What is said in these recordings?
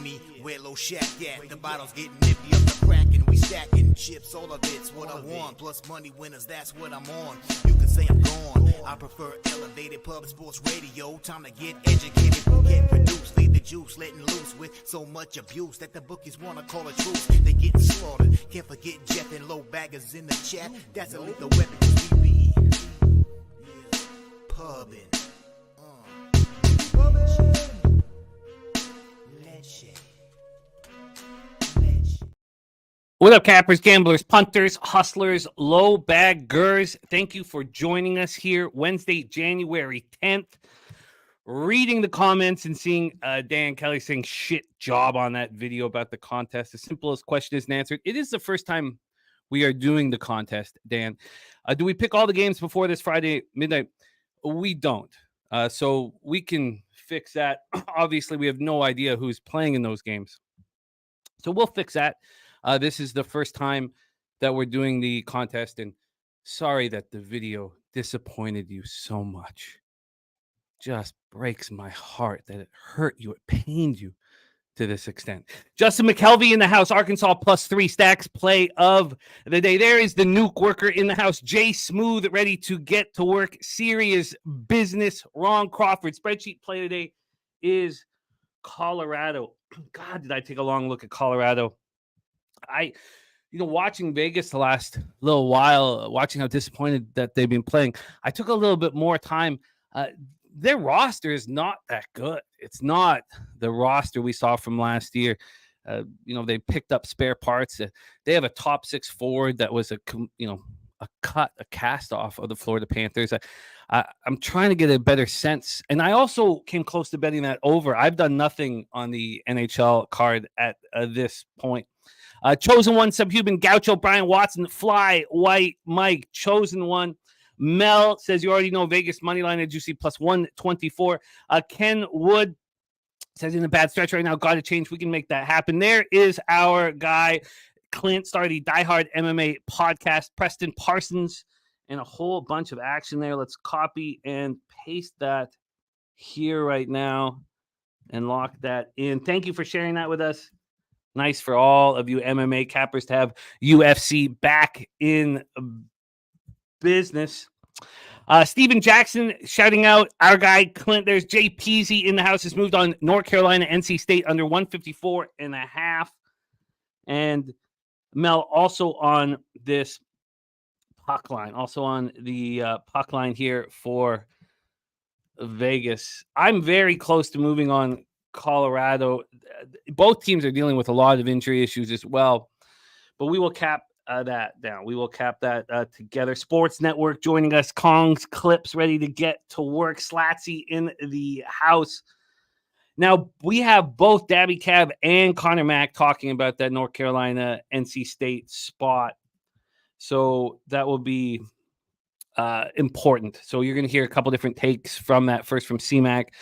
me where low shack at. The bottles getting nippy up the crack and we stacking chips. All of it's what I want. Plus money winners, that's what I'm on. You can say I'm gone. I prefer elevated public sports radio. Time to get educated, get produced. Leave the juice, letting loose with so much abuse that the bookies wanna call it truth. They getting slaughtered. Can't forget Jeff and low baggers in the chat. That's a lethal weapon 'cause we be pubbing. What up, cappers, gamblers, punters, hustlers, low baggers? Thank you for joining us here Wednesday, January 10th. Reading the comments and seeing Dan Kelly saying shit job on that video about the contest. The simplest question isn't answered. It is the first time we are doing the contest, Dan. Do we pick all the games before this Friday midnight? We don't. So we can fix that. Obviously, we have no idea who's playing in those games. So we'll fix that. This is the first time that we're doing the contest, and sorry that the video disappointed you so much. Just breaks my heart that it hurt you, it pained you to this extent. Justin McKelvey in the house, Arkansas +3 stacks play of the day. There is the nuke worker in the house, Jay Smooth, ready to get to work. Serious business. Ron Crawford, spreadsheet play today is Colorado. God, did I take a long look at Colorado. Watching Vegas the last little while, watching how disappointed that they've been playing, I took a little bit more time. Their roster is not that good. It's not the roster we saw from last year. They picked up spare parts. They have a top 6 forward that was a cast off of the Florida Panthers. I'm trying to get a better sense. And I also came close to betting that over. I've done nothing on the NHL card at this point. Chosen One, Subhuman, Gaucho, Brian Watson, Fly, White, Mike, Chosen One. Mel says you already know Vegas money line at Juicy +124. Ken Wood says in a bad stretch right now, got to change. We can make that happen. There is our guy, Clint, started the Die Hard MMA podcast, Preston Parsons, and a whole bunch of action there. Let's copy and paste that here right now and lock that in. Thank you for sharing that with us. Nice for all of you MMA cappers to have UFC back in business. Steven Jackson shouting out our guy Clint. There's Jay Peasy in the house. Has moved on North Carolina, NC State under 154.5. And Mel also on this puck line. Also on the puck line here for Vegas. I'm very close to moving on Colorado. Both teams are dealing with a lot of injury issues as well, but we will cap that down. We will cap that together. Sports Network joining us. Kong's Clips ready to get to work. Slatsy in the house. Now, we have both Daby Cab and Conor Mac talking about that North Carolina NC State spot. So that will be important. So you're going to hear a couple different takes from that. First from C-Mac,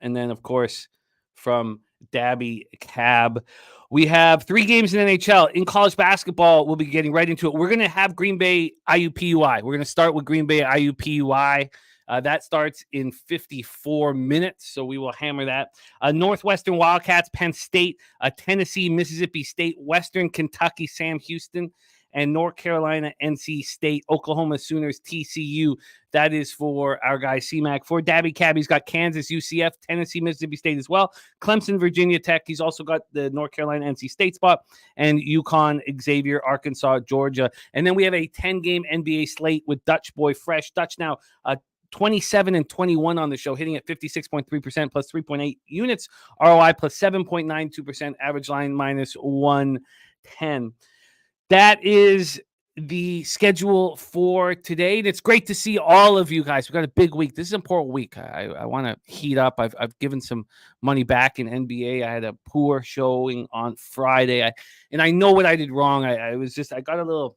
and then, of course, from Daby Cab. We have 3 games in NHL. In college basketball, we'll be getting right into it. We're going to have Green Bay IUPUI. We're going to start with Green Bay IUPUI. That starts in 54 minutes, so we will hammer that. Northwestern Wildcats, Penn State, Tennessee, Mississippi State, Western Kentucky, Sam Houston, and North Carolina, NC State, Oklahoma Sooners, TCU. That is for our guy C-Mac. For Daby Cab, he's got Kansas, UCF, Tennessee, Mississippi State as well. Clemson, Virginia Tech. He's also got the North Carolina, NC State spot. And UConn, Xavier, Arkansas, Georgia. And then we have a 10-game NBA slate with Dutch Boy Fresh. Dutch now 27-21 on the show, hitting at 56.3% plus 3.8 units. ROI plus 7.92%. Average line minus 110. That is the schedule for today. And it's great to see all of you guys. We've got a big week. This is an important week. I want to heat up. I've given some money back in NBA. I had a poor showing on Friday. And I know what I did wrong. I got a little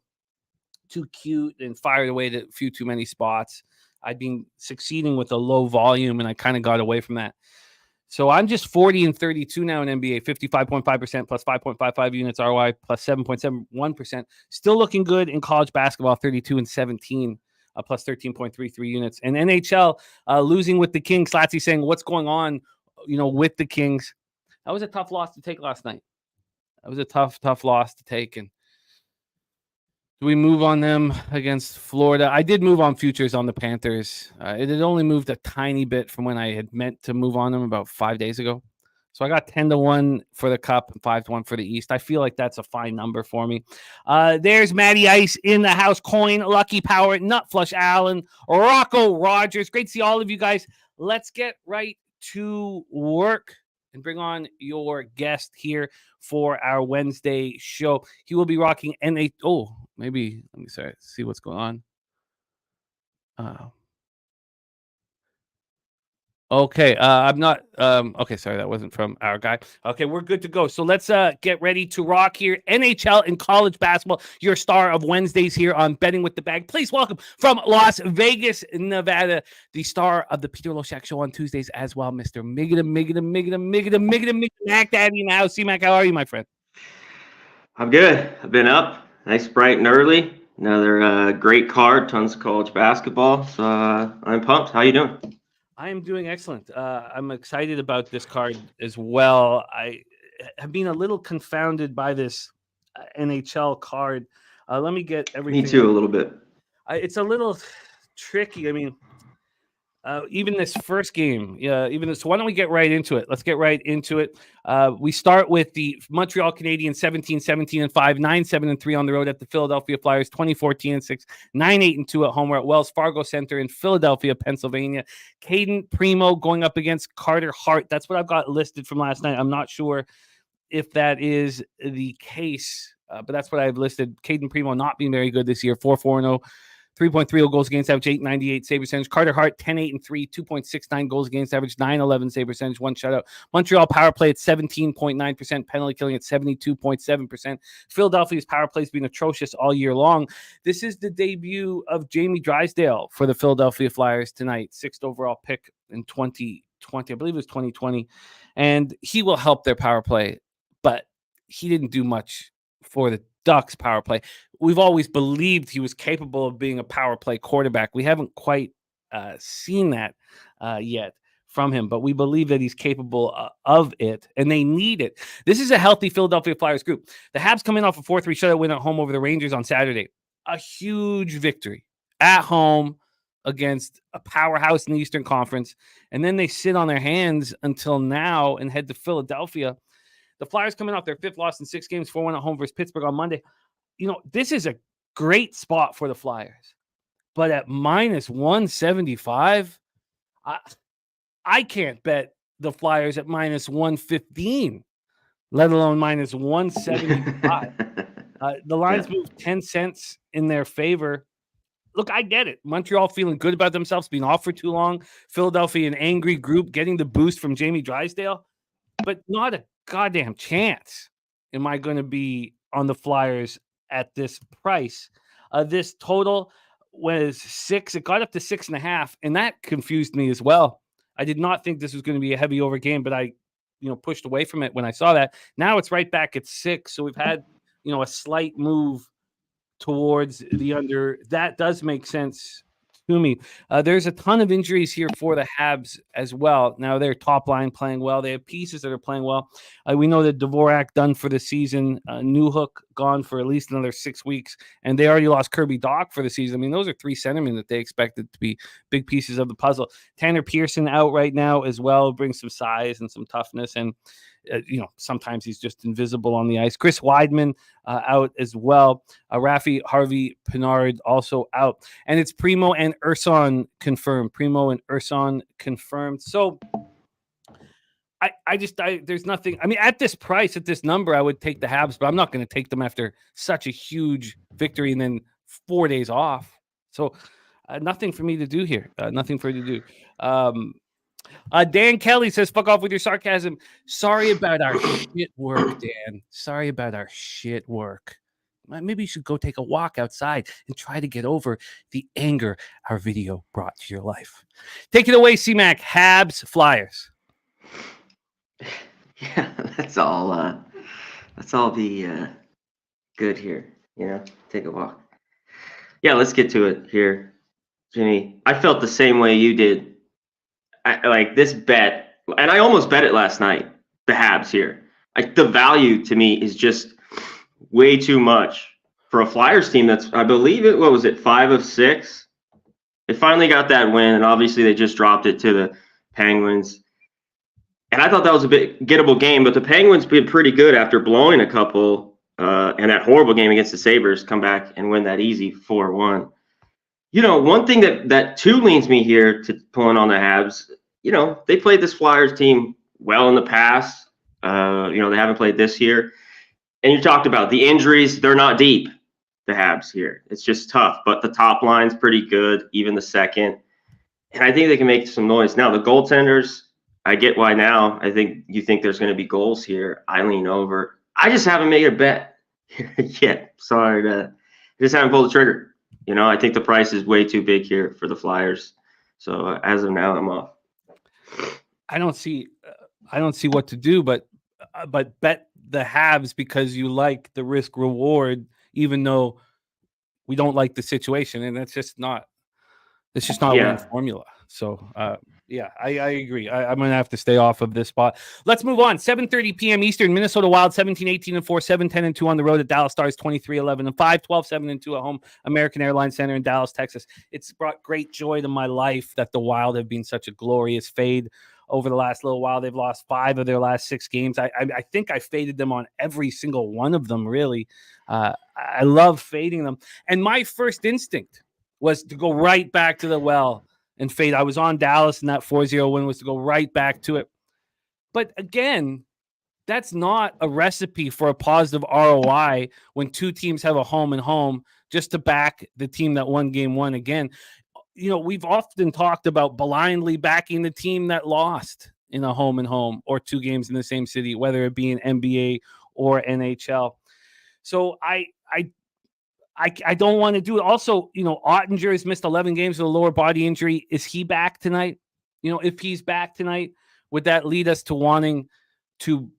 too cute and fired away to a few too many spots. I'd been succeeding with a low volume, and I kind of got away from that. So I'm just 40-32 now in NBA, 55.5% plus 5.55 units ROI plus 7.71%. Still looking good in college basketball, 32-17 plus 13.33 units. And NHL losing with the Kings. Slatsy saying, what's going on, with the Kings? that was a tough loss to take last night. That was a tough loss to take. And do we move on them against Florida? I did move on futures on the Panthers. It had only moved a tiny bit from when I had meant to move on them about 5 days ago. So I got 10-1 for the Cup and 5-1 for the East. I feel like that's a fine number for me. There's Matty Ice in the house. Coin, Lucky Power, Nutflush Allen, Rocco Rogers. Great to see all of you guys. Let's get right to work and bring on your guest here for our Wednesday show. He will be rocking maybe let me see what's going on. Okay, I'm not. Okay, sorry, that wasn't from our guy. Okay, we're good to go. So let's get ready to rock here. NHL and college basketball, your star of Wednesdays here on Betting with the Bag. Please welcome from Las Vegas, Nevada, the star of the Peter Loshak Show on Tuesdays as well, Mr. Migga Mac Daddy now. C-Mac, how are you, my friend? I'm good. I've been up, nice, bright and early. Another great card, tons of college basketball. So I'm pumped. How you doing? I am doing excellent. I'm excited about this card as well. I have been a little confounded by this NHL card. Let me get everything. Me too, a little bit. It's a little tricky. I mean, even this first game, so why don't we get right into it? Let's get right into it. We start with the Montreal Canadiens 17-17-5, 9-7-3 on the road at the Philadelphia Flyers, 20-14-6, 9-8-2 at home. We're at Wells Fargo Center in Philadelphia, Pennsylvania. Caden Primo going up against Carter Hart. That's what I've got listed from last night. I'm not sure if that is the case, but that's what I've listed. Caden Primo not being very good this year, 4-4-0. 3.30 goals against average, 898 save percentage. Carter Hart, 10-8-3, 2.69 goals against average, 911 save percentage, 1 shutout. Montreal power play at 17.9%, penalty killing at 72.7%. Philadelphia's power play has been atrocious all year long. This is the debut of Jamie Drysdale for the Philadelphia Flyers tonight, 6th overall pick in 2020. I believe it was 2020. And he will help their power play, but he didn't do much for the Ducks power play. We've always believed he was capable of being a power play quarterback. We haven't quite seen that yet from him, but we believe that he's capable of it, and they need it. This is a healthy Philadelphia Flyers group. The Habs coming off a 4-3 shutout win at home over the Rangers on Saturday. A huge victory at home against a powerhouse in the Eastern Conference, and then they sit on their hands until now and head to Philadelphia. The Flyers coming off their 5th loss in 6 games, 4-1 at home versus Pittsburgh on Monday. This is a great spot for the Flyers. But at minus 175, I can't bet the Flyers at minus 115, let alone minus 175. The lines moved 10 cents in their favor. Look, I get it. Montreal feeling good about themselves, being off for too long. Philadelphia, an angry group, getting the boost from Jamie Drysdale. But not a goddamn chance am I going to be on the Flyers at this price. This total was 6. It got up to 6.5, and that confused me as well. I did not think this was going to be a heavy over game, but I, pushed away from it when I saw that. Now it's right back at 6. So we've had, a slight move towards the under. That does make sense to me. There's a ton of injuries here for the Habs as well. Now their top line playing well. They have pieces that are playing well. We know that Dvorak done for the season. Newhook gone for at least another 6 weeks, and they already lost Kirby Dach for the season. I mean, those are 3 centermen that they expected to be big pieces of the puzzle. Tanner Pearson out right now as well, brings some size and some toughness, and sometimes he's just invisible on the ice. Chris Weidman out as well. Rafi Harvey Pinard also out. And it's Primo and Urson confirmed. So there's nothing. I mean, at this price, at this number, I would take the Habs, but I'm not going to take them after such a huge victory and then 4 days off. So nothing for me to do here. Nothing for you to do. Dan Kelly says, fuck off with your sarcasm. Sorry about our shit work, Dan. Sorry about our shit work. Maybe you should go take a walk outside and try to get over the anger our video brought to your life. Take it away, C-Mac. Habs, Flyers. Yeah, that's all the good here. Take a walk. Yeah, let's get to it here, Jimmy. I felt the same way you did. Like this bet, and I almost bet it last night. the Habs here. Like, the value to me is just way too much for a Flyers team that's, I believe it, what was it, 5 of 6? They finally got that win, and obviously they just dropped it to the Penguins. And I thought that was a bit gettable game, but the Penguins been pretty good after blowing a couple, and that horrible game against the Sabres, come back and win that easy 4-1. You know, one thing that too leans me here to pulling on the Habs, you know, they played this Flyers team well in the past. You know, they haven't played this year. And you talked about the injuries. They're not deep, the Habs here. It's just tough. But the top line's pretty good, even the second. And I think they can make some noise. Now, the goaltenders, I get why now. I think you think there's going to be goals here. I lean over. I just haven't made a bet yet. Sorry I just haven't pulled the trigger. You know, I think the price is way too big here for the Flyers. So as of now, I'm off. I don't see what to do, but bet the Habs because you like the risk reward, even though we don't like the situation, and it's just not a win formula. So yeah, I agree. I'm going to have to stay off of this spot. Let's move on. 7:30 p.m. Eastern, Minnesota Wild 17-18-4, 7-10-2 on the road at Dallas Stars 23-11-5, 12-7-2 at home, American Airlines Center in Dallas, Texas. It's brought great joy to my life that the Wild have been such a glorious fade over the last little while. They've lost 5 of their last 6 games. I think I faded them on every single one of them, really. I love fading them. And my first instinct was to go right back to the well and fade. I was on Dallas, and that 4-0 win was to go right back to it. But again, that's not a recipe for a positive ROI when 2 teams have a home and home just to back the team that won game 1 again. You know, we've often talked about blindly backing the team that lost in a home and home or 2 games in the same city, whether it be in NBA or NHL. So I don't want to do it. Also, you know, Ottinger has missed 11 games with a lower body injury. Is he back tonight? You know, if he's back tonight, would that lead us to wanting to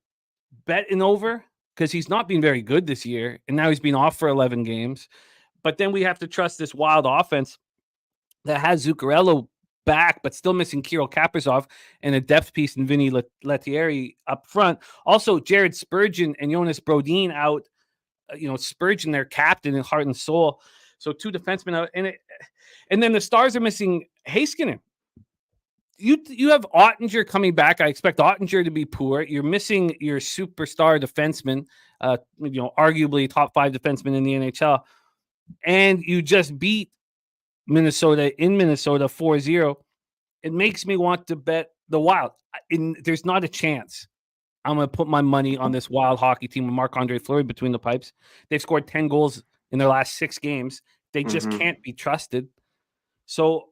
bet an over? Because he's not been very good this year, and now he's been off for 11 games. But then we have to trust this Wild offense that has Zuccarello back, but still missing Kirill Kaprizov and a depth piece in Vinny Lettieri up front. Also, Jared Spurgeon and Jonas Brodin out. You know, Spurgeon, their captain in heart and soul. So 2 defensemen out. And then the Stars are missing Heiskanen. You have Ottinger coming back. I expect Ottinger to be poor. You're missing your superstar defenseman, you know, arguably top 5 defenseman in the NHL. And you just beat Minnesota in Minnesota 4-0. It makes me want to bet the Wild. There's not a chance I'm going to put my money on this Wild hockey team with Marc-Andre Fleury between the pipes. They've scored 10 goals in their last 6 games. They just can't be trusted. So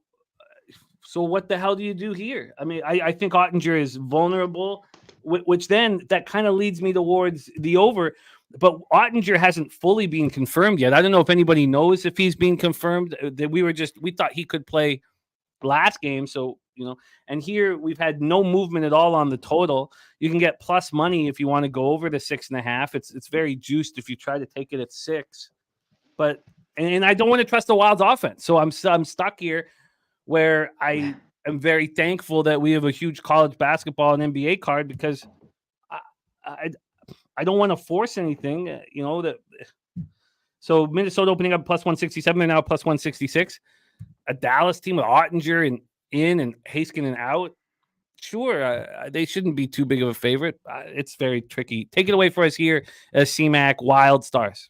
what the hell do you do here? I mean, I think Ottinger is vulnerable, which then that kind of leads me towards the over. But Ottinger hasn't fully been confirmed yet. I don't know if anybody knows if he's been confirmed. That we thought he could play last game. So, you know, and here we've had no movement at all on the total. You can get plus money if you want to go over the 6.5. It's very juiced if you try to take it at 6. But and I don't want to trust the Wild's offense. So I'm stuck here where I am very thankful that we have a huge college basketball and NBA card because I don't want to force anything, you know, that. So Minnesota opening up plus 167 and now plus 166. A Dallas team with Ottinger and in and Heiskanen out. Sure, they shouldn't be too big of a favorite. It's very tricky. Take it away for us here as CMAC Wild Stars.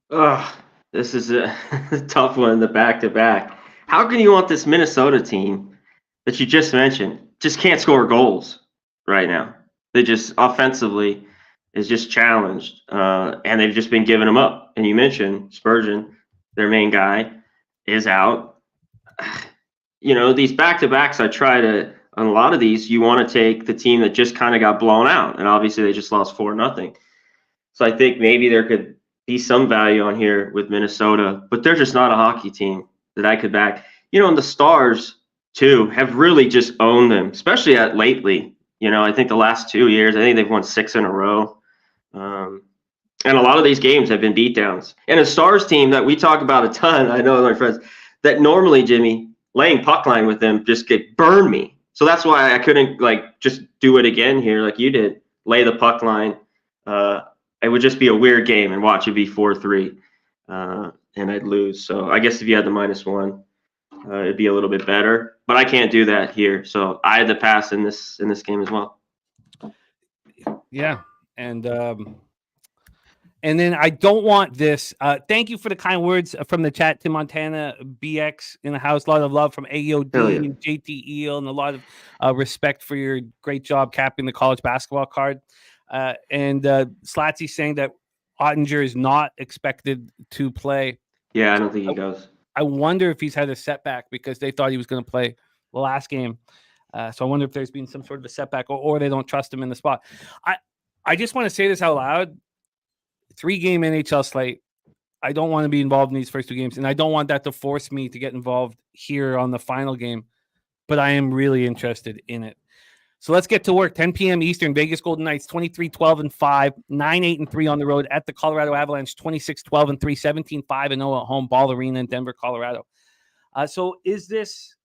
Oh, this is a tough one, the back-to-back. How can you want this Minnesota team that you just mentioned just can't score goals right now? They just offensively is just challenged, and they've just been giving them up. And you mentioned Spurgeon, their main guy, is out. You know, these back-to-backs, on a lot of these, you want to take the team that just kind of got blown out. And obviously they just lost 4-0. So I think maybe there could be some value on here with Minnesota, but they're just not a hockey team that I could back. You know, and the Stars, too, have really just owned them, especially lately. You know, I think the last 2 years, I think they've won 6 in a row. And a lot of these games have been beatdowns. And a Stars team that we talk about a ton, I know my friends, that normally, Jimmy, laying puck line with them just burn me. So that's why I couldn't just do it again here like you did, lay the puck line. It would just be a weird game and watch it be 4-3, and I'd lose. So I guess if you had the -1, it'd be a little bit better. But I can't do that here, so I had to pass in this game as well. Yeah, and then I don't want this. Thank you for the kind words from the chat, Tim Montana, BX in the house. A lot of love from AOD and JT Eel, and a lot of respect for your great job capping the college basketball card. And Slatsy saying that Ottinger is not expected to play. Yeah, I don't think he goes. I wonder if he's had a setback because they thought he was going to play the last game. So I wonder if there's been some sort of a setback or they don't trust him in the spot. I just want to say this out loud. 3-game NHL slate. I don't want to be involved in these first 2 games, and I don't want that to force me to get involved here on the final game, but I am really interested in it. So let's get to work. 10 p.m. Eastern, Vegas Golden Knights, 23-12-5, 9-8-3 on the road at the Colorado Avalanche, 26-12-3, 17-5-0 at home, Ball Arena in Denver, Colorado. So is this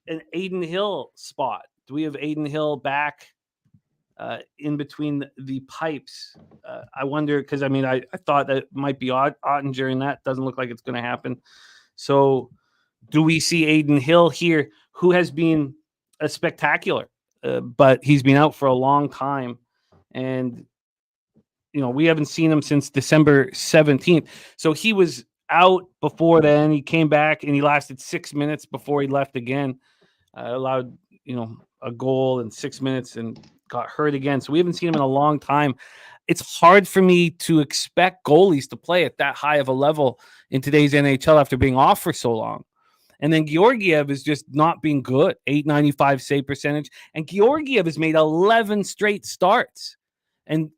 an Aiden Hill spot? Do we have Aiden Hill back in between the pipes? I wonder, because, I thought that might be Ottinger, and that doesn't look like it's going to happen. So do we see Aiden Hill here, who has been a spectacular? But he's been out for a long time, and we haven't seen him since December 17th. So he was out before then. He came back and he lasted 6 minutes before he left again. Allowed a goal in 6 minutes and got hurt again. So we haven't seen him in a long time. It's hard for me to expect goalies to play at that high of a level in today's NHL after being off for so long. And then Georgiev is just not being good. .895 save percentage. And Georgiev has made 11 straight starts. And,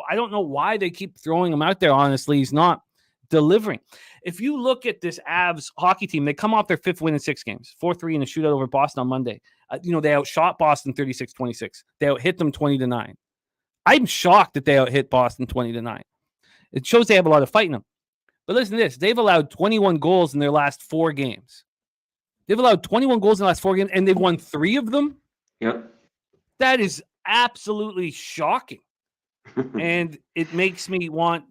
I don't know why they keep throwing him out there, honestly. He's not delivering. If you look at this Avs hockey team, they come off their 5th win in 6 games, 4-3 in a shootout over Boston on Monday. They outshot Boston 36-26. They outhit them 20-9. I'm shocked that they outhit Boston 20-9. It shows they have a lot of fight in them. But listen to this. They've allowed 21 goals in their last 4 games. They've allowed 21 goals in the last 4 games, and they've won 3 of them? Yep. That is absolutely shocking. And it makes me want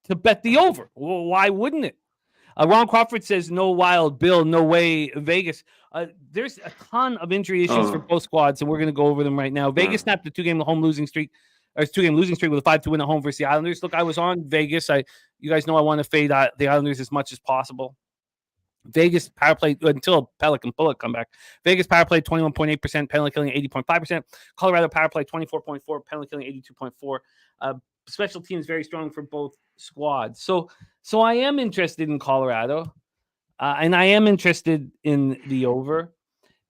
to bet the over. Well, why wouldn't it? Ron Crawford says, no Wild Bill, no way Vegas. There's a ton of injury issues for both squads, and we're going to go over them right now. Vegas snapped a 2-game losing streak with a 5-2 win at home versus the Islanders. Look, I was on Vegas. You guys know I want to fade the Islanders as much as possible. Vegas power play until Pelican Bullet come back. Vegas power play 21.8%, penalty killing 80.5%. Colorado power play 24.4%, penalty killing 82.4%. Special teams very strong for both squads. So I am interested in Colorado, and I am interested in the over.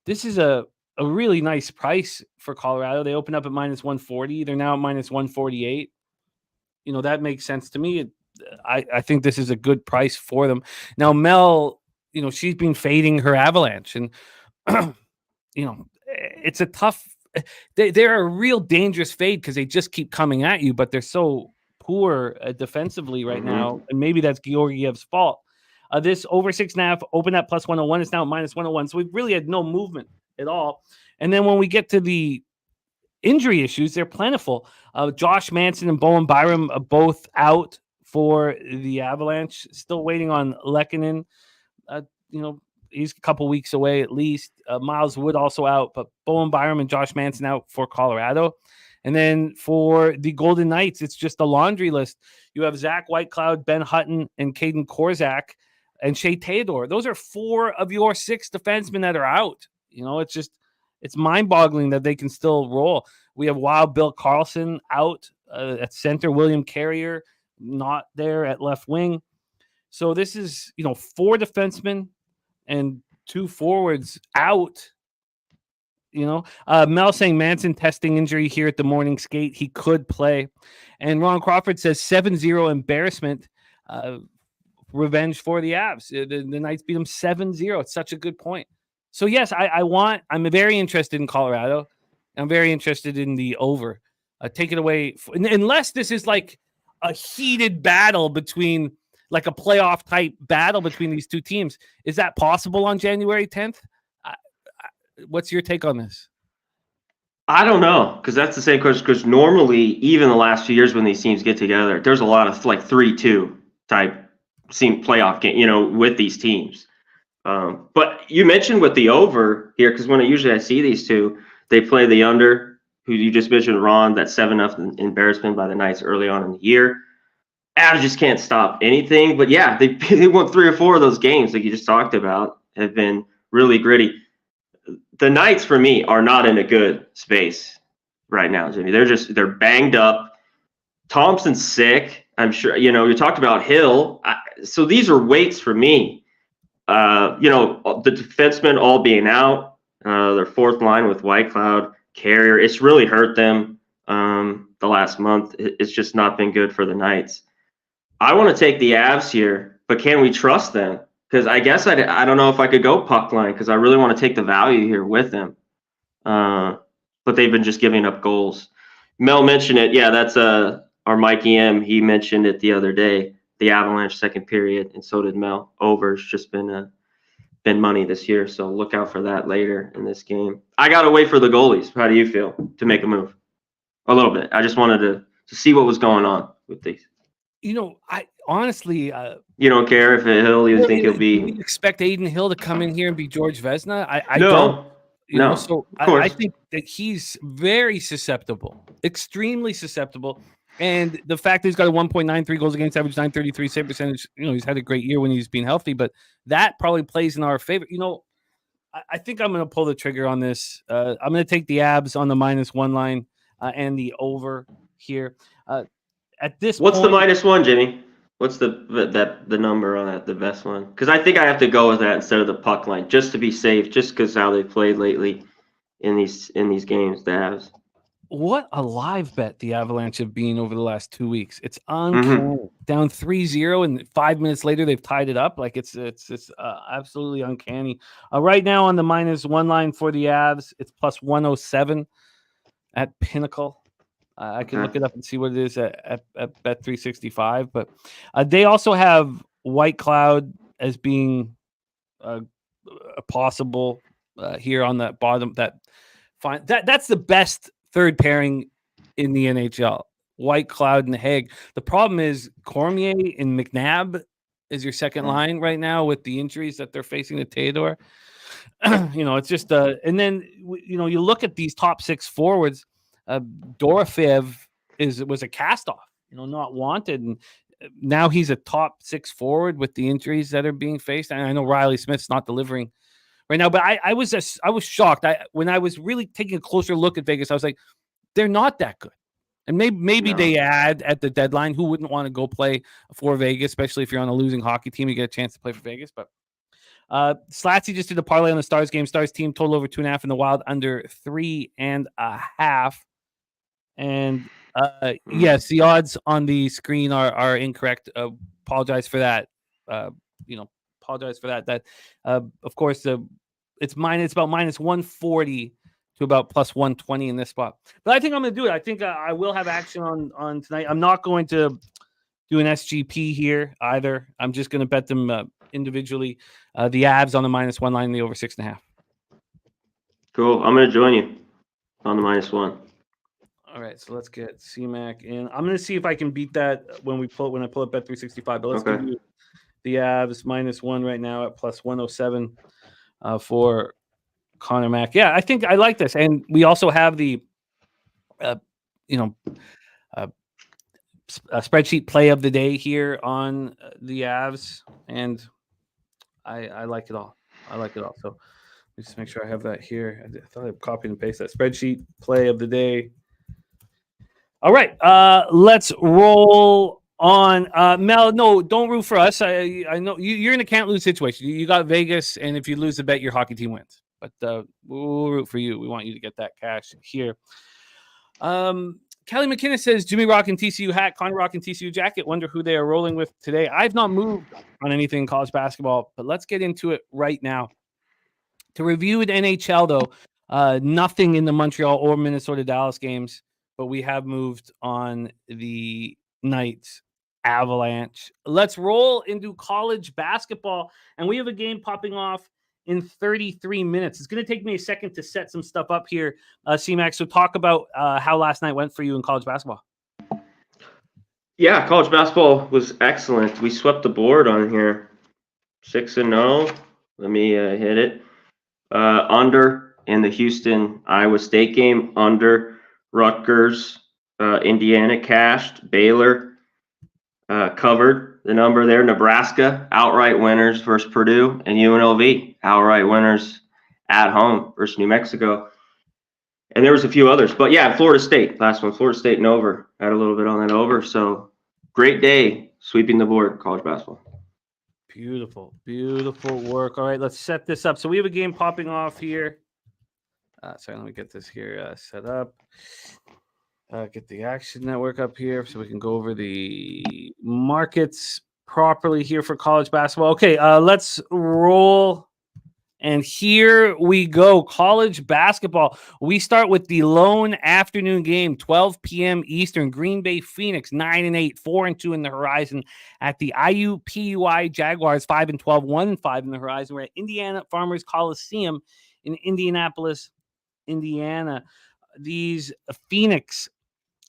This is a really nice price for Colorado. They opened up at -140. They're now at -148. That makes sense to me. I think this is a good price for them. Now, Mel, she's been fading her Avalanche, and it's a tough. They're a real dangerous fade because they just keep coming at you, but they're so poor defensively right now, and maybe that's Georgiev's fault. This over 6.5 opened at +101. It's now at -101. So we've really had no movement at all. And then when we get to the injury issues, they're plentiful. Josh Manson and Bowen Byram are both out for the Avalanche. Still waiting on Lehkonen. He's a couple weeks away at least. Miles Wood also out, but Bowen Byram and Josh Manson out for Colorado. And then for the Golden Knights, it's just a laundry list. You have Zach Whitecloud, Ben Hutton, and Caden Korzak, and Shea Theodore. Those are 4 of your 6 defensemen that are out. It's mind-boggling that they can still roll. We have Wild Bill Carlson out at center. William Carrier not there at left wing. So this is, 4 defensemen and 2 forwards out. Mel saying Manson testing injury here at the morning skate. He could play. And Ron Crawford says 7-0 embarrassment. Revenge for the Avs. The Knights beat them 7-0. It's such a good point. So yes, I'm very interested in Colorado. I'm very interested in the over. Take it away. Unless this is like a heated battle between, like a playoff type battle between these 2 teams. Is that possible on January 10th? What's your take on this? I don't know, because that's the same question. Because normally, even the last few years when these teams get together, there's a lot of like 3-2 type playoff game, with these teams. But you mentioned with the over here, because usually I see these two, they play the under, who you just mentioned, Ron, that 7-0 embarrassment by the Knights early on in the year. Avs just can't stop anything. But yeah, they won 3 or 4 of those games, like you just talked about, have been really gritty. The Knights, for me, are not in a good space right now, Jimmy. They're banged up. Thompson's sick. I'm sure, you talked about Hill. So these are weights for me. The defensemen all being out, their fourth line with Whitecloud, Carrier, it's really hurt them the last month. It's just not been good for the Knights. I want to take the Avs here, but can we trust them? Because I guess I don't know if I could go puck line, because I really want to take the value here with them. But they've been just giving up goals. Mel mentioned it. Yeah, that's our Mikey M. He mentioned it the other day. The Avalanche second period, and so did Mel. Over's just been money this year, so look out for that later in this game. I got to wait for the goalies. How do you feel to make a move? A little bit. I just wanted to see what was going on with these. I honestly, you don't care if Hill. You think he'll be? You expect Aiden Hill to come in here and be George Vezina? I no, don't. So I think that he's very susceptible, extremely susceptible. And the fact that he's got a 1.93 goals against average, 933 save percentage, he's had a great year when he's been healthy, but that probably plays in our favor. I think I'm going to pull the trigger on this. I'm going to take the Avs on the -1 line and the over here. At this What's point, the -1, Jimmy? What's the number on that, the best one? Because I think I have to go with that instead of the puck line, just to be safe, just because how they played lately in these games, the Avs. What a live bet the Avalanche have been over the last 2 weeks. It's uncanny. Down 3-0, and 5 minutes later they've tied it up. Like it's absolutely uncanny. Right now on the -1 line for the Avs, it's +107 at Pinnacle. I can look it up and see what it is at Bet365. But they also have Whitecloud as being a possible here on that bottom. That's the best third pairing in the NHL. Whitecloud and Haig. The problem is Cormier and McNabb is your second line right now with the injuries that they're facing to Theodore. It's just and then you look at these top 6 forwards. Dorofeev was a cast-off, not wanted, and now he's a top 6 forward with the injuries that are being faced. And I know Riley Smith's not delivering right now, but I was shocked. When I was really taking a closer look at Vegas, I was like, they're not that good. And maybe they add at the deadline. Who wouldn't want to go play for Vegas, especially if you're on a losing hockey team, you get a chance to play for Vegas. But Slatsy just did a parlay on the Stars game. Stars team total over 2.5 in the Wild, under 3.5. And yes, the odds on the screen are incorrect. Apologize for that. Apologize for that. That of course it's about -140 to about +120 in this spot. But I think I'm going to do it. I think I will have action on tonight. I'm not going to do an SGP here either. I'm just going to bet them individually. The Avs on the -1 line, the over 6.5. Cool. I'm going to join you on the -1. All right, so let's get CMAC in. I'm going to see if I can beat that when I pull up Bet365. But let's give you the Avs -1 right now at +107 for Conor Mac. Yeah, I think I like this. And we also have the, spreadsheet play of the day here on the Avs. And I like it all. So let's just make sure I have that here. I thought I copied and pasted that spreadsheet play of the day. All right, let's roll on. Mel, no, don't root for us. I know you're in a can't lose situation. You got Vegas, and if you lose the bet, your hockey team wins. But we'll root for you. We want you to get that cash here. Kelly McKinnon says Jimmy Rock and TCU hat, Conor Rock and TCU jacket. Wonder who they are rolling with today. I've not moved on anything in college basketball, but let's get into it right now. To review the NHL, though, nothing in the Montreal or Minnesota Dallas games. But we have moved on the Knights Avalanche. Let's roll into college basketball. And we have a game popping off in 33 minutes. It's going to take me a second to set some stuff up here, C-Mac. So talk about how last night went for you in college basketball. Yeah, college basketball was excellent. We swept the board on here, 6-0. Let me hit it. Under in the Houston-Iowa State game, under Rutgers, Indiana cashed, Baylor covered the number there, Nebraska, outright winners versus Purdue, and UNLV, outright winners at home versus New Mexico. And there was a few others. But yeah, Florida State, last one, Florida State and over. Had a little bit on that over. So great day sweeping the board, college basketball. Beautiful, beautiful work. All right, let's set this up. So we have a game popping off here. Sorry, let me get this here set up. Get the Action Network up here so we can go over the markets properly here for college basketball. Okay, let's roll. And here we go. College basketball. We start with the lone afternoon game, 12 p.m. Eastern. Green Bay Phoenix, 9-8, 4-2 in the horizon. At the IUPUI Jaguars, 5-12, 1-5 in the horizon. We're at Indiana Farmers Coliseum in Indianapolis, Indiana. These Phoenix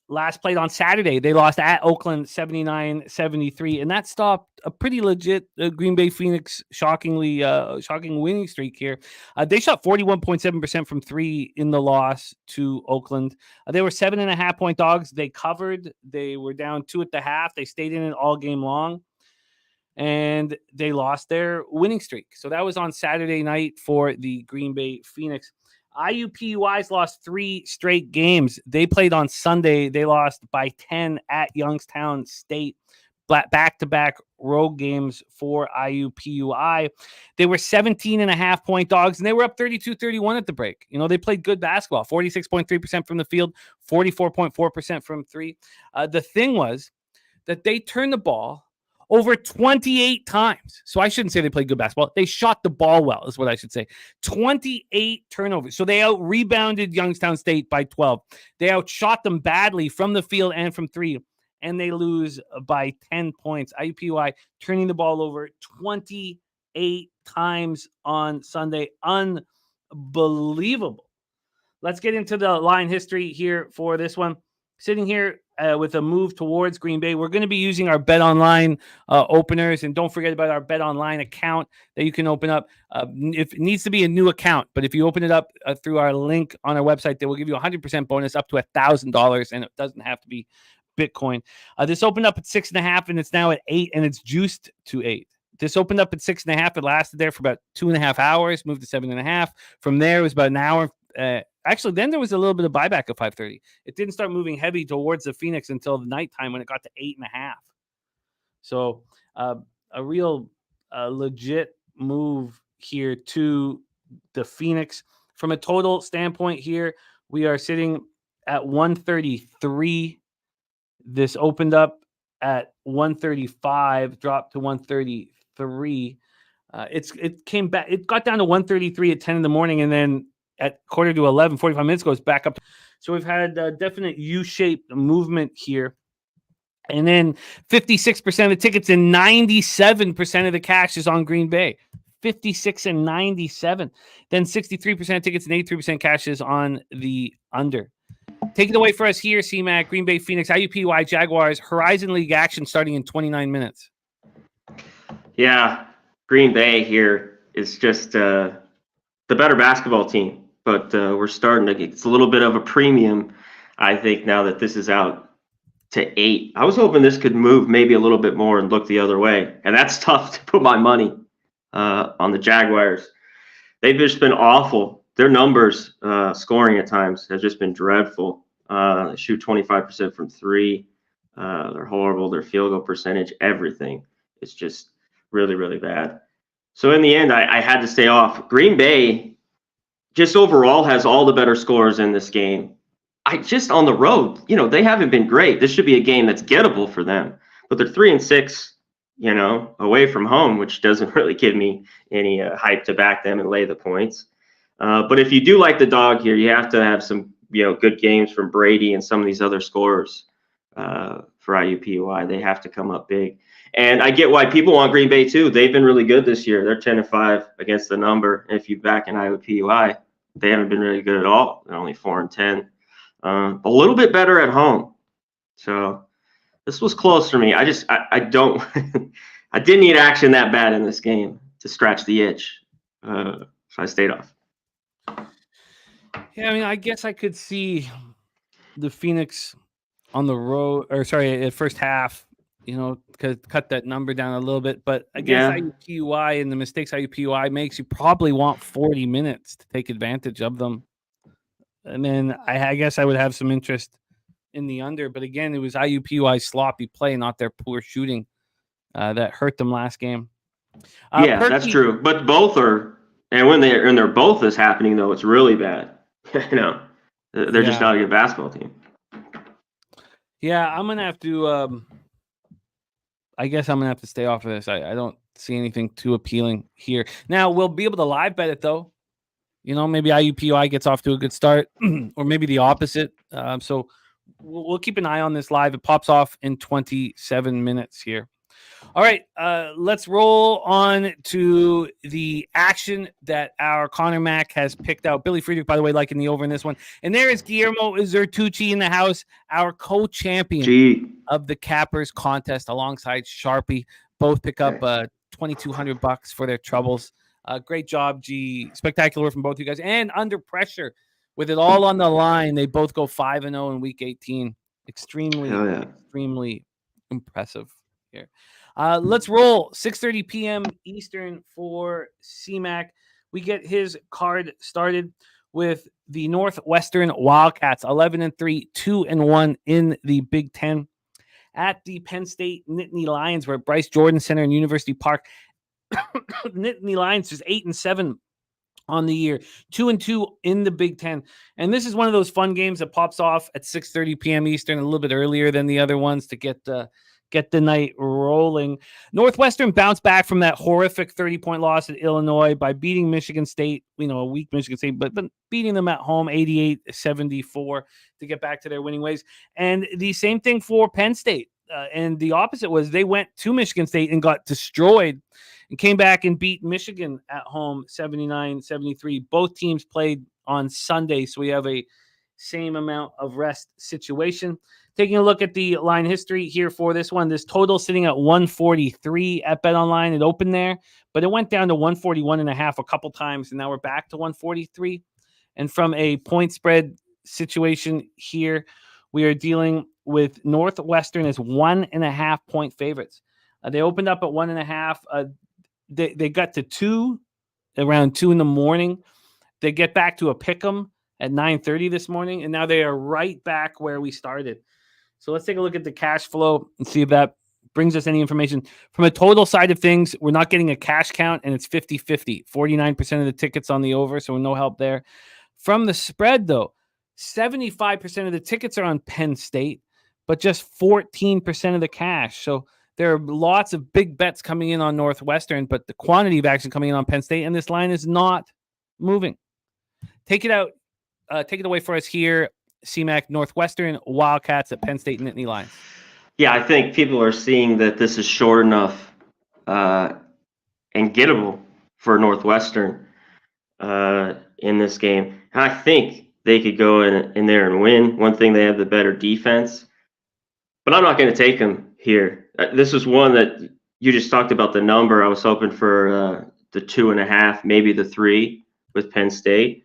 last played on Saturday. They lost at Oakland 79-73, and that stopped a pretty legit Green Bay Phoenix shocking winning streak here. They shot 41.7% from three in the loss to Oakland. They were 7.5-point dogs. They covered. They were down 2 at the half. They stayed in it all game long, and they lost their winning streak. So that was on Saturday night for the Green Bay Phoenix. IUPUI's lost 3 straight games. They played on Sunday. They lost by 10 at Youngstown State. Back-to-back road games for IUPUI. They were 17.5-point dogs, and they were up 32-31 at the break. You know, they played good basketball, 46.3% from the field, 44.4% from three. The thing was that they turned the ball over 28 times. So I shouldn't say they played good basketball. They shot the ball well, is what I should say. 28 turnovers. So they out-rebounded Youngstown State by 12. They outshot them badly from the field and from three, and they lose by 10 points. IUPUI turning the ball over 28 times on Sunday. Unbelievable. Let's get into the line history here for this one. Sitting here with a move towards Green Bay, we're going to be using our BetOnline openers, and don't forget about our BetOnline account that you can open up. If it needs to be a new account, but if you open it up through our link on our website, they will give you 100% bonus up to $1,000, and it doesn't have to be Bitcoin. This opened up at 6.5, and it's now at 8, and it's juiced to 8. This opened up at 6.5. It lasted there for about 2.5 hours, moved to 7.5. From there, it was about an hour. Actually, then there was a little bit of buyback at 5:30. It didn't start moving heavy towards the Phoenix until the nighttime when it got to 8.5. So a real legit move here to the Phoenix. From a total standpoint here, we are sitting at 133. This opened up at 135, dropped to 133. It came back. It got down to 133 at 10 in the morning, and then at 11:45, 45 minutes goes back up. So we've had a definite U-shaped movement here. And then 56% of the tickets and 97% of the cash is on Green Bay. 56 and 97. Then 63% of tickets and 83% cash is on the under. Take it away for us here, C-Mac, Green Bay, Phoenix, IUPUI, Jaguars, Horizon League action starting in 29 minutes. Yeah, Green Bay here is just the better basketball team. But we're starting to get it's a little bit of a premium, I think, now that this is out to 8. I was hoping this could move maybe a little bit more and look the other way. And that's tough to put my money on the Jaguars. They've just been awful. Their numbers scoring at times have just been dreadful. They shoot 25% from three. They're horrible. Their field goal percentage, everything is just really, really bad. So in the end, I had to stay off. Green Bay just overall has all the better scores in this game. Just on the road, they haven't been great. This should be a game that's gettable for them. But they're 3-6, away from home, which doesn't really give me any hype to back them and lay the points. But if you do like the dog here, you have to have some, good games from Brady and some of these other scorers. for IUPUI. They have to come up big. And I get why people want Green Bay too. They've been really good this year. They're 10-5 against the number. And if you back in IUPUI, they haven't been really good at all. They're only 4-10. A little bit better at home. So this was close for me. I don't I didn't need action that bad in this game to scratch the itch. So I stayed off. Yeah, I mean, I guess I could see the Phoenix on the road, or sorry, at first half, cut that number down a little bit. But against IUPUI and the mistakes IUPUI makes, you probably want 40 minutes to take advantage of them. And then I guess I would have some interest in the under. But again, it was IUPUI's sloppy play, not their poor shooting, that hurt them last game. That's true. But both are, and when they're both is happening, though, it's really bad. They're just not a good basketball team. Yeah, I'm gonna have to. I guess I'm gonna have to stay off of this. I don't see anything too appealing here. Now we'll be able to live bet it though. Maybe IUPUI gets off to a good start, or maybe the opposite. So we'll keep an eye on this live. It pops off in 27 minutes here. All right, let's roll on to the action that our Conor Mac has picked out. Billy Friedrich, by the way, liking the over in this one. And there is Guillermo Zertucci in the house, our co-champion of the Cappers contest alongside Sharpie. Both pick up $2,200 for their troubles. Great job, G. Spectacular from both you guys. And under pressure, with it all on the line, they both go 5-0 in Week 18. Extremely impressive here. Let's roll. 6:30 p.m. Eastern for CMAC. We get his card started with the Northwestern Wildcats, 11-3, 2-1 in the Big Ten. At the Penn State Nittany Lions, we're at Bryce Jordan Center in University Park. Nittany Lions is 8-7 on the year, 2-2 in the Big Ten. And this is one of those fun games that pops off at 6:30 p.m. Eastern, a little bit earlier than the other ones to get the night rolling. Northwestern bounced back from that horrific 30-point loss at Illinois by beating Michigan State, a weak Michigan State, but beating them at home 88-74 to get back to their winning ways. And the same thing for Penn State. And the opposite was they went to Michigan State and got destroyed and came back and beat Michigan at home 79-73. Both teams played on Sunday, so we have a same amount of rest situation. Taking a look at the line history here for this one, this total sitting at 143 at BetOnline. It opened there, but it went down to 141.5 a couple times, and now we're back to 143. And from a point spread situation here, we are dealing with Northwestern as 1.5 point favorites. They opened up at 1.5. They got to 2 around 2 in the morning. They get back to a pick'em at 9:30 this morning, and now they are right back where we started. So let's take a look at the cash flow and see if that brings us any information. From a total side of things, we're not getting a cash count, and it's 50-50. 49% of the tickets on the over, so no help there. From the spread, though, 75% of the tickets are on Penn State, but just 14% of the cash. So there are lots of big bets coming in on Northwestern, but the quantity of action coming in on Penn State, and this line is not moving. Take it out. Take it away for us here, CMAC. Northwestern Wildcats at Penn State Nittany Lions. Yeah, I think people are seeing that this is short enough and gettable for Northwestern in this game. And I think they could go in there and win. One thing, they have the better defense. But I'm not going to take them here. This is one that you just talked about the number. I was hoping for the 2.5, maybe the 3 with Penn State.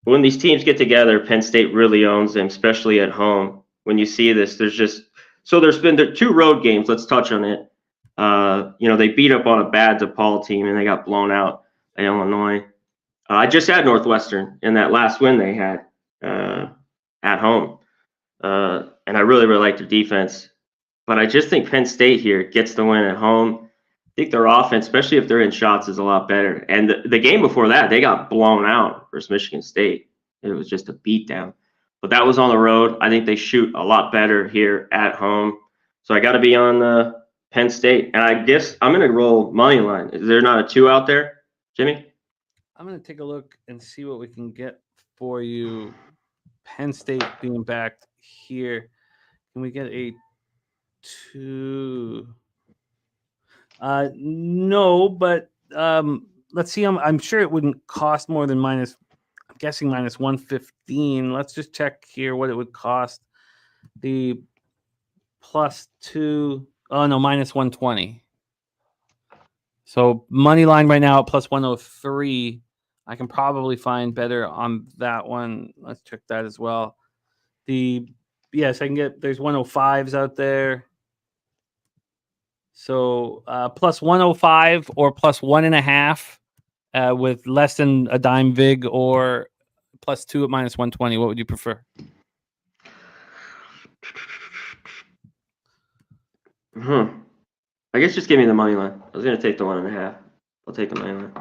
When these teams get together, Penn State really owns them, especially at home. When you see this, there's been 2 road games. Let's touch on it. They beat up on a bad DePaul team, and they got blown out at Illinois. I just had Northwestern in that last win they had at home. And I really, really like their defense. But I just think Penn State here gets the win at home. I think their offense, especially if they're in shots, is a lot better. And the game before that, they got blown out versus Michigan State. It was just a beatdown. But that was on the road. I think they shoot a lot better here at home. So I got to be on Penn State. And I guess I'm going to roll money line. Is there not a 2 out there, Jimmy? I'm going to take a look and see what we can get for you. Penn State being backed here. Can we get a 2. No, but let's see. I'm sure it wouldn't cost more than I'm guessing minus 115. Let's just check here what it would cost. The +2. Oh no, minus 120. So money line right now at plus 103. I can probably find better on that one. Let's check that as well. Yes, I can get. There's 105s out there. So plus 105 or plus 1.5 with less than a dime vig, or +2 at minus 120. What would you prefer? I guess just give me the money line. I was going to take the 1.5. I'll take the money line.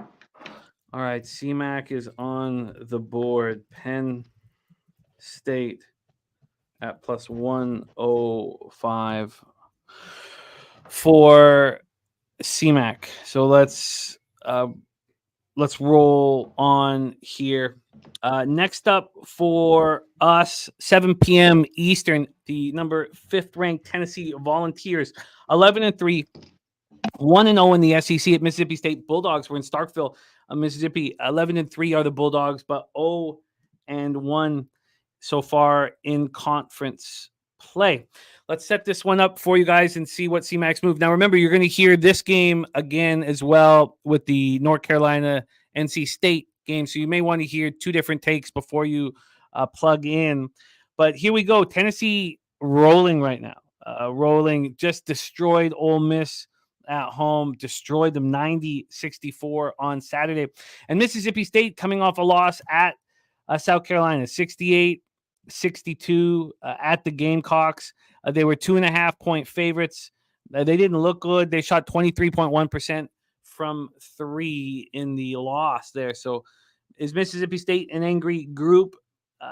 All right. CMAC is on the board. Penn State at plus 105 for CMAC. So let's roll on here. Next up for us, 7 p.m. Eastern, the number 5th ranked Tennessee Volunteers, 11-3, 1-0 in the SEC at Mississippi State. Bulldogs were in Starkville, Mississippi. 11-3 are the Bulldogs, but 0-1 so far in conference play. Let's set this one up for you guys and see what CMAC's move. Now, remember, you're going to hear this game again as well with the North Carolina NC State game. So you may want to hear 2 different takes before you plug in. But here we go. Tennessee rolling right now. Rolling, just destroyed Ole Miss at home, destroyed them 90-64 on Saturday. And Mississippi State coming off a loss at South Carolina, 68-62 at the Gamecocks. They were 2.5-point favorites. They didn't look good. They shot 23.1% from 3 in the loss there. So is Mississippi State an angry group?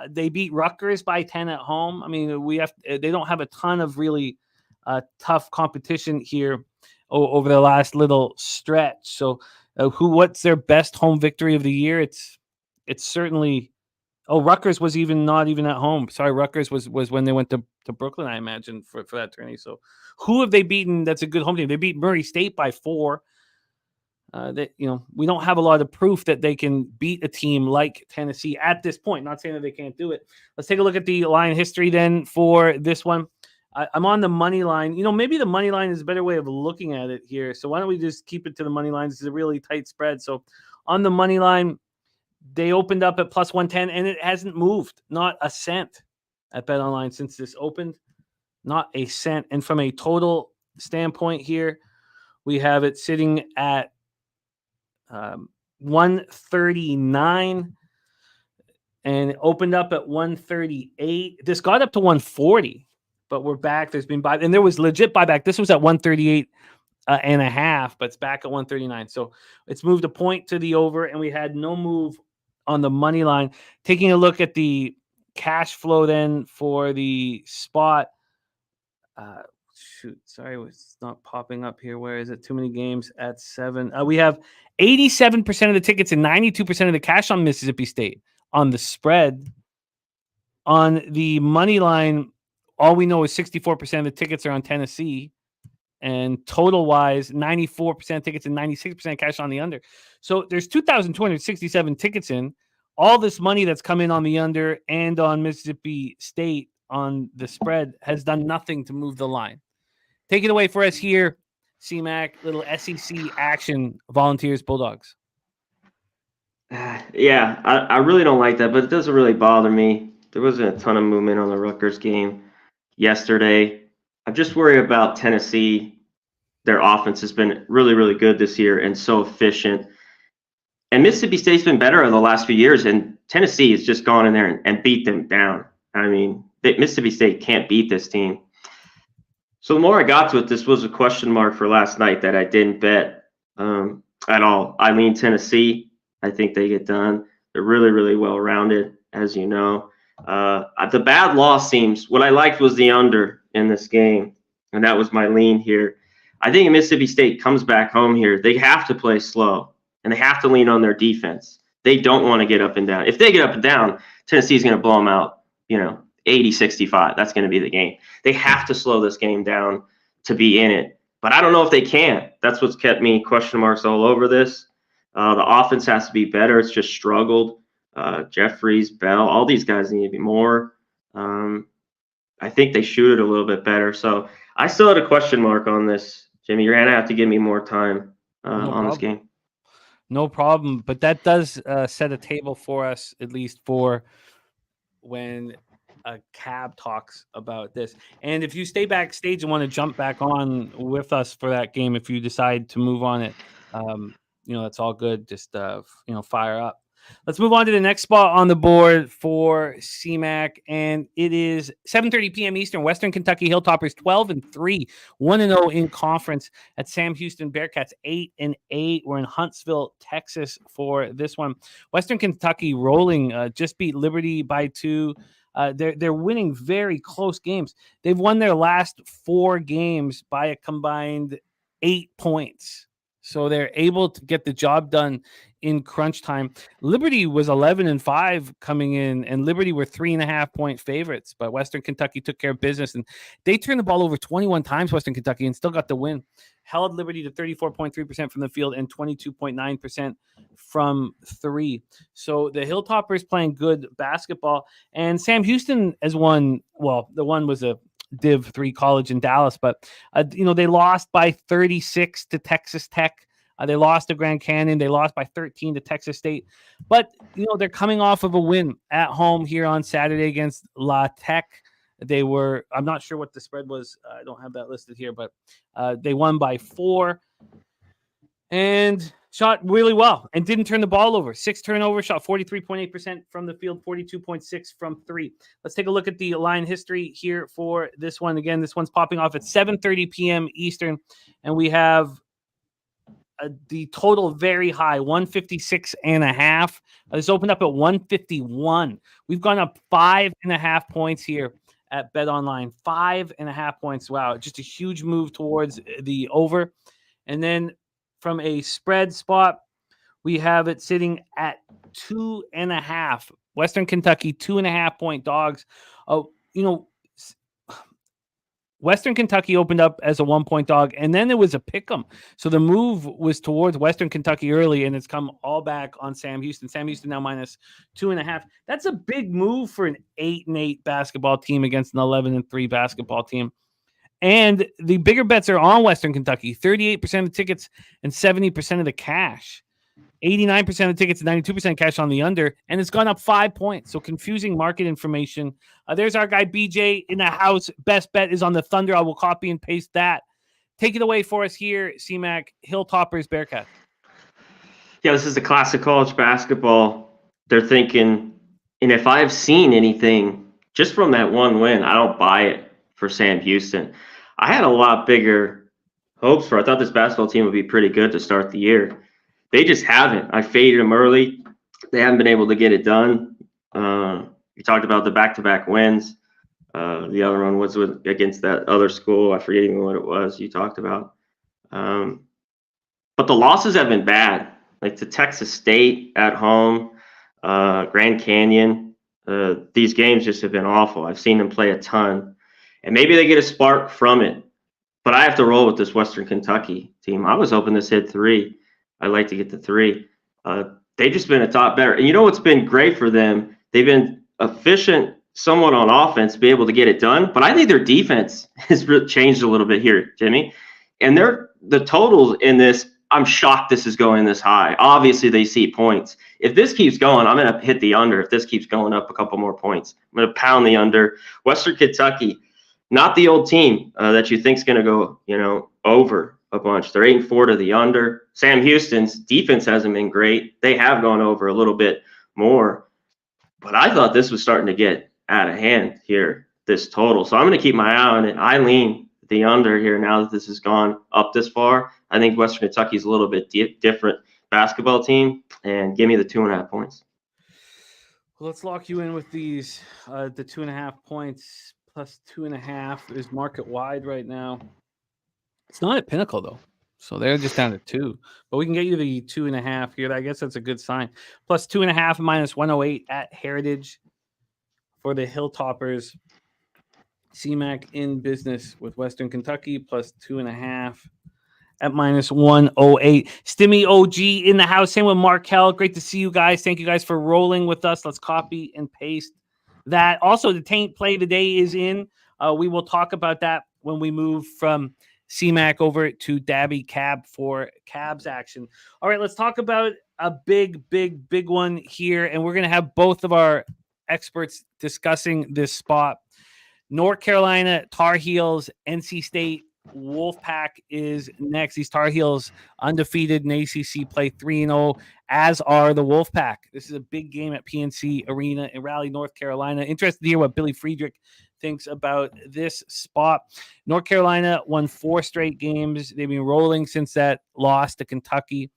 They beat Rutgers by 10 at home. I mean, they don't have a ton of really tough competition here over the last little stretch. So what's their best home victory of the year? It's certainly Rutgers was not even at home. Sorry, Rutgers was when they went to Brooklyn, I imagine, for that tourney. So who have they beaten that's a good home team? They beat Murray State by 4. We don't have a lot of proof that they can beat a team like Tennessee at this point. Not saying that they can't do it. Let's take a look at the line history then for this one. I'm on the money line. Maybe the money line is a better way of looking at it here. So why don't we just keep it to the money line? This is a really tight spread. So on the money line, they opened up at plus 110, and it hasn't moved. Not a cent at BetOnline since this opened. Not a cent. And from a total standpoint here, we have it sitting at 139, and it opened up at 138. This got up to 140, but we're back. There's been buy, and there was legit buyback. This was at 138 and a half, but it's back at 139. So it's moved a point to the over, and we had no move on the money line. Taking a look at the cash flow then for the spot. Sorry, it's not popping up here. Where is it? Too many games at 7. We have 87% of the tickets and 92% of the cash on Mississippi State on the spread. On the money line, all we know is 64% of the tickets are on Tennessee. And total-wise, 94% tickets and 96% cash on the under. So there's 2,267 tickets in. All this money that's come in on the under and on Mississippi State on the spread has done nothing to move the line. Take it away for us here, CMAC, little SEC action, Volunteers, Bulldogs. Yeah, I really don't like that, but it doesn't really bother me. There wasn't a ton of movement on the Rutgers game yesterday. I'm just worried about Tennessee. Their offense has been really, really good this year and so efficient. And Mississippi State's been better over the last few years, and Tennessee has just gone in there and beat them down. I mean, Mississippi State can't beat this team. So the more I got to it, this was a question mark for last night that I didn't bet at all. I mean, Tennessee, I think they get done. They're really, really well-rounded, as you know. The bad loss seems, what I liked was the under in this game, and that was my lean here. I think Mississippi State comes back home here. They have to play slow, and they have to lean on their defense. They don't want to get up and down. If they get up and down, Tennessee's going to blow them out, 80-65. That's going to be the game. They have to slow this game down. to be in it. But I don't know if they can. That's what's kept me question marks all over this. The offense has to be better. It's just struggled. Jeffries, Bell, all these guys need to be more. I think they shoot it a little bit better. So I still had a question mark on this, Jimmy. You're going to have to give me more time on this game. No problem. But that does set a table for us, at least for when Cab talks about this. And if you stay backstage and want to jump back on with us for that game, if you decide to move on it, that's all good. Just, fire up. Let's move on to the next spot on the board for CMAC, and it is 7:30 p.m. Eastern. Western Kentucky Hilltoppers 12-3, 1-0 in conference at Sam Houston Bearkats 8-8. We're in Huntsville, Texas for this one. Western Kentucky rolling, just beat Liberty by 2. They're winning very close games. They've won their last 4 games by a combined 8 points. So they're able to get the job done in crunch time. Liberty was 11-5 coming in, and Liberty were 3.5-point favorites, but Western Kentucky took care of business, and they turned the ball over 21 times, Western Kentucky, and still got the win. Held Liberty to 34.3% from the field and 22.9% from 3. So the Hilltoppers playing good basketball, and Sam Houston has won. Well, the one was a Div 3 college in Dallas, but they lost by 36 to Texas Tech. They lost to Grand Canyon. They lost by 13 to Texas State. But they're coming off of a win at home here on Saturday against La Tech. I'm not sure what the spread was. I don't have that listed here, but they won by 4 and shot really well and didn't turn the ball over. 6 turnovers, shot 43.8% from the field, 42.6 from 3. Let's take a look at the line history here for this one. Again, this one's popping off at 7:30 p.m. Eastern, and we have the total very high, 156.5. This opened up at 151. We've gone up 5.5 points here at Bet Online. 5.5 points. Wow, just a huge move towards the over. And then from a spread spot, we have it sitting at 2.5. Western Kentucky, 2.5-point dogs. Western Kentucky opened up as a 1-point dog, and then it was a pick'em. So the move was towards Western Kentucky early, and it's come all back on Sam Houston. Sam Houston now minus 2.5. That's a big move for an 8-8 basketball team against an 11-3 basketball team. And the bigger bets are on Western Kentucky. 38% of the tickets and 70% of the cash. 89% of tickets and 92% cash on the under, and it's gone up 5 points. So confusing market information. There's our guy BJ in the house. Best bet is on the Thunder. I will copy and paste that. Take it away for us here, CMAC. Hilltoppers, Bearcats. Yeah, this is the classic college basketball. They're thinking, and if I've seen anything just from that one win, I don't buy it for Sam Houston. I had a lot bigger hopes for. I thought this basketball team would be pretty good to start the year. They just haven't. I faded them early. They haven't been able to get it done. You talked about the back-to-back wins. The other one was against that other school. I forget even what it was you talked about. But the losses have been bad, like to Texas State at home, Grand Canyon. These games just have been awful. I've seen them play a ton. And maybe they get a spark from it. But I have to roll with this Western Kentucky team. I was hoping this hit 3. I'd like to get the 3. They've just been a top better. And you know what's been great for them? They've been efficient somewhat on offense, be able to get it done. But I think their defense has really changed a little bit here, Jimmy. And the totals in this, I'm shocked this is going this high. Obviously, they see points. If this keeps going, I'm going to hit the under. If this keeps going up a couple more points, I'm going to pound the under. Western Kentucky, not the old team that you think is going to go, over a bunch. They're 8-4 to the under. Sam Houston's defense hasn't been great. They have gone over a little bit more, but I thought this was starting to get out of hand here, this total. So I'm going to keep my eye on it. I lean the under here now that this has gone up this far. I think Western Kentucky is a little bit different basketball team, and give me the 2.5 points. Well, let's lock you in with these. The 2.5 points plus 2.5 is market wide right now. It's not at Pinnacle, though. So they're just down to 2. But we can get you the 2.5 here. I guess that's a good sign. Plus 2.5 minus 108 at Heritage for the Hilltoppers. CMAC in business with Western Kentucky plus 2.5 at minus 108. Stimmy OG in the house. Same with Markel. Great to see you guys. Thank you guys for rolling with us. Let's copy and paste that. Also, the Taint play today is in. We will talk about that when we move from CMAC over to Daby Cab for Cabs action. All right, let's talk about a big one here, and we're going to have both of our experts discussing this spot. North Carolina Tar Heels, NC State Wolfpack is next. These Tar Heels undefeated in ACC, play 3-0, as are the Wolfpack. This is a big game at PNC Arena in Raleigh, North Carolina. Interested to hear what Billy Friedrich thinks about this spot. North Carolina won 4 straight games. They've been rolling since that loss to Kentucky.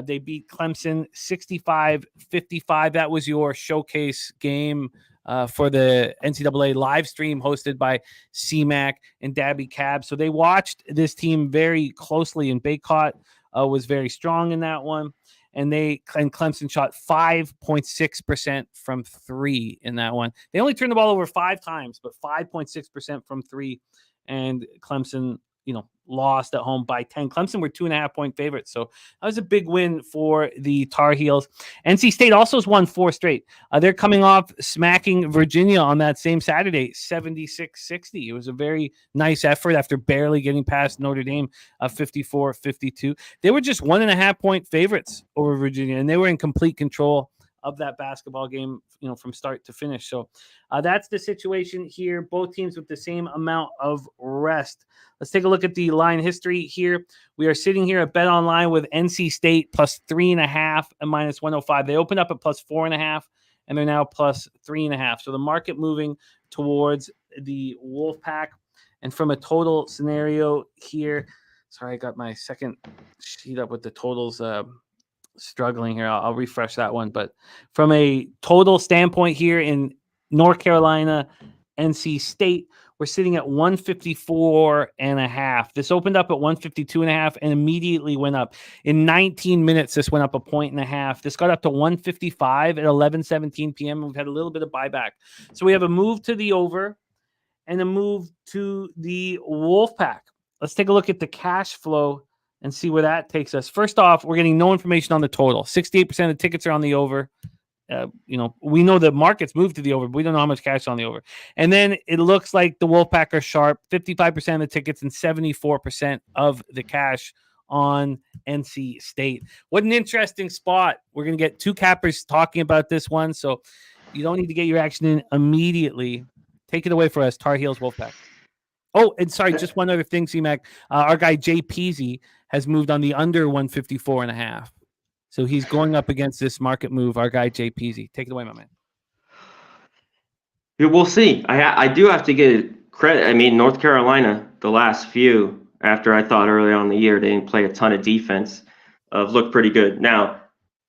They beat Clemson 65-55. That was your showcase game for the NCAA live stream hosted by CMAC and Daby Cab. So they watched this team very closely, and Bearkats was very strong in that one. And Clemson shot 5.6% from 3 in that one. They only turned the ball over 5 times, but 5.6% from 3. And Clemson, lost at home by 10. Clemson were 2.5-point favorites. So that was a big win for the Tar Heels. NC State also has won 4 straight. They're coming off smacking Virginia on that same Saturday, 76-60. It was a very nice effort after barely getting past Notre Dame, 54-52. They were just 1.5-point favorites over Virginia, and they were in complete control of that basketball game, from start to finish. So that's the situation here. Both teams with the same amount of rest. Let's take a look at the line history here. We are sitting here at Bet Online with NC State plus 3.5 and minus 105. They opened up at plus 4.5, and they're now plus 3.5. So the market moving towards the Wolfpack. And from a total scenario here, sorry, I got my second sheet up with the totals struggling here. I'll refresh that one. But from a total standpoint here in North Carolina, NC State, we're sitting at 154.5. This opened up at 152.5 and immediately went up. In 19 minutes, this went up 1.5 points. This got up to 155 at 11:17 p.m. We've had a little bit of buyback. So we have a move to the over and a move to the Wolfpack. Let's take a look at the cash flow and see where that takes us. First off, we're getting no information on the total. 68% of the tickets are on the over. We know the markets moved to the over, but we don't know how much cash is on the over. And then it looks like the Wolfpack are sharp, 55% of the tickets and 74% of the cash on NC State. What an interesting spot. We're going to get 2 cappers talking about this one, so you don't need to get your action in immediately. Take it away for us, Tar Heels Wolfpack. Oh, and sorry, just one other thing, C-Mac. Our guy Jay Peasy has moved on the under 154.5. So he's going up against this market move, our guy Jay Peasy. Take it away, my man. Yeah, we'll see. I do have to give credit. I mean, North Carolina, the last few, after I thought early on in the year they didn't play a ton of defense, looked pretty good. Now,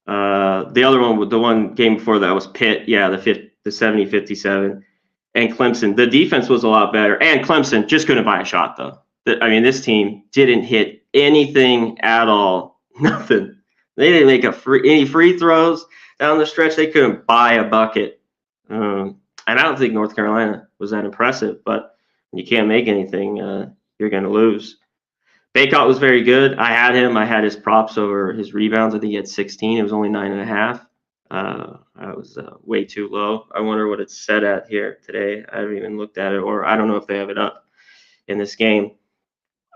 the other one, the one game before that was Pitt. Yeah, the 70-57. And Clemson, the defense was a lot better. And Clemson just couldn't buy a shot, though. This team didn't hit anything at all. Nothing. They didn't make any free throws down the stretch. They couldn't buy a bucket. And I don't think North Carolina was that impressive. But when you can't make anything, you're going to lose. Bearkats was very good. I had him. I had his props over his rebounds. I think he had 16. It was only 9.5. I was way too low. I wonder what it's set at here today. I haven't even looked at it, or I don't know if they have it up in this game.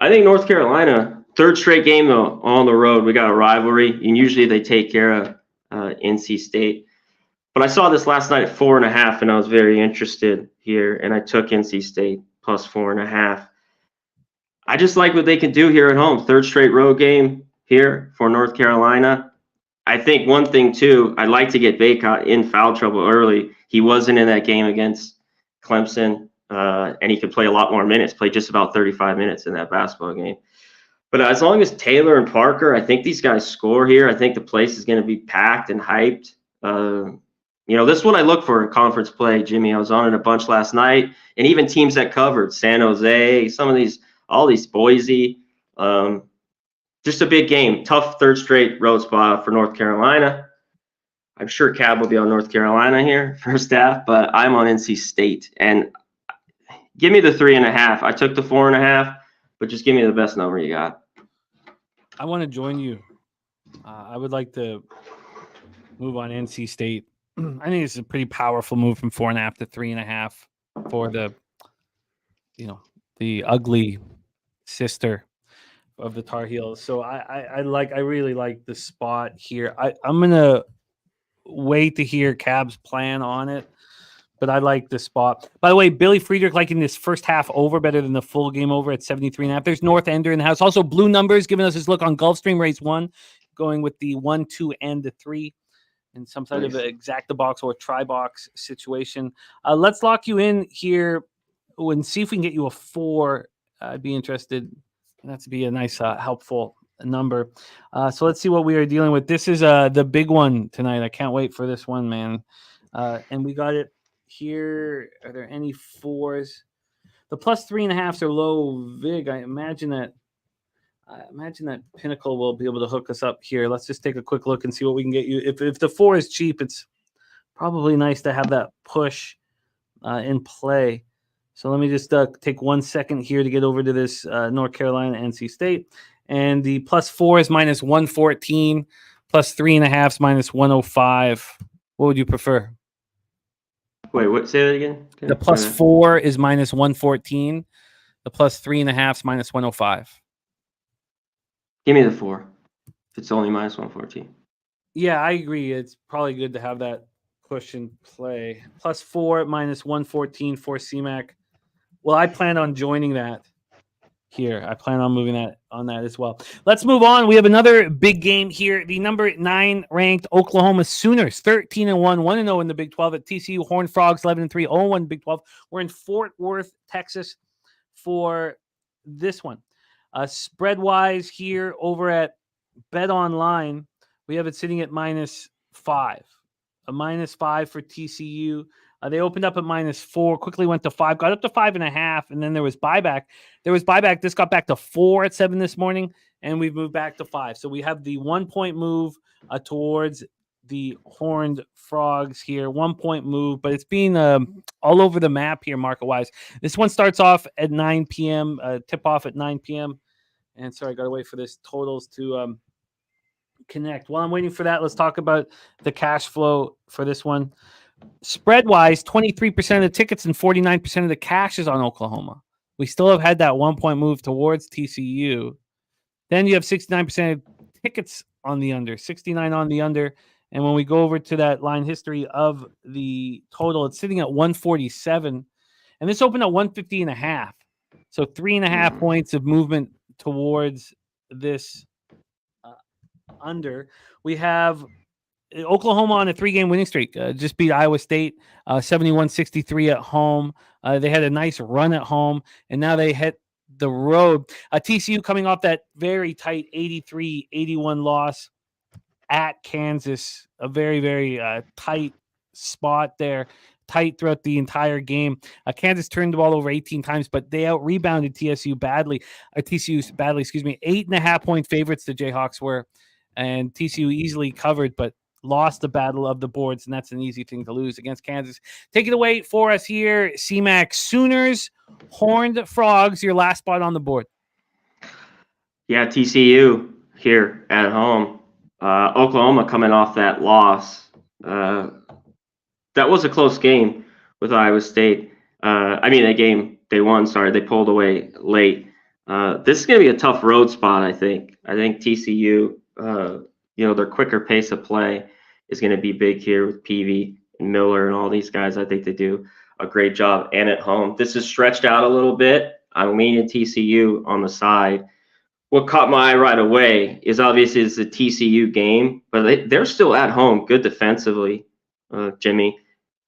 I think North Carolina, 3rd straight game though, on the road. We got a rivalry, and usually they take care of NC State. But I saw this last night at 4.5, and I was very interested here, and I took NC State plus 4.5. I just like what they can do here at home. 3rd straight road game here for North Carolina. I think one thing, too, I'd like to get Bearkats in foul trouble early. He wasn't in that game against Clemson, and he could play a lot more minutes, play just about 35 minutes in that basketball game. But as long as Taylor and Parker, I think these guys score here. I think the place is going to be packed and hyped. This is what I look for in conference play, Jimmy. I was on it a bunch last night, and even teams that covered, San Jose, all these Boise. Just a big game. Tough 3rd straight road spot for North Carolina. I'm sure Cab will be on North Carolina here first half, but I'm on NC State. And Give me the 3.5. I took the 4.5, but just give me the best number you got. I want to join you. I would like to move on NC State. I think it's a pretty powerful move from 4.5 to 3.5 for the ugly sister of the Tar Heels. So I really like the spot here. I'm gonna wait to hear Cab's plan on it, but I like the spot. By the way, Billy Friedrich liking this first half over better than the full game over at 73.5. There's North Ender in the house. Also, Blue Numbers giving us his look on Gulfstream race 1, going with the 1, 2, and the 3 in some sort of exacta-box or tri-box situation. Let's lock you in here and see if we can get you a 4. I'd be interested. That's be a nice, helpful number. So let's see what we are dealing with. This is the big one tonight. I can't wait for this one, man. And we got it here. Are there any 4s? The plus 3.5s are low vig. I imagine that Pinnacle will be able to hook us up here. Let's just take a quick look and see what we can get you. If the 4 is cheap, it's probably nice to have that push in play. So let me just take 1 second here to get over to this North Carolina NC State. And the plus 4 is minus 114, plus 3.5 is minus 105. What would you prefer? Wait, what? Say that again? Okay. The plus 4 is minus 114. The plus 3.5 is minus 105. Give me the 4. If it's only minus 114. Yeah, I agree. It's probably good to have that push and play. Plus 4 minus 114 for CMAC. Well, I plan on joining that here. I plan on moving that on that as well. Let's move on. We have another big game here. The number 9 ranked Oklahoma Sooners, 13-1, 1-0 in the Big 12 at TCU. Horned Frogs, 11-3, 0-1 Big 12. We're in Fort Worth, Texas for this one. Spread-wise here over at Bet Online, we have it sitting at -5. A -5 for TCU. They opened up at -4, quickly went to 5, got up to 5.5, and then there was buyback. This got back to 4 at 7 this morning, and we've moved back to 5. So we have the 1-point move towards the Horned Frogs here. 1-point move, but it's been all over the map here market-wise. This one starts off at 9 p.m., tip-off at 9 p.m., and sorry, I got to wait for this totals to connect. While I'm waiting for that, let's talk about the cash flow for this one. Spread-wise, 23% of the tickets and 49% of the cash is on Oklahoma. We still have had that 1-point move towards TCU. Then you have 69% of tickets on the under, 69 on the under. And when we go over to that line history of the total, it's sitting at 147. And this opened at 150.5. So 3.5 points of movement towards this under. We have Oklahoma on a 3-game winning streak. Just beat Iowa State 71-63 at home. They had a nice run at home, and now they hit the road. TCU coming off that very tight 83-81 loss at Kansas. A very, very tight spot there. Tight throughout the entire game. Kansas turned the ball over 18 times, but they out-rebounded TCU badly. 8.5-point favorites the Jayhawks were, and TCU easily covered, but lost the battle of the boards, and that's an easy thing to lose against Kansas. Take it away for us here, CMAC. Sooners, Horned Frogs, your last spot on the board. Yeah, TCU here at home. Oklahoma coming off that loss. That was a close game with Iowa State. That game they won. Sorry, they pulled away late. This is going to be a tough road spot, I think. I think TCU, their quicker pace of play is going to be big here with Peavy and Miller and all these guys. I think they do a great job. And at home, this is stretched out a little bit. I'm leaning TCU on the side. What caught my eye right away is obviously it's a TCU game, but they're still at home, good defensively, Jimmy.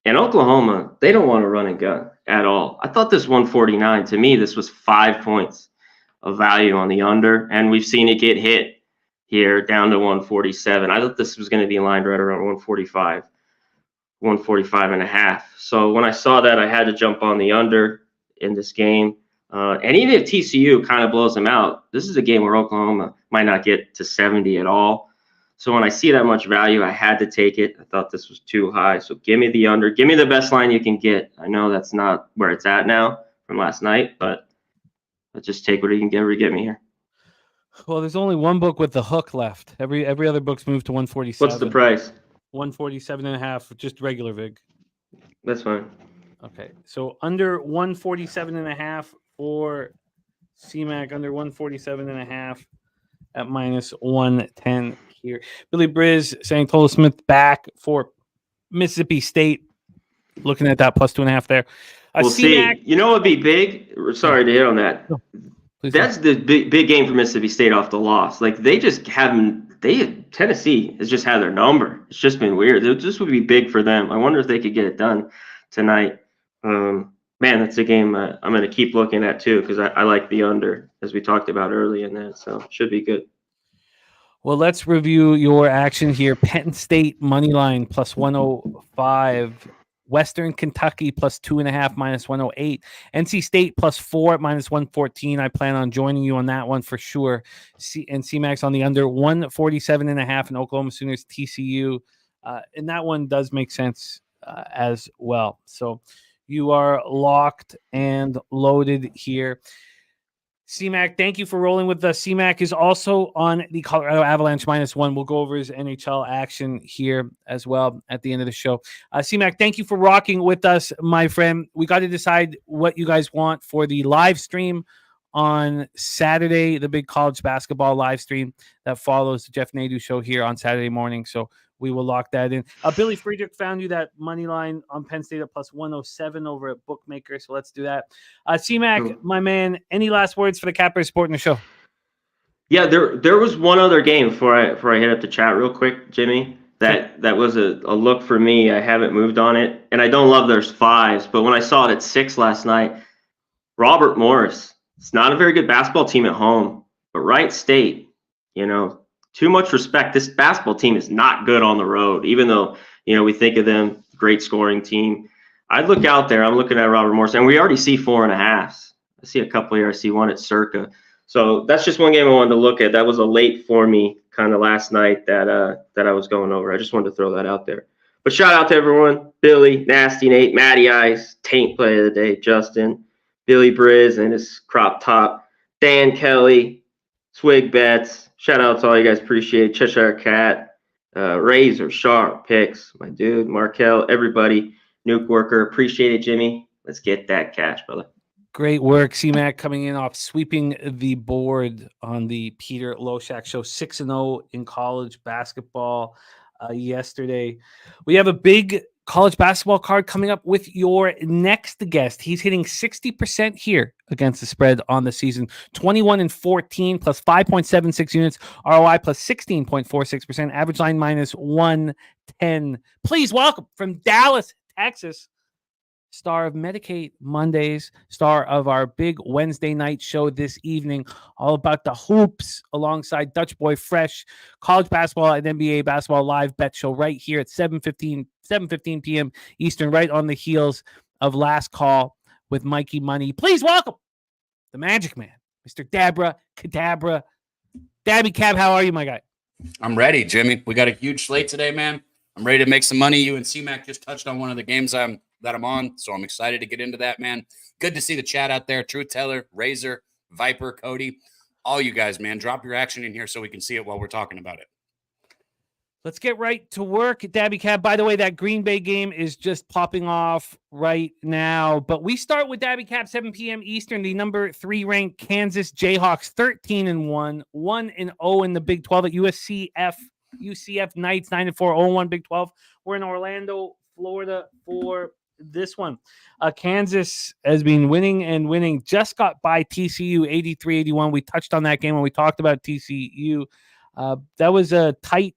And Oklahoma, they don't want to run and gun at all. I thought this 149, to me, this was 5 points of value on the under, and we've seen it get hit here down to 147. I thought this was going to be lined right around 145, 145.5. So when I saw that, I had to jump on the under in this game. And even if TCU kind of blows them out, this is a game where Oklahoma might not get to 70 at all. So when I see that much value, I had to take it. I thought this was too high. So give me the under. Give me the best line you can get. I know that's not where it's at now, from last night, but I'll just take what he can get me here. Well, there's only one book with the hook left. Every other book's moved to 147. What's the price? 147.5, just regular VIG. That's fine. Okay, so under 147.5 for CMAC, under 147.5 at minus 110 here. Billy Briz saying Tolo Smith back for Mississippi State. Looking at that plus 2.5 there. We'll see. You know what would be big? Sorry to hit on that. No, that's the big game for Mississippi State off the loss. Like, they just haven't. Tennessee has just had their number. It's just been weird. This would be big for them. I wonder if they could get it done tonight. Man, that's a game I'm going to keep looking at too, because I like the under, as we talked about early in that. So should be good. Well, let's review your action here. Penn State money line plus 105. Western Kentucky plus 2.5 minus 108. NC State plus 4 at minus 114. I plan on joining you on that one for sure. And CMAX on the under 147.5 in Oklahoma Sooners TCU. And that one does make sense as well. So you are locked and loaded here. CMAC, thank you for rolling with us. CMAC is also on the Colorado Avalanche -1. We'll go over his NHL action here as well at the end of the show. CMAC, thank you for rocking with us, my friend. We got to decide what you guys want for the live stream on Saturday, the big college basketball live stream that follows the Jeff Nadu show here on Saturday morning. So we will lock that in. Billy Friedrich found you that money line on Penn State at plus 107 over at Bookmaker. So let's do that. CMAC, my man, any last words for the Capper supporting the show? Yeah, there was one other game before I hit up the chat real quick, Jimmy. That was a look for me. I haven't moved on it, and I don't love there's 5s, but when I saw it at 6 last night, Robert Morris. It's not a very good basketball team at home, but Wright State, too much respect. This basketball team is not good on the road, even though, we think of them, great scoring team. I'd look out there. I'm looking at Robert Morris, and we already see 4.5s. I see a couple here. I see one at Circa. So that's just one game I wanted to look at. That was a late for me kind of last night that I was going over. I just wanted to throw that out there. But shout out to everyone. Billy, Nasty Nate, Matty Ice, Taint Play of the Day, Justin, Billy Briz and his crop top, Dan Kelly, Swig Bets. Shout out to all you guys. Appreciate it. Cheshire Cat, Razor, Sharp, Picks, my dude, Markel, everybody, Nuke Worker. Appreciate it, Jimmy. Let's get that cash, brother. Great work. CMAC coming in off sweeping the board on the Peter Loshak show, 6-0 in college basketball yesterday. We have a big college basketball card coming up with your next guest. He's hitting 60% here against the spread on the season. 21-14 plus 5.76 units. ROI plus 16.46%. Average line minus 110. Please welcome from Dallas, Texas, star of Medicaid Mondays, star of our big Wednesday night show this evening, all about the hoops alongside Dutch Boy Fresh, college basketball and NBA basketball live bet show right here at 7:15 p.m. Eastern, right on the heels of Last Call with Mikey Money. Please welcome the Magic Man, Mr. Dabra Cadabra. Daby Cab, how are you, my guy? I'm ready, Jimmy. We got a huge slate today, man. I'm ready to make some money. You and CMAC just touched on one of the games that I'm on, so I'm excited to get into that, man. Good to see the chat out there. Truth Teller, Razor, Viper, Cody, all you guys, man. Drop your action in here so we can see it while we're talking about it. Let's get right to work, Daby Cab. By the way, that Green Bay game is just popping off right now. But we start with Daby Cab, 7 p.m. Eastern, the number 3 ranked Kansas Jayhawks, 13-1, 1-0 in the Big 12 at UCF Knights, 9-4, 0-1 Big 12. We're in Orlando, Florida for this one. Kansas has been winning and winning. Just got by TCU 83-81. We touched on that game when we talked about TCU. That was a tight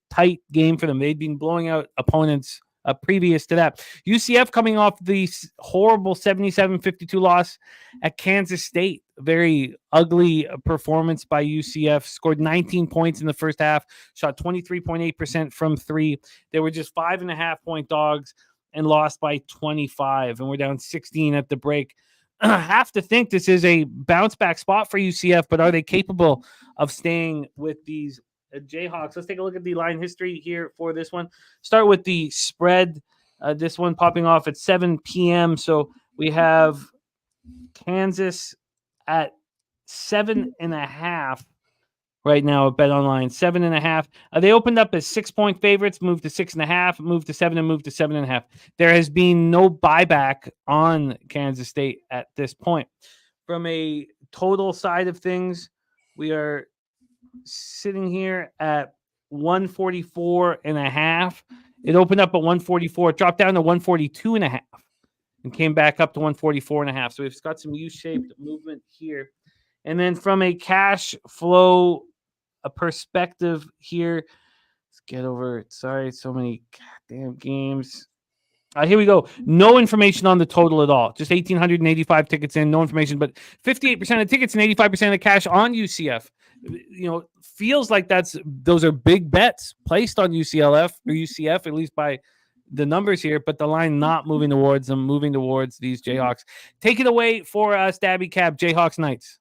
game for them. They'd been blowing out opponents previous to that. UCF coming off the horrible 77-52 loss at Kansas State. Very ugly performance by UCF. Scored 19 points in the first half. Shot 23.8% from 3. They were just 5.5-point dogs and lost by 25. And we're down 16 at the break. Have to think this is a bounce back spot for UCF, but are they capable of staying with these Jayhawks? Let's take a look at the line history here for this one. Start with the spread. This one popping off at 7 p.m. So we have Kansas at 7.5 right now at Bet Online. 7.5. They opened up as 6-point favorites, moved to 6.5, moved to 7, and moved to 7.5. There has been no buyback on Kansas State at this point. From a total side of things, we are sitting here at 144.5. It opened up at 144, dropped down to 142.5, and came back up to 144.5. So we've got some U-shaped movement here. And then from a cash flow perspective here, let's get over it. Sorry, so many goddamn games. Here we go. No information on the total at all. Just 1,885 tickets in. No information, but 58% of tickets and 85% of the cash on UCF. Feels like those are big bets placed on UCF, at least by the numbers here, but the line not moving towards them, moving towards these Jayhawks. Take it away for us, Daby Cab, Jayhawks Knights.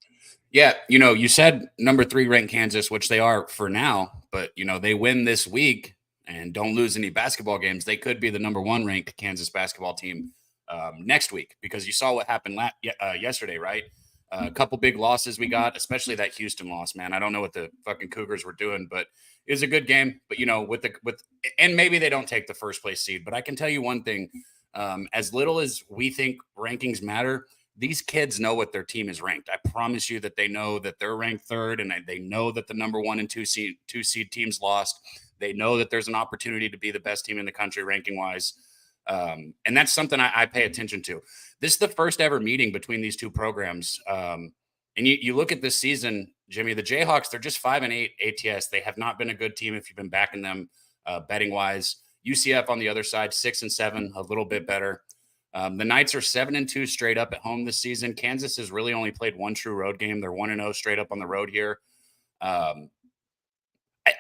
Yeah, you said number 3 ranked Kansas, which they are for now, but they win this week and don't lose any basketball games. They could be the number 1 ranked Kansas basketball team next week, because you saw what happened yesterday, right? A couple big losses we got, especially that Houston loss, man. I don't know what the fucking Cougars were doing, but it was a good game. But and maybe they don't take the first place seed, but I can tell you one thing: as little as we think rankings matter, these kids know what their team is ranked. I promise you that they know that they're ranked 3rd, and they know that the number 1 and 2 seed teams lost. They know that there's an opportunity to be the best team in the country ranking wise. And that's something I pay attention to. This is the first ever meeting between these two programs. And you look at this season, Jimmy, the Jayhawks, they're just 5-8 ATS. They have not been a good team if you've been backing them betting wise. UCF on the other side, 6-7, a little bit better. The Knights are 7-2 straight up at home this season. Kansas has really only played one true road game. They're 1-0 straight up on the road here.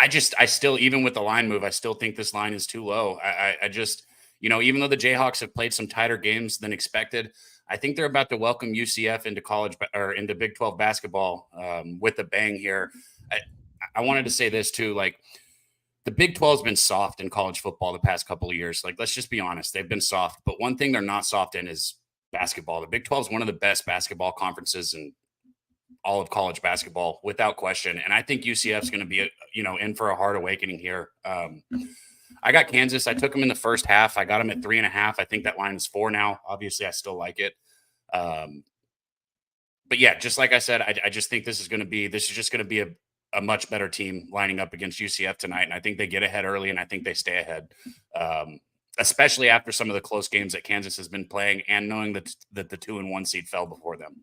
I still, even with the line move, I still think this line is too low. I just, even though the Jayhawks have played some tighter games than expected, I think they're about to welcome UCF into college or into Big 12 basketball with a bang here. I wanted to say this too, like the Big 12 has been soft in college football the past couple of years. Like, let's just be honest. They've been soft, but one thing they're not soft in is basketball. The Big 12 is one of the best basketball conferences in all of college basketball without question. And I think UCF is going to be, in for a hard awakening here. I got Kansas. I took them in the first half. I got them at 3.5. I think that line is 4 now. Obviously, I still like it. But yeah, just like I said, I just think this is just going to be a much better team lining up against UCF tonight. And I think they get ahead early, and I think they stay ahead, especially after some of the close games that Kansas has been playing and knowing that the 2-1 seed fell before them.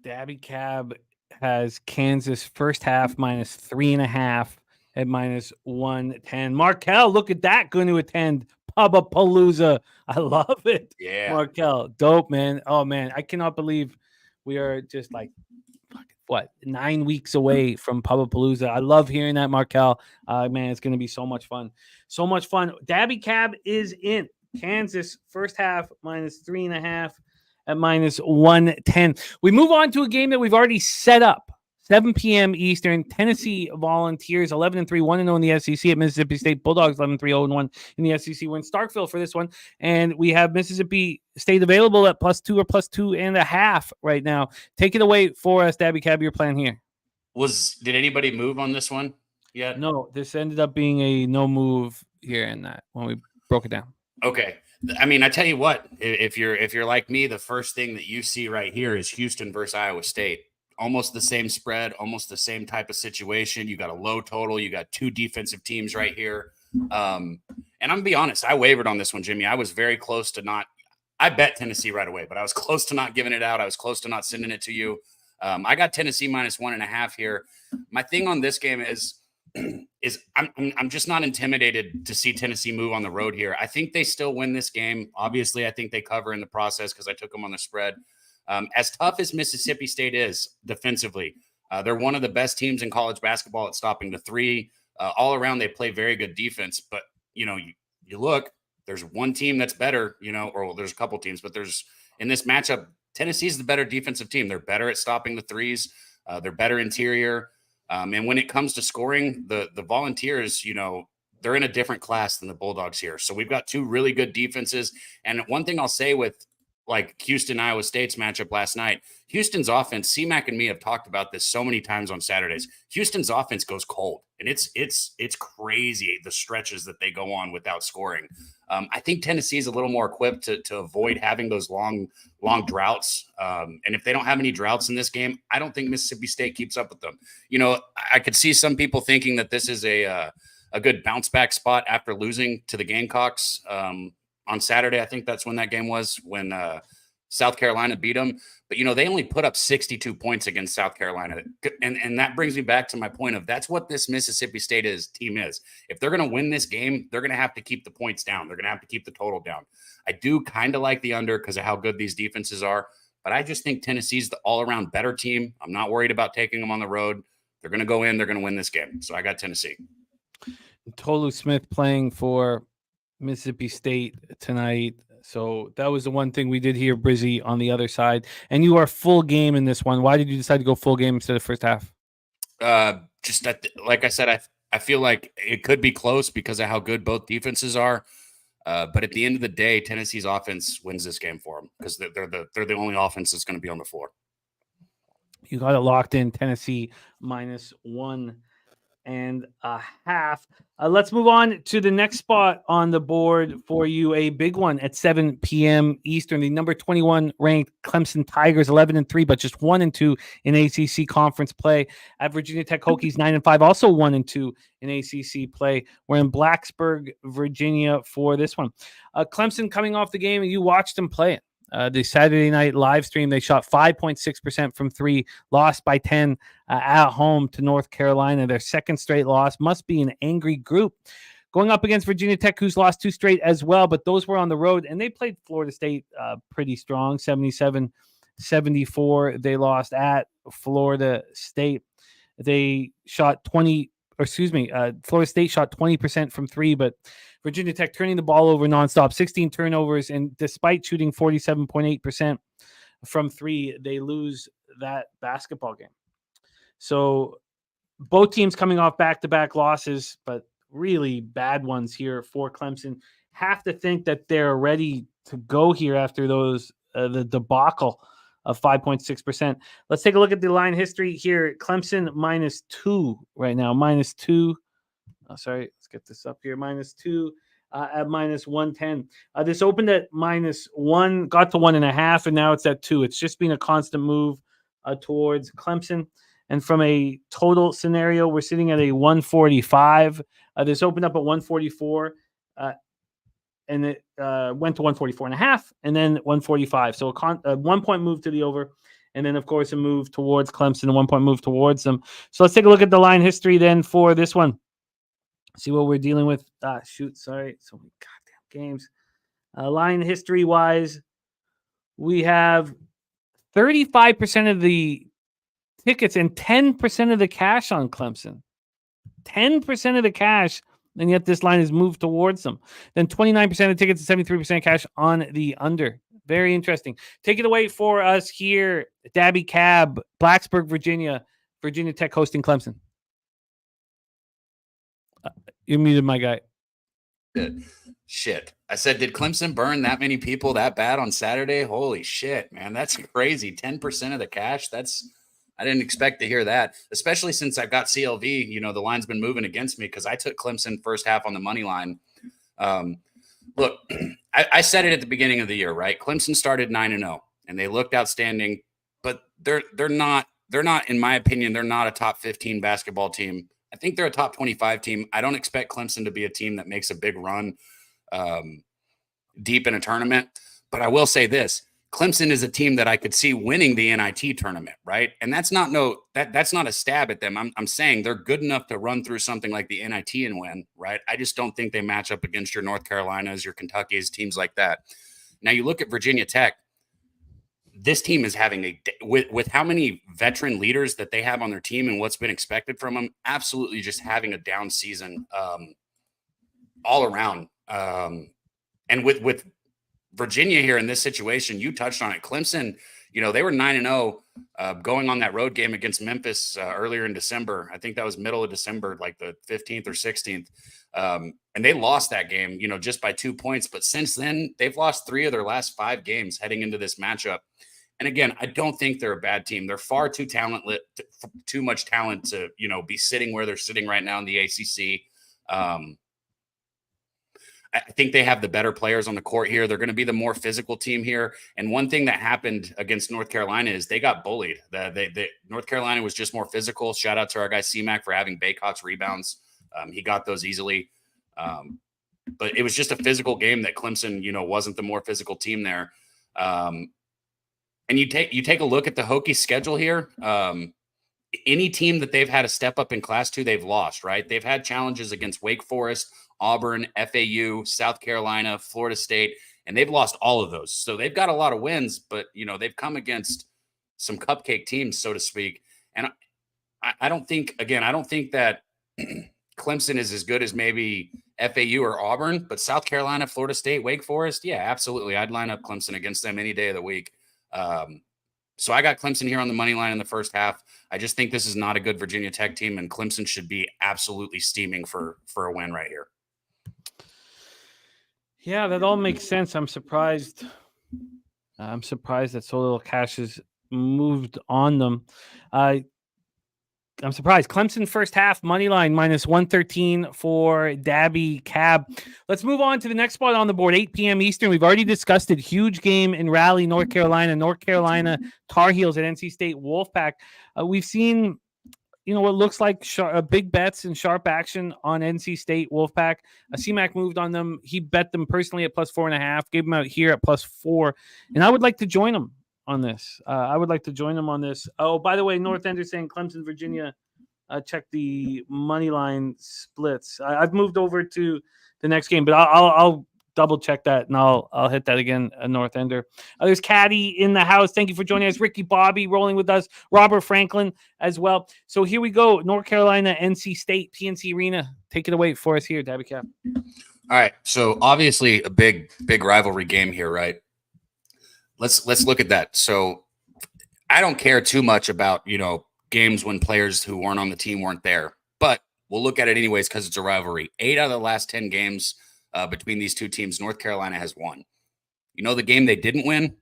Daby Cab has Kansas first half minus 3.5 at minus 110. Markel, look at that, going to attend Pubapalooza. I love it. Yeah. Markel, dope, man. Oh, man, I cannot believe we are just like, 9 weeks away from Pubapalooza. I love hearing that, Markel. Man, it's going to be so much fun. So much fun. Daby Cab is in. Kansas first half minus 3.5 at minus 110. We move on to a game that we've already set up. 7 p.m. Eastern. Tennessee Volunteers 11-3, 1-0 in the SEC at Mississippi State. Bulldogs 11-3, 0-1 in the SEC. We're in Starkville for this one, and we have Mississippi State available at +2 or +2.5 right now. Take it away for us, Daby Cab. Your plan here. Did anybody move on this one yet? No, this ended up being a no move here in that when we broke it down. Okay. I mean, I tell you what, if you're like me, the first thing that you see right here is Houston versus Iowa State. Almost the same spread, almost the same type of situation. You got a low total. You got two defensive teams right here. And I'm gonna be honest, I wavered on this one, Jimmy. I was very close to not. I bet Tennessee right away, but I was close to not giving it out. I was close to not sending it to you. I got Tennessee minus 1.5 here. My thing on this game is I'm just not intimidated to see Tennessee move on the road here. I think they still win this game. Obviously, I think they cover in the process because I took them on the spread. As tough as Mississippi State is defensively, they're one of the best teams in college basketball at stopping the three. All around, they play very good defense. But, you look, there's one team that's better, or there's a couple teams, but in this matchup, Tennessee's the better defensive team. They're better at stopping the threes. They're better interior. And when it comes to scoring, the Volunteers, they're in a different class than the Bulldogs here. So we've got two really good defenses. And one thing I'll say with like Houston, Iowa State's matchup last night. Houston's offense, C-Mac and me have talked about this so many times on Saturdays. Houston's offense goes cold, and it's crazy the stretches that they go on without scoring. I think Tennessee is a little more equipped to avoid having those long droughts. And if they don't have any droughts in this game, I don't think Mississippi State keeps up with them. You know, I could see some people thinking that this is a good bounce back spot after losing to the Gamecocks on Saturday. I think that's when that game was, when South Carolina beat them. But, you know, they only put up 62 points against South Carolina. And that brings me back to my point of that's what this Mississippi State team is. If they're going to win this game, they're going to have to keep the points down. They're going to have to keep the total down. I do kind of like the under because of how good these defenses are. But I just think Tennessee's the all-around better team. I'm not worried about taking them on the road. They're going to go in. They're going to win this game. So I got Tennessee. Tolu Smith playing for Mississippi State tonight. So that was the one thing we did hear, Brizzy, on the other side. And you are full game in this one. Why did you decide to go full game instead of first half? Just that, like I said, I feel like it could be close because of how good both defenses are. But at the end of the day, Tennessee's offense wins this game for them because they're the only offense that's going to be on the floor. You got it locked in, Tennessee -1.5. Let's move on to the next spot on the board for you. A big one at 7 p.m. Eastern. The number 21 ranked Clemson Tigers, 11-3, but just 1-2 in ACC conference play. At Virginia Tech Hokies, 9-5, also 1-2 in ACC play. We're in Blacksburg, Virginia for this one. Clemson coming off the game, and you watched them play it. The Saturday night live stream, they shot 5.6% from three, lost by 10 at home to North Carolina. Their second straight loss. Must be an angry group. Going up against Virginia Tech, who's lost 2 straight as well, but those were on the road, and they played Florida State pretty strong, 77-74. They lost at Florida State. They shot Florida State shot 20% from three, but Virginia Tech turning the ball over nonstop, 16 turnovers, and despite shooting 47.8% from three, they lose that basketball game. So both teams coming off back-to-back losses, but really bad ones here for Clemson. Have to think that they're ready to go here after those the debacle of 5.6%. Let's take a look at the line history here. Clemson -2 right now, -2. Oh, sorry, let's get this up here. -2 at -110. This opened at -1, got to 1.5, and now it's at 2. It's just been a constant move towards Clemson. And from a total scenario, we're sitting at a 145. This opened up at 144, and it went to 144.5, and then 145. So a 1-point move to the over. And then, of course, a move towards Clemson, a 1-point move towards them. So let's take a look at the line history then for this one. See what we're dealing with. So many goddamn games. Line history-wise, we have 35% of the tickets and 10% of the cash on Clemson. 10% of the cash, and yet this line is moved towards them. Then 29% of the tickets and 73% cash on the under. Very interesting. Take it away for us here, Daby Cab, Blacksburg, Virginia. Virginia Tech hosting Clemson. You muted my guy. Good. Shit. I said, did Clemson burn that many people that bad on Saturday? Holy shit, man. That's crazy. 10% of the cash. I didn't expect to hear that, especially since I've got CLV. You know, the line's been moving against me because I took Clemson first half on the money line. Look, I said it at the beginning of the year, right? Clemson started 9-0 and they looked outstanding, but they're not, in my opinion, they're not a top 15 basketball team. I think they're a top 25 team. I don't expect Clemson to be a team that makes a big run deep in a tournament. But I will say this. Clemson is a team that I could see winning the NIT tournament, right? And that's not that's not a stab at them. I'm saying they're good enough to run through something like the NIT and win, right? I just don't think they match up against your North Carolinas, your Kentuckys, teams like that. Now you look at Virginia Tech. This team is having with how many veteran leaders that they have on their team and what's been expected from them, absolutely just having a down season all around. And with Virginia here in this situation, you touched on it. Clemson, They were 9-0 going on that road game against Memphis earlier in December. I think that was middle of December, like the 15th or 16th. And they lost that game, just by 2 points. But since then, they've lost 3 of their last 5 games heading into this matchup. And again, I don't think they're a bad team. They're far too too much talent to, be sitting where they're sitting right now in the ACC. I think they have the better players on the court here. They're going to be the more physical team here. And one thing that happened against North Carolina is they got bullied. North Carolina was just more physical. Shout out to our guy C-Mac for having Bearkats rebounds. He got those easily. But it was just a physical game that Clemson, wasn't the more physical team there. And you take a look at the Hokies schedule here. Any team that they've had a step up in Class 2, they've lost, right? They've had challenges against Wake Forest, Auburn, FAU, South Carolina, Florida State, and they've lost all of those. So they've got a lot of wins, but, they've come against some cupcake teams, so to speak. And I don't think that Clemson is as good as maybe FAU or Auburn, but South Carolina, Florida State, Wake Forest, yeah, absolutely. I'd line up Clemson against them any day of the week. So I got Clemson here on the money line in the first half. I just think this is not a good Virginia Tech team, and Clemson should be absolutely steaming for a win right here. Yeah, that all makes sense. I'm surprised that so little cash has moved on them. I'm surprised. Clemson first half money line -113 for Daby Cab. Let's move on to the next spot on the board, 8 p.m. Eastern. We've already discussed it. Huge game in Raleigh, North Carolina. North Carolina Tar Heels at NC State Wolfpack. We've seen, what looks like big bets and sharp action on NC State Wolfpack. C-Mac moved on them. He bet them personally at +4.5. Gave them out here at +4. And I would like to join him on this. Oh, by the way, North Ender saying Clemson, Virginia. Check the money line splits. I've moved over to the next game, but I'll double check that and I'll hit that again. North Ender. There's Caddy in the house. Thank you for joining us. Ricky Bobby rolling with us. Robert Franklin as well. So here we go. North Carolina, NC State, PNC Arena. Take it away for us here, Daby Cab. All right. So obviously a big rivalry game here, right? Let's look at that. So I don't care too much about, games when players who weren't on the team weren't there, but we'll look at it anyways because it's a rivalry. 8 out of the last 10 games between these two teams, North Carolina has won. The game they didn't win?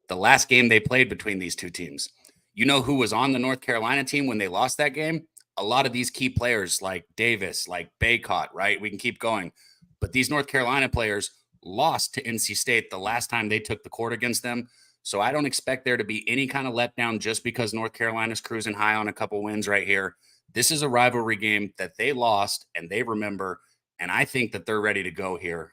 The last game they played between these two teams. Who was on the North Carolina team when they lost that game? A lot of these key players like Davis, like Bearkats, right? We can keep going. But these North Carolina players lost to NC State the last time they took the court against them. So I don't expect there to be any kind of letdown just because North Carolina's cruising high on a couple wins right here. This is a rivalry game that they lost and they remember, and I think that they're ready to go here.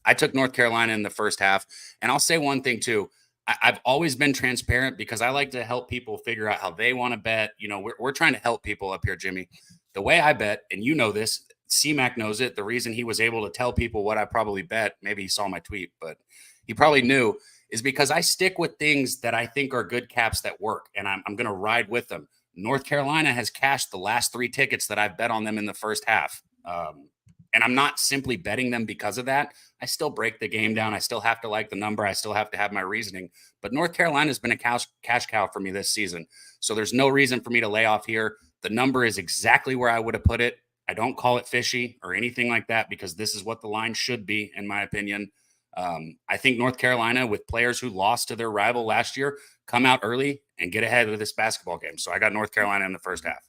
I took North Carolina in the first half, and I'll say one thing too. I've always been transparent because I like to help people figure out how they want to bet. We're trying to help people up here, Jimmy. The way I bet, and this, C-Mac knows it. The reason he was able to tell people what I probably bet, maybe he saw my tweet, but he probably knew, is because I stick with things that I think are good caps that work, and I'm going to ride with them. North Carolina has cashed the last 3 tickets that I've bet on them in the first half. And I'm not simply betting them because of that. I still break the game down. I still have to like the number. I still have to have my reasoning. But North Carolina has been a cash cow for me this season. So there's no reason for me to lay off here. The number is exactly where I would have put it. I don't call it fishy or anything like that because this is what the line should be, in my opinion. I think North Carolina, with players who lost to their rival last year, come out early and get ahead of this basketball game. So I got North Carolina in the first half.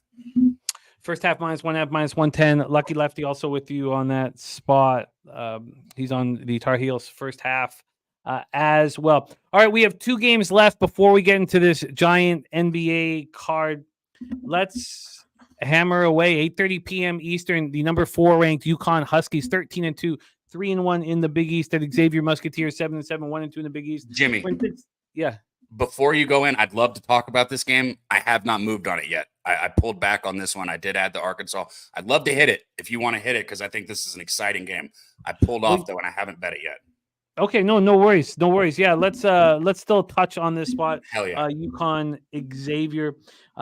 First half -1.5, -110. Lucky Lefty also with you on that spot. He's on the Tar Heels first half as well. All right, we have 2 games left before we get into this giant NBA card. Let's hammer away. 8:30 p.m. Eastern. The number 4 ranked UConn Huskies, 13-2. 3-1 in the Big East. At Xavier Musketeers, 7-7, 1-2 in the Big East. Jimmy, yeah. Before you go in, I'd love to talk about this game. I have not moved on it yet. I pulled back on this one. I did add the Arkansas. I'd love to hit it if you want to hit it because I think this is an exciting game. I pulled off though, and I haven't bet it yet. Okay, no worries. Yeah, let's still touch on this spot. Hell yeah. UConn Xavier.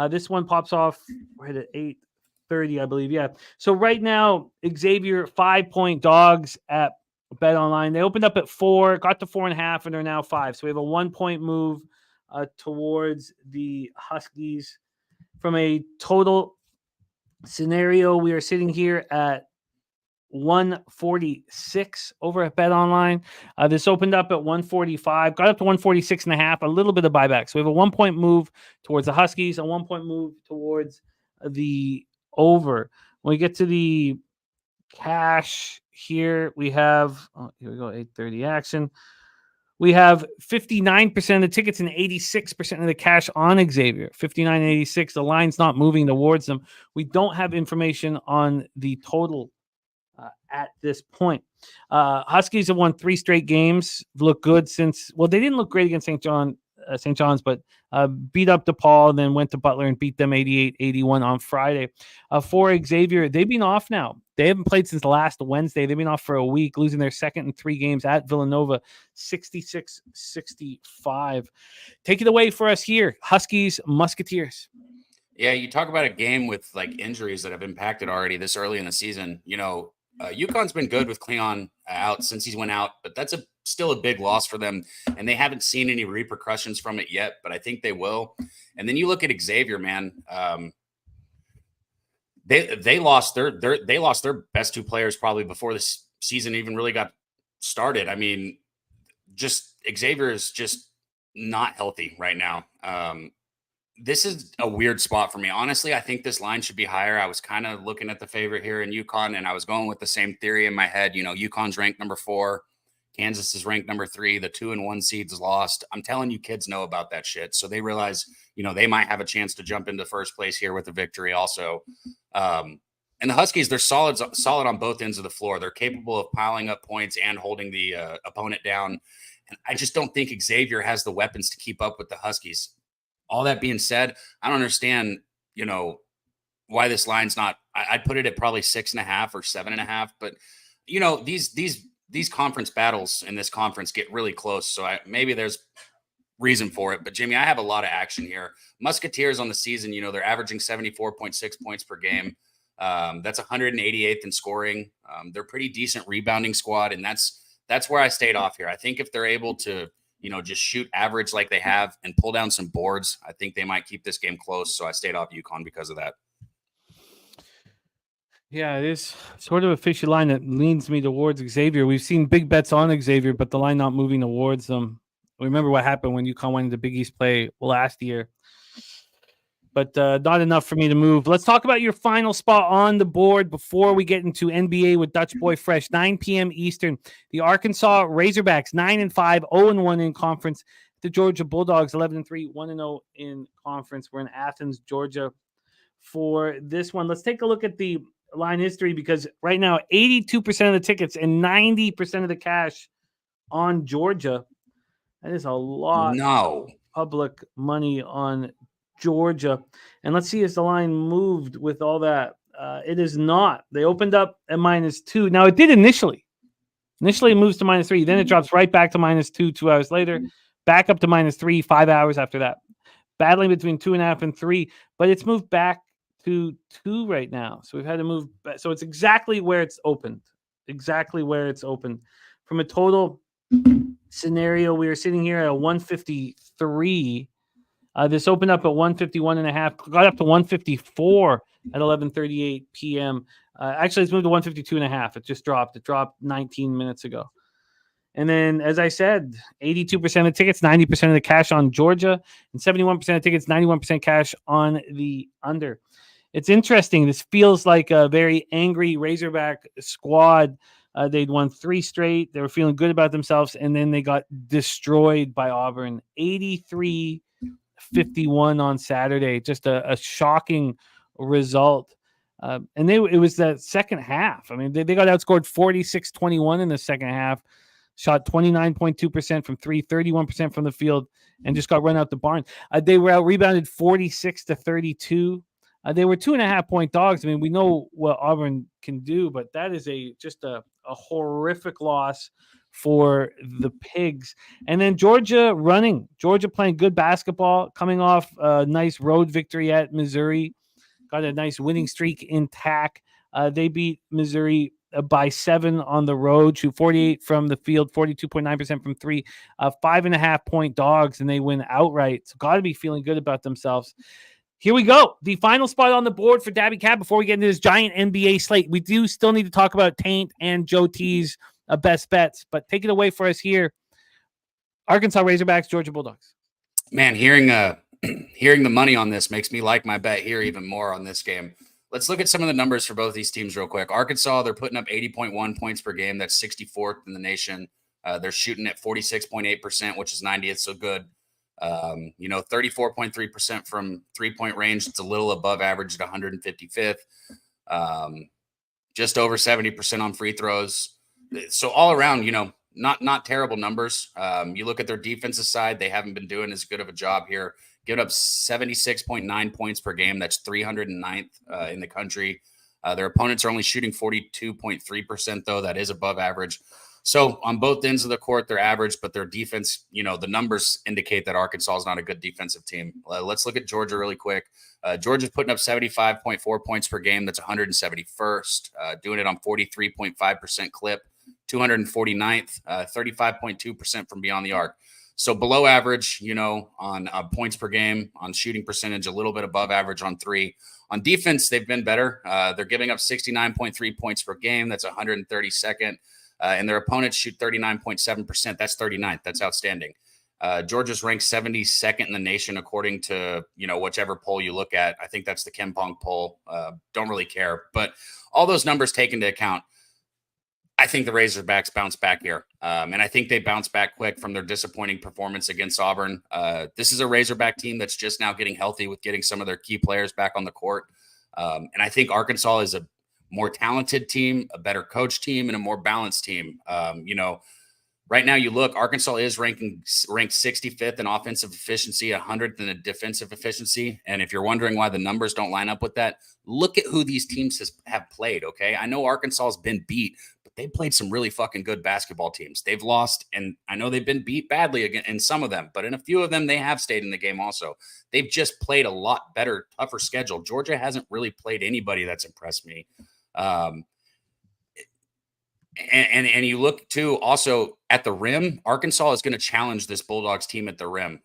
This one pops off right at 8:30, I believe. Yeah. So right now, Xavier 5-point dogs at Bet Online. They opened up at 4, got to 4.5, and they're now 5. So we have a 1-point move towards the Huskies. From a total scenario, we are sitting here at 146 over at Bet Online. This opened up at 145, got up to 146.5, a little bit of buyback. So we have a 1-point move towards the Huskies, a 1-point move towards the over. When we get to the cash here, we have, here we go, 8:30 action. We have 59% of the tickets and 86% of the cash on Xavier. 59 and 86. The line's not moving towards them. We don't have information on the total at this point. Huskies have won 3 straight games. Look good since, well, they didn't look great against St. John's, but beat up DePaul, then went to Butler and beat them 88-81 on Friday. For Xavier, they've been off now. They haven't played since last Wednesday. They've been off for a week, losing their second in 3 games at Villanova, 66-65. Take it away for us here, Huskies, Musketeers. Yeah, you talk about a game with like injuries that have impacted already this early in the season. You know, UConn's been good with Cleon out since he's went out, but that's still a big loss for them, and they haven't seen any repercussions from it yet, but I think they will. And then you look at Xavier, man. They lost their best 2 players probably before this season even really got started. I mean, just Xavier is just not healthy right now. This is a weird spot for me. Honestly, I think this line should be higher. I was kind of looking at the favorite here in UConn, and I was going with the same theory in my head. You know, UConn's ranked number 4. Kansas is ranked number 3. The 2 and 1 seeds lost. I'm telling you, kids know about that shit. So they realize, you know, they might have a chance to jump into first place here with a victory also. And the Huskies, they're solid on both ends of the floor. They're capable of piling up points and holding the opponent down. And I just don't think Xavier has the weapons to keep up with the Huskies. All that being said, I don't understand, you know, why this line's not. I'd put it at probably 6.5 or 7.5. But, you know, these conference battles in this conference get really close. So maybe there's reason for it. But, Jimmy, I have a lot of action here. Musketeers on the season, you know, they're averaging 74.6 points per game. That's 188th in scoring. They're a pretty decent rebounding squad, and that's where I stayed off here. I think if they're able to, you know, just shoot average like they have and pull down some boards, I think they might keep this game close. So I stayed off UConn because of that. Yeah, it is sort of a fishy line that leans me towards Xavier. We've seen big bets on Xavier, but the line not moving towards them. Remember what happened when UConn went into Big East play last year. But not enough for me to move. Let's talk about your final spot on the board before we get into NBA with Dutch Boy Fresh. 9 p.m. Eastern. The Arkansas Razorbacks, 9-5, 0-1 in conference. The Georgia Bulldogs, 11-3, 1-0 in conference. We're in Athens, Georgia for this one. Let's take a look at the line history, because right now 82% of the tickets and 90% of the cash on Georgia. That is a lot of public money on Georgia. And let's see, is the line moved with all that? It is not. They opened up at -2. Now it did initially. Initially it moves to -3. Then it drops right back to -2 2 hours later. Back up to -3 5 hours after that. Battling between 2.5 and 3. But it's moved back to 2 right now. So we've had to move back. So it's exactly where it's opened. Exactly where it's opened. From a total scenario, we are sitting here at a 153. This opened up at 151.5, got up to 154 at 11:38 p.m. Actually, it's moved to 152.5. It just dropped. It dropped 19 minutes ago. And then, as I said, 82% of tickets, 90% of the cash on Georgia, and 71% of tickets, 91% cash on the under. It's interesting. This feels like a very angry Razorback squad. They'd won 3 straight. They were feeling good about themselves, and then they got destroyed by Auburn. 83-51 on Saturday. Just a shocking result. And it was that second half. I mean, they got outscored 46-21 in the second half. Shot 29.2% from 3, 31% from the field, and just got run out the barn. They were out rebounded 46-32. They were 2.5-point dogs. I mean, we know what Auburn can do, but that is just a horrific loss for the Pigs. And then Georgia playing good basketball, coming off a nice road victory at Missouri. Got a nice winning streak intact. They beat Missouri by 7 on the road, shoot 48 from the field, 42.9% from 3, 5.5-point dogs, and they win outright. So got to be feeling good about themselves. Here we go. The final spot on the board for Daby Cab before we get into this giant NBA slate. We do still need to talk about Taint and Joe T's best bets, but take it away for us here. Arkansas Razorbacks, Georgia Bulldogs. Man, hearing the money on this makes me like my bet here even more on this game. Let's look at some of the numbers for both these teams real quick. Arkansas, they're putting up 80.1 points per game. That's 64th in the nation. They're shooting at 46.8%, which is 90th, so good. 34.3% from three-point range. It's a little above average at 155th. Just over 70% on free throws. So all around, not terrible numbers. You look at their defensive side, they haven't been doing as good of a job here. Giving up 76.9 points per game. That's 309th in the country. Their opponents are only shooting 42.3%, though. That is above average. So on both ends of the court, they're average, but their defense, the numbers indicate that Arkansas is not a good defensive team. Let's look at Georgia really quick. Georgia's putting up 75.4 points per game. That's 171st, doing it on 43.5% clip, 249th, 35.2% from beyond the arc. So below average, on points per game, on shooting percentage, a little bit above average on three. On defense, they've been better. They're giving up 69.3 points per game. That's 132nd. And their opponents shoot 39.7%. That's 39th. That's outstanding. Georgia's ranked 72nd in the nation, according to, whichever poll you look at. I think that's the Kempong poll. Don't really care. But all those numbers taken into account, I think the Razorbacks bounce back here. And I think they bounce back quick from their disappointing performance against Auburn. This is a Razorback team that's just now getting healthy with getting some of their key players back on the court. And I think Arkansas is a more talented team, a better coach team, and a more balanced team. Right now you look, Arkansas is ranked 65th in offensive efficiency, 100th in defensive efficiency. And if you're wondering why the numbers don't line up with that, look at who these teams have played, okay? I know Arkansas has been beat, but they played some really fucking good basketball teams. They've lost, and I know they've been beat badly again in some of them, but in a few of them, they have stayed in the game also. They've just played a lot better, tougher schedule. Georgia hasn't really played anybody that's impressed me. And you look too also at the rim, Arkansas is going to challenge this Bulldogs team at the rim.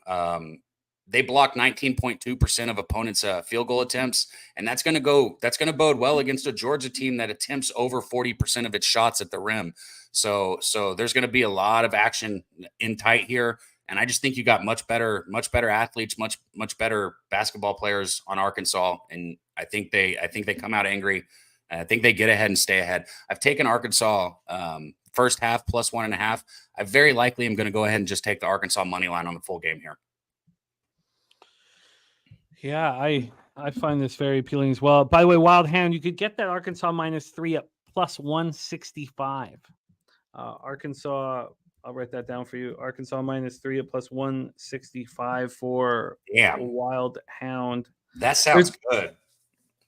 They blocked 19.2% of opponents' field goal attempts, and that's going to bode well against a Georgia team that attempts over 40% of its shots at the rim. So there's going to be a lot of action in tight here, and I just think you got much better athletes, much better basketball players on Arkansas, and I think they come out angry. I think they get ahead and stay ahead. I've taken Arkansas first half plus 1.5. I very likely am going to go ahead and just take the Arkansas money line on the full game here. Yeah, I find this very appealing as well. By the way, Wild Hound, you could get that Arkansas -3 at plus 165. Arkansas, I'll write that down for you. Arkansas -3 at plus 165 for Wild Hound. That sounds good.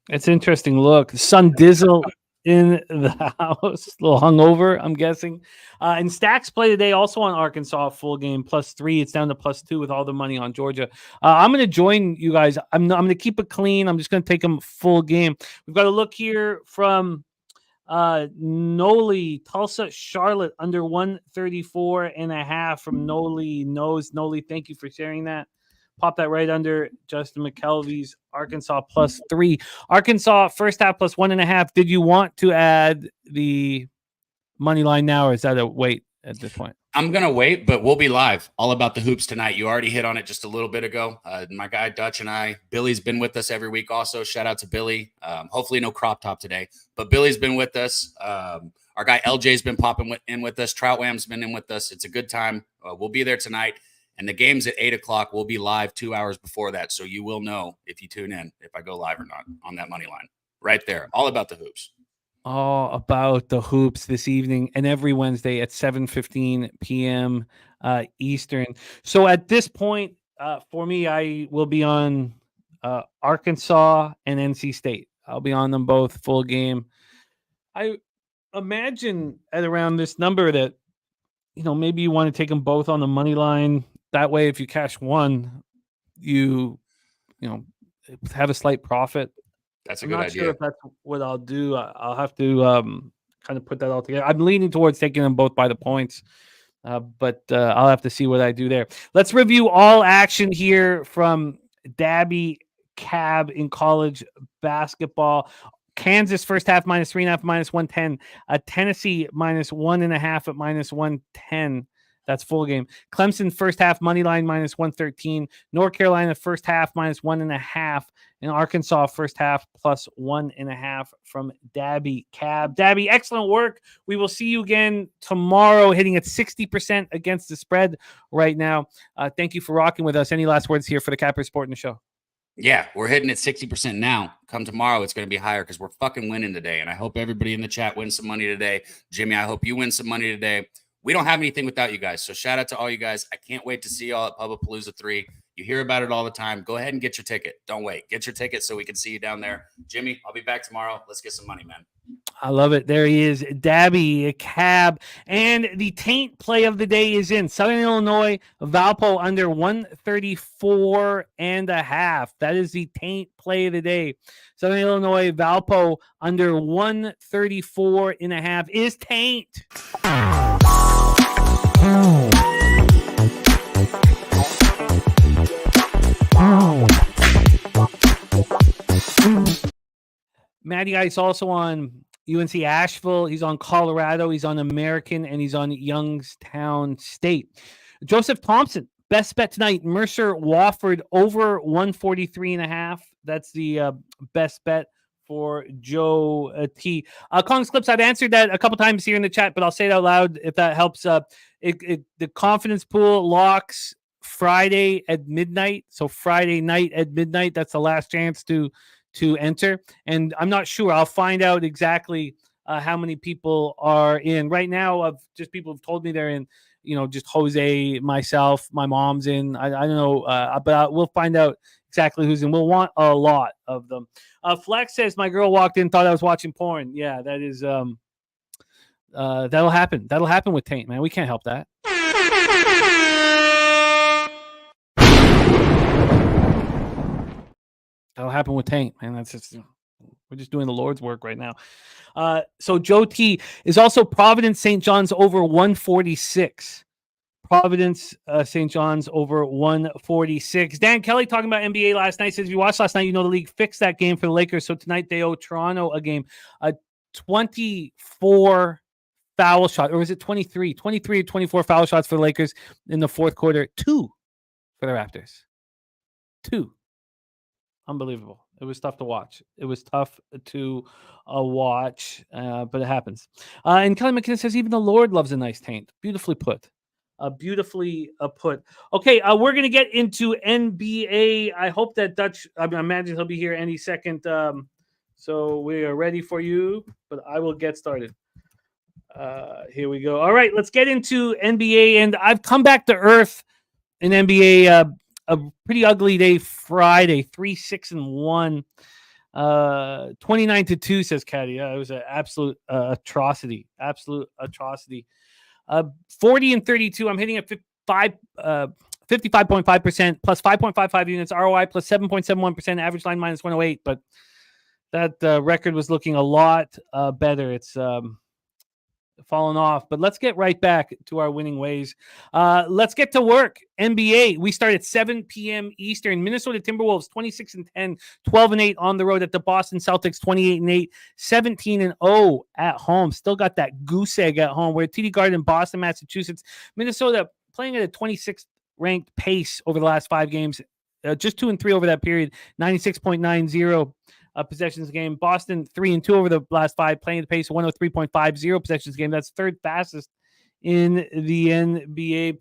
It's an interesting look. Sun Dizzle in the house, a little hungover, I'm guessing. And Stacks play today also on Arkansas full game +3. It's down to +2 with all the money on Georgia. I'm going to join you guys. I'm going to keep it clean. I'm just going to take them full game. We've got a look here from Noli, Tulsa, Charlotte under 134.5 from Noli. Noli, thank you for sharing that. Pop that right under Justin McKelvey's Arkansas +3. Arkansas first half plus 1.5. Did you want to add the money line now, or is that a wait at this point? I'm going to wait, but we'll be live all about the hoops tonight. You already hit on it just a little bit ago. My guy Dutch and I, Billy's been with us every week also. Shout out to Billy. Hopefully no crop top today, but Billy's been with us. Our guy LJ's been popping in with us. Troutwham's been in with us. It's a good time. We'll be there tonight. And the game's at 8 o'clock. We'll be live 2 hours before that. So you will know if you tune in, if I go live or not on that money line right there. All about the hoops. All about the hoops this evening and every Wednesday at 7:15 p.m. Eastern. So at this point, for me, I will be on Arkansas and NC State. I'll be on them both full game. I imagine at around this number that, maybe you want to take them both on the money line. That way, if you cash one, you have a slight profit. That's a I'm good not idea. sure if that's what I'll do. I'll have to kind of put that all together. I'm leaning towards taking them both by the points, but I'll have to see what I do there. Let's review all action here from Daby Cab in college basketball. Kansas first half -3.5, -110. Tennessee -1.5 at -110. That's full game. Clemson first half money line -113. North Carolina first half -1.5. And Arkansas first half +1.5 from Daby Cab. Daby, excellent work. We will see you again tomorrow, hitting at 60% against the spread right now. Thank you for rocking with us. Any last words here for the Capper Sport in the show? Yeah, we're hitting at 60% now. Come tomorrow, it's going to be higher because we're fucking winning today. And I hope everybody in the chat wins some money today. Jimmy, I hope you win some money today. We don't have anything without you guys. So shout out to all you guys. I can't wait to see y'all at Pubapalooza 3. You hear about it all the time. Go ahead and get your ticket. Don't wait. Get your ticket so we can see you down there. Jimmy, I'll be back tomorrow. Let's get some money, man. I love it. There he is, Daby Cab. And the taint play of the day is in. Southern Illinois, Valpo under 134.5. That is the taint play of the day. Southern Illinois, Valpo under 134.5 is taint. Matty Ice also on UNC Asheville. He's on Colorado. He's on American, and he's on Youngstown State. Joseph Thompson, best bet tonight. Mercer Wofford over 143.5. That's the best bet for Joe T. Kongs Clips, I've answered that a couple times here in the chat, but I'll say it out loud if that helps. The confidence pool locks Friday at midnight. So Friday night at midnight, that's the last chance to enter. And I'm not sure. I'll find out exactly how many people are in. Right now, of just people have told me they're in, just Jose, myself, my mom's in. I don't know, but we'll find out exactly who's in. We'll want a lot of them. Flex says, my girl walked in, thought I was watching porn. Yeah, that is, that'll happen. That'll happen with Taint, man. We can't help that. That'll happen with Taint, man. That's just, we're just doing the Lord's work right now. So Joe T is also Providence St. John's over 146. Providence St. John's over 146. Dan Kelly talking about NBA last night says, if you watched last night, the league fixed that game for the Lakers. So tonight they owe Toronto a game. 24 foul shot, or was it 23? 23 or 24 foul shots for the Lakers in the fourth quarter. 2 for the Raptors. 2. Unbelievable. It was tough to watch. It was tough to watch, but it happens. And Kelly McKinnon says, even the Lord loves a nice taint. Beautifully put. Beautifully put. Okay, we're going to get into NBA. I hope that Dutch, I imagine he'll be here any second. So we are ready for you, but I will get started. Here we go. All right, let's get into NBA. And I've come back to earth in NBA. A pretty ugly day Friday, 3-6-1, 29-2, says Caddy. It was an absolute atrocity. 40 and 32. I'm hitting at 55.5%, plus 5.55 units, ROI plus 7.71%, average line minus 108. But that record was looking a lot better. It's fallen off, but let's get right back to our winning ways. Let's get to work. NBA, we start at 7 p.m. Eastern. Minnesota Timberwolves 26-10, 12-8 on the road at the Boston Celtics 28-8, 17-0 at home. Still got that goose egg at home. We're at TD Garden, Boston, Massachusetts. Minnesota playing at a 26th ranked pace over the last 5 games. Just 2-3 over that period. 96.90 possessions a game. Boston 3-2 over the last 5, playing at the pace of 103.50 possessions a game. That's third fastest in the NBA.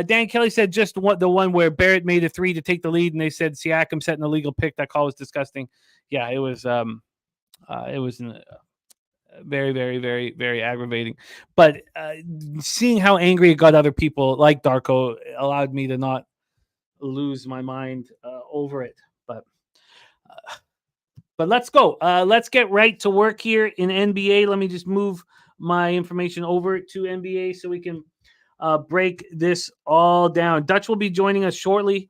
Dan Kelly said just the one where Barrett made a 3 to take the lead, and they said Siakam set an illegal pick. That call was disgusting. Yeah, it was very, very, very, very aggravating. But seeing how angry it got other people like Darko allowed me to not lose my mind over it. But let's go. Let's get right to work here in NBA. Let me just move my information over to NBA so we can break this all down. Dutch will be joining us shortly.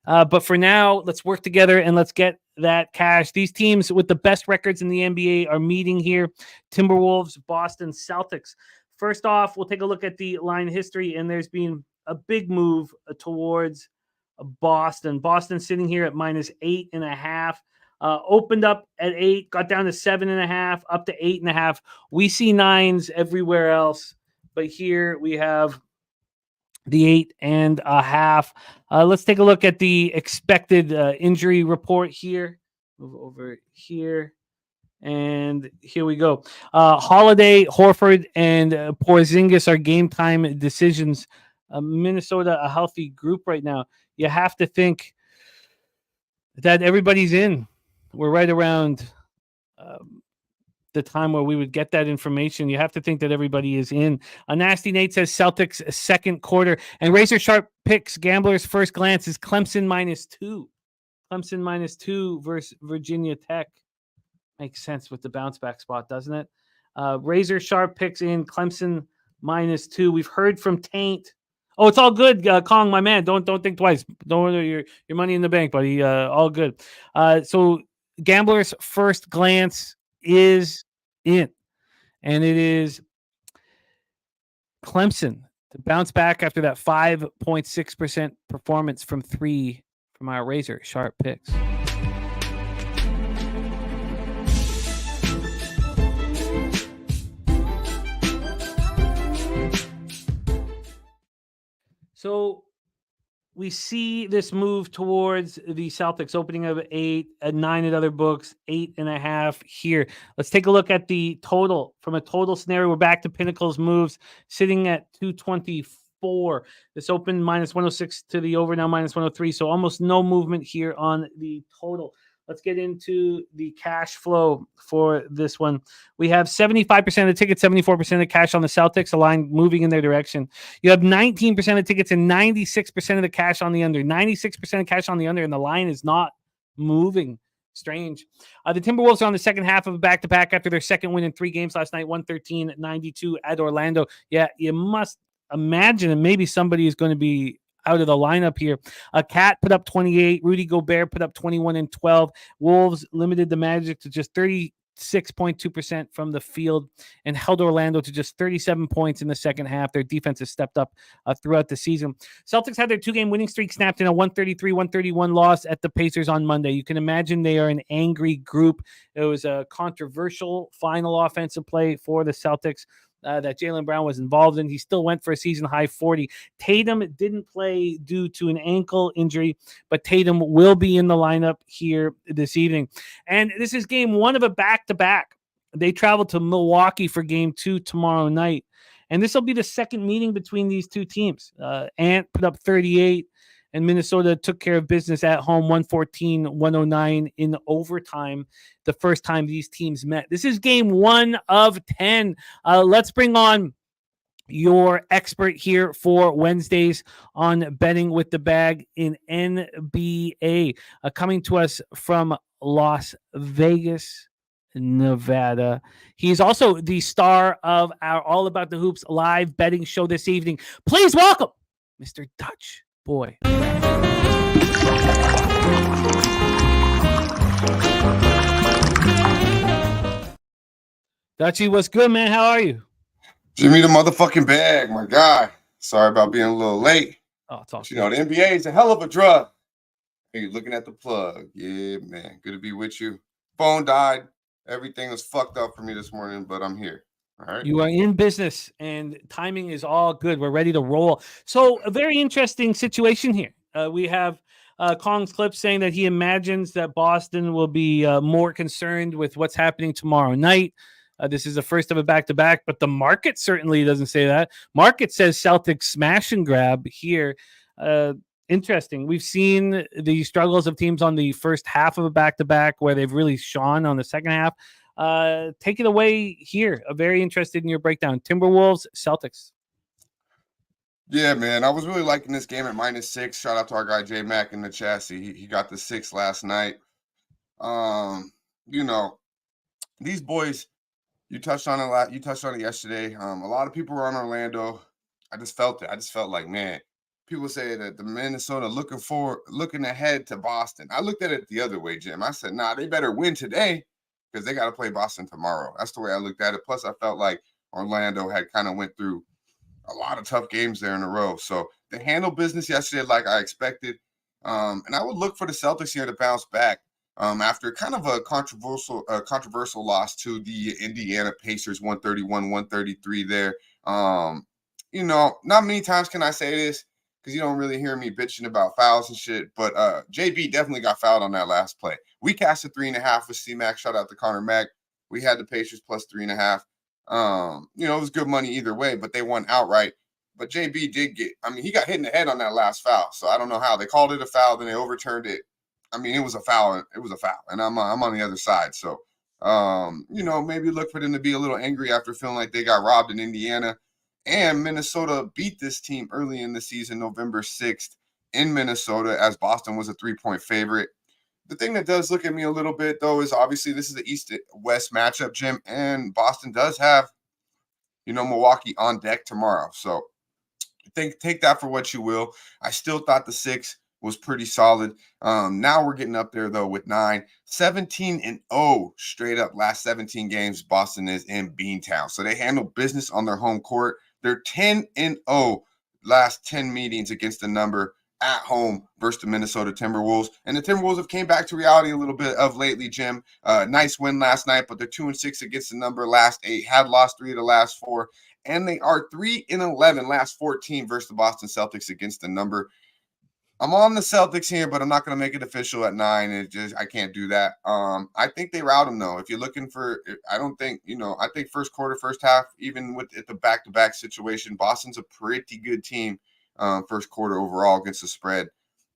But for now, let's work together and let's get that cash. These teams with the best records in the NBA are meeting here. Timberwolves, Boston, Celtics. First off, we'll take a look at the line history, and there's been a big move towards Boston. Boston sitting here at -8.5. Opened up at 8, got down to 7.5, up to 8.5. We see 9s everywhere else, but here we have the 8.5. Let's take a look at the expected injury report here. Move over here. And here we go. Holiday, Horford, and Porzingis are game time decisions. Minnesota, a healthy group right now. You have to think that everybody's in. We're right around the time where we would get that information. You have to think that everybody is in. A Nasty Nate says Celtics second quarter. And Razor Sharp picks Gambler's first glance is Clemson -2. Clemson -2 versus Virginia Tech. Makes sense with the bounce back spot, doesn't it? Razor Sharp picks in Clemson -2. We've heard from Taint. Oh, it's all good, Kong, my man. Don't think twice. Don't worry your money in the bank, buddy. All good. So Gambler's first glance is in, and it is Clemson to bounce back after that 5.6% performance from 3 from our Razor Sharp picks. So we see this move towards the Celtics opening of 8, at 9 at other books, 8.5 here. Let's take a look at the total. From a total scenario, we're back to Pinnacle's moves, sitting at 224. This opened -106 to the over, now -103. So almost no movement here on the total. Let's get into the cash flow for this one. We have 75% of the tickets, 74% of the cash on the Celtics, a line moving in their direction. You have 19% of tickets and 96% of the cash on the under. 96% of cash on the under, and the line is not moving. Strange. The Timberwolves are on the second half of a back-to-back after their second win in 3 games last night, 113-92 at Orlando. Yeah, you must imagine that maybe somebody is going to be out of the lineup here. Cat put up 28. Rudy Gobert put up 21 and 12. Wolves limited the Magic to just 36.2% from the field and held Orlando to just 37 points in the second half. Their defense has stepped up throughout the season. Celtics had their 2-game winning streak snapped in a 133-131 loss at the Pacers on Monday. You can imagine they are an angry group. It was a controversial final offensive play for the Celtics that Jaylen Brown was involved in. He still went for a season-high 40. Tatum didn't play due to an ankle injury, but Tatum will be in the lineup here this evening. And this is game 1 of a back-to-back. They travel to Milwaukee for game 2 tomorrow night. And this will be the second meeting between these two teams. Ant put up 38, and Minnesota took care of business at home, 114-109 in overtime, the first time these teams met. This is game 1 of 10. Let's bring on your expert here for Wednesdays on Betting with the Bag in NBA, coming to us from Las Vegas, Nevada. He's also the star of our All About the Hoops live betting show this evening. Please welcome Mr. Dutch Boy. Dutchy, what's good, man? How are you? Jimmy the motherfucking bag, my guy. Sorry about being a little late. Oh, it's awesome. You know, the NBA is a hell of a drug. Hey, looking at the plug. Yeah, man. Good to be with you. Phone died. Everything was fucked up for me this morning, but I'm here. All right. You are in business, and timing is all good. We're ready to roll. So a very interesting situation here. We have Kong's clip saying that he imagines that Boston will be more concerned with what's happening tomorrow night. This is the first of a back-to-back, but the market certainly doesn't say that. Market says Celtics smash and grab here. Interesting. We've seen the struggles of teams on the first half of a back-to-back where they've really shone on the second half. Take it away here. I'm very interested in your breakdown. Timberwolves, Celtics. Yeah, man. I was really liking this game at -6. Shout out to our guy J Mac in the chassis. He got the 6 last night. You know, these boys, you touched on it a lot. You touched on it yesterday. A lot of people were on Orlando. I just felt it. I just felt like, man, people say that the Minnesota looking ahead to Boston. I looked at it the other way, Jim. I said, nah, they better win today because they got to play Boston tomorrow. That's the way I looked at it. Plus, I felt like Orlando had kind of went through a lot of tough games there in a row. So they handled business yesterday like I expected. And I would look for the Celtics here to bounce back after kind of a controversial loss to the Indiana Pacers, 131-133 there. Not many times can I say this because you don't really hear me bitching about fouls and shit, but JB definitely got fouled on that last play. We casted 3.5 with C-Mac. Shout out to Conor Mac. We had the Pacers plus 3.5. It was good money either way, but they won outright. But JB he got hit in the head on that last foul. So I don't know how. They called it a foul, then they overturned it. It was a foul. It was a foul. And I'm on the other side. So, maybe look for them to be a little angry after feeling like they got robbed in Indiana. And Minnesota beat this team early in the season, November 6th in Minnesota, as Boston was a 3-point favorite. The thing that does look at me a little bit, though, is obviously this is the East-West matchup, Jim, and Boston does have, Milwaukee on deck tomorrow. So take that for what you will. I still thought the 6 was pretty solid. Now we're getting up there, though, with 9. 17-0 straight up last 17 games. Boston is in Beantown. So they handle business on their home court. They're 10-0 last 10 meetings against the number at home versus the Minnesota Timberwolves. And the Timberwolves have came back to reality a little bit of lately, Jim. Nice win last night, but they're 2-6 against the number last 8. Had lost 3 of the last 4. And they are 3-11 last 14 versus the Boston Celtics against the number. I'm on the Celtics here, but I'm not going to make it official at 9. I can't do that. I think they rout them, though. If you're looking for, I think first quarter, first half, even with the back-to-back situation, Boston's a pretty good team first quarter overall against the spread.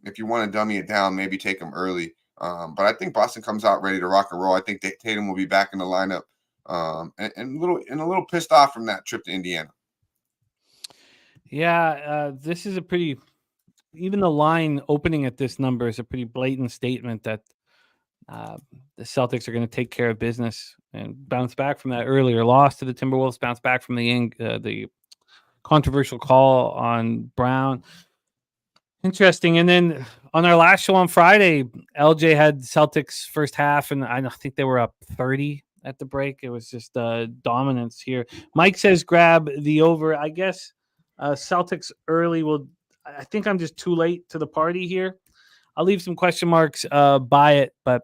If you want to dummy it down, maybe take them early. But I think Boston comes out ready to rock and roll. I think Tatum will be back in the lineup and a little pissed off from that trip to Indiana. Yeah, this is a pretty... Even the line opening at this number is a pretty blatant statement that the Celtics are going to take care of business and bounce back from that earlier loss to the Timberwolves, bounce back from the controversial call on Brown. Interesting. And then on our last show on Friday, LJ had Celtics first half, and I think they were up 30 at the break. It was just dominance here. Mike says grab the over. I guess Celtics early will... I think I'm just too late to the party here. I'll leave some question marks by it. But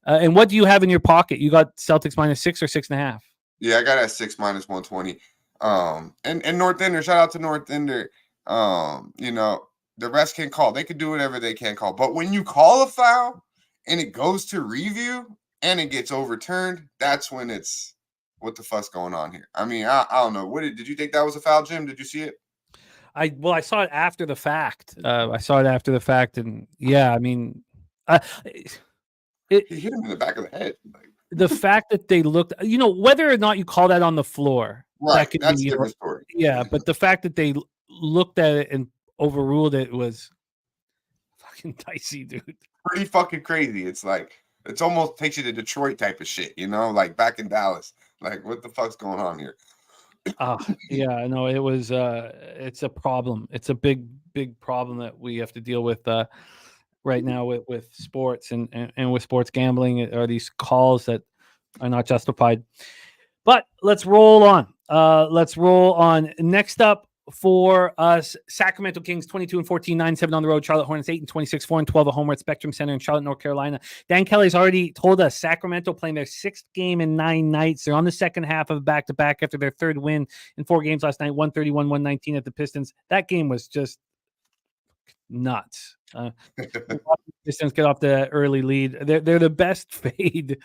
and what do you have in your pocket? You got Celtics -6 or 6.5? Yeah, I got at 6 -120. And North Ender, shout out to North Ender. The refs can call. They can do whatever they can call. But when you call a foul and it goes to review and it gets overturned, that's when it's what the fuck's going on here. I don't know. Did you think that was a foul, Jim? Did you see it? I saw it after the fact. And yeah, he hit him in the back of the head. The fact that they looked, whether or not you call that on the floor, right? That's a different story. Yeah, but the fact that they looked at it and overruled it was fucking dicey, dude. Pretty fucking crazy. It's like it's almost takes you to Detroit type of shit, like back in Dallas. Like, what the fuck's going on here? Yeah, no, it was it's a problem. It's a big problem that we have to deal with right now with sports and with sports gambling. Are these calls that are not justified? But let's roll on. Next up for us, Sacramento Kings 22-14, 9-7 on the road. Charlotte Hornets 8-26, 4-12 at home at Spectrum Center in Charlotte, North Carolina. Dan Kelly's already told us Sacramento playing their 6th game in 9 nights. They're on the second half of back-to-back after their 3rd win in 4 games last night, 131-119 at the Pistons. That game was just nuts. Pistons get off the early lead. They're the best fade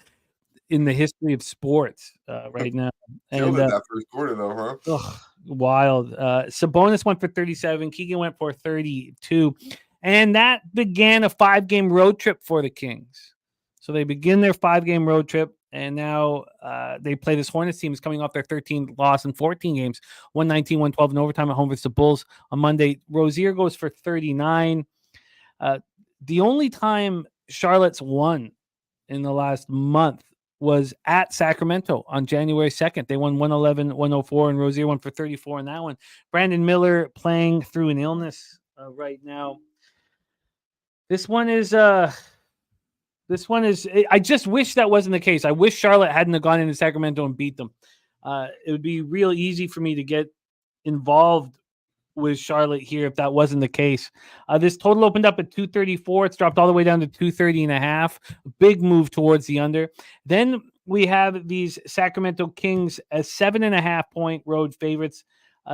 in the history of sports right now. And that first quarter, though, huh? Wild. Sabonis went for 37. Keegan went for 32. And that began a 5-game road trip for the Kings. So they begin their 5-game road trip, and now they play this Hornets team is coming off their 13th loss in 14 games, 119-112 in overtime at home versus the Bulls on Monday. Rozier goes for 39. The only time Charlotte's won in the last month was at Sacramento on January 2nd. They won 111-104, and Rozier won for 34 in that one. Brandon Miller playing through an illness right now. This one is. I just wish that wasn't the case. I wish Charlotte hadn't have gone into Sacramento and beat them. It would be real easy for me to get involved with Charlotte here if that wasn't the case. This total opened up at 234. It's dropped all the way down to 230.5. Big move towards the under. Then we have these Sacramento Kings as 7.5-point road favorites.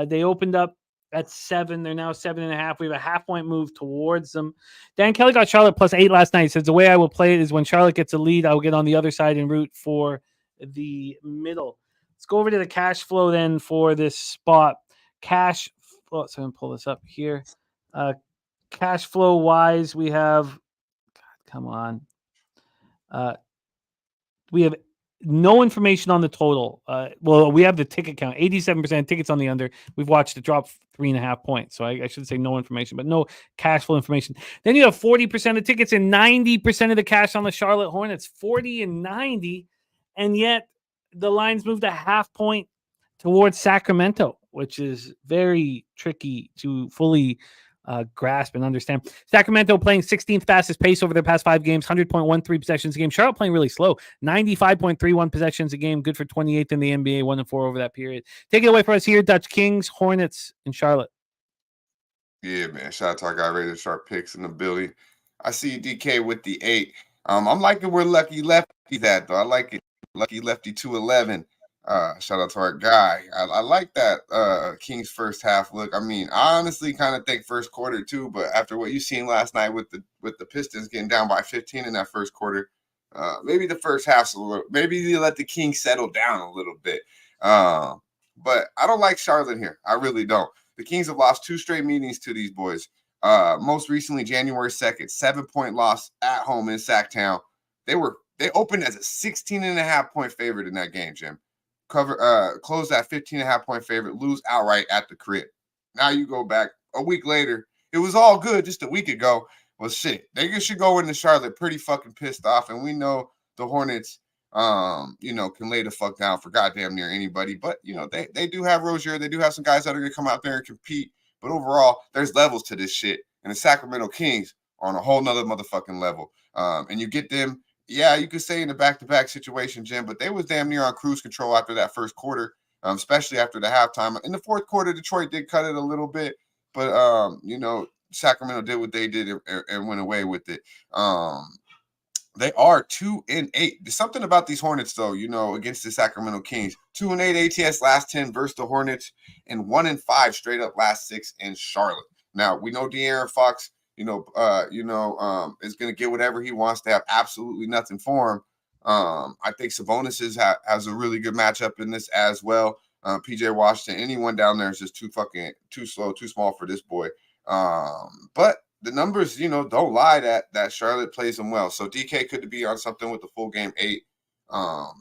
They opened up at 7. They're now 7.5. We have a half-point move towards them. Dan Kelly got Charlotte +8 last night. He says the way I will play it is when Charlotte gets a lead, I will get on the other side and root for the middle. Let's go over to the cash flow then for this spot. So I'm going to pull this up here. Cash flow wise, we have, God, come on. We have no information on the total. We have the ticket count, 87% tickets on the under. We've watched it drop 3.5 points. So I should say no information, but no cash flow information. Then you have 40% of tickets and 90% of the cash on the Charlotte Hornets, 40 and 90. And yet the lines moved a half point towards Sacramento, which is very tricky to fully grasp and understand. Sacramento playing 16th fastest pace over their past 5 games, 100.13 possessions a game. Charlotte playing really slow, 95.31 possessions a game, good for 28th in the NBA, 1-4 over that period. Take it away for us here, Dutch Kings, Hornets, and Charlotte. Yeah, man. Shout out to our guy Razor Sharp Picks in the building. I see DK with the 8. I'm liking where Lucky Lefty's at, though. I like it. Lucky Lefty 211. Shout out to our guy. I like that Kings first half look. I mean, I honestly kind of think first quarter too, but after what you seen last night with the Pistons getting down by 15 in that first quarter, maybe the first half's a little. Maybe you let the Kings settle down a little bit. But I don't like Charlotte here. I really don't. The Kings have lost 2 straight meetings to these boys. Most recently, January 2nd, 7-point loss at home in Sacktown. They opened as a 16.5-point favorite in that game, Jim. Close that 15.5-point favorite, lose outright at the crib. Now you go back a week later. It was all good just a week ago. Well, shit, they should go into Charlotte pretty fucking pissed off, and we know the Hornets, can lay the fuck down for goddamn near anybody. But they do have Rozier. They do have some guys that are gonna come out there and compete. But overall, there's levels to this shit, and the Sacramento Kings are on a whole nother motherfucking level. And you get them. Yeah, you could say in a back-to-back situation, Jim, but they was damn near on cruise control after that first quarter, especially after the halftime. In the fourth quarter, Detroit did cut it a little bit, but, Sacramento did what they did and went away with it. They are 2-8. There's something about these Hornets, though, against the Sacramento Kings. 2-8 ATS last 10 versus the Hornets, and 1-5 straight up last 6 in Charlotte. Now, we know De'Aaron Fox is going to get whatever he wants to have absolutely nothing for him. I think Sabonis has a really good matchup in this as well. PJ Washington, anyone down there is just too slow, too small for this boy. But the numbers, don't lie that Charlotte plays them well. So DK could be on something with the full game 8.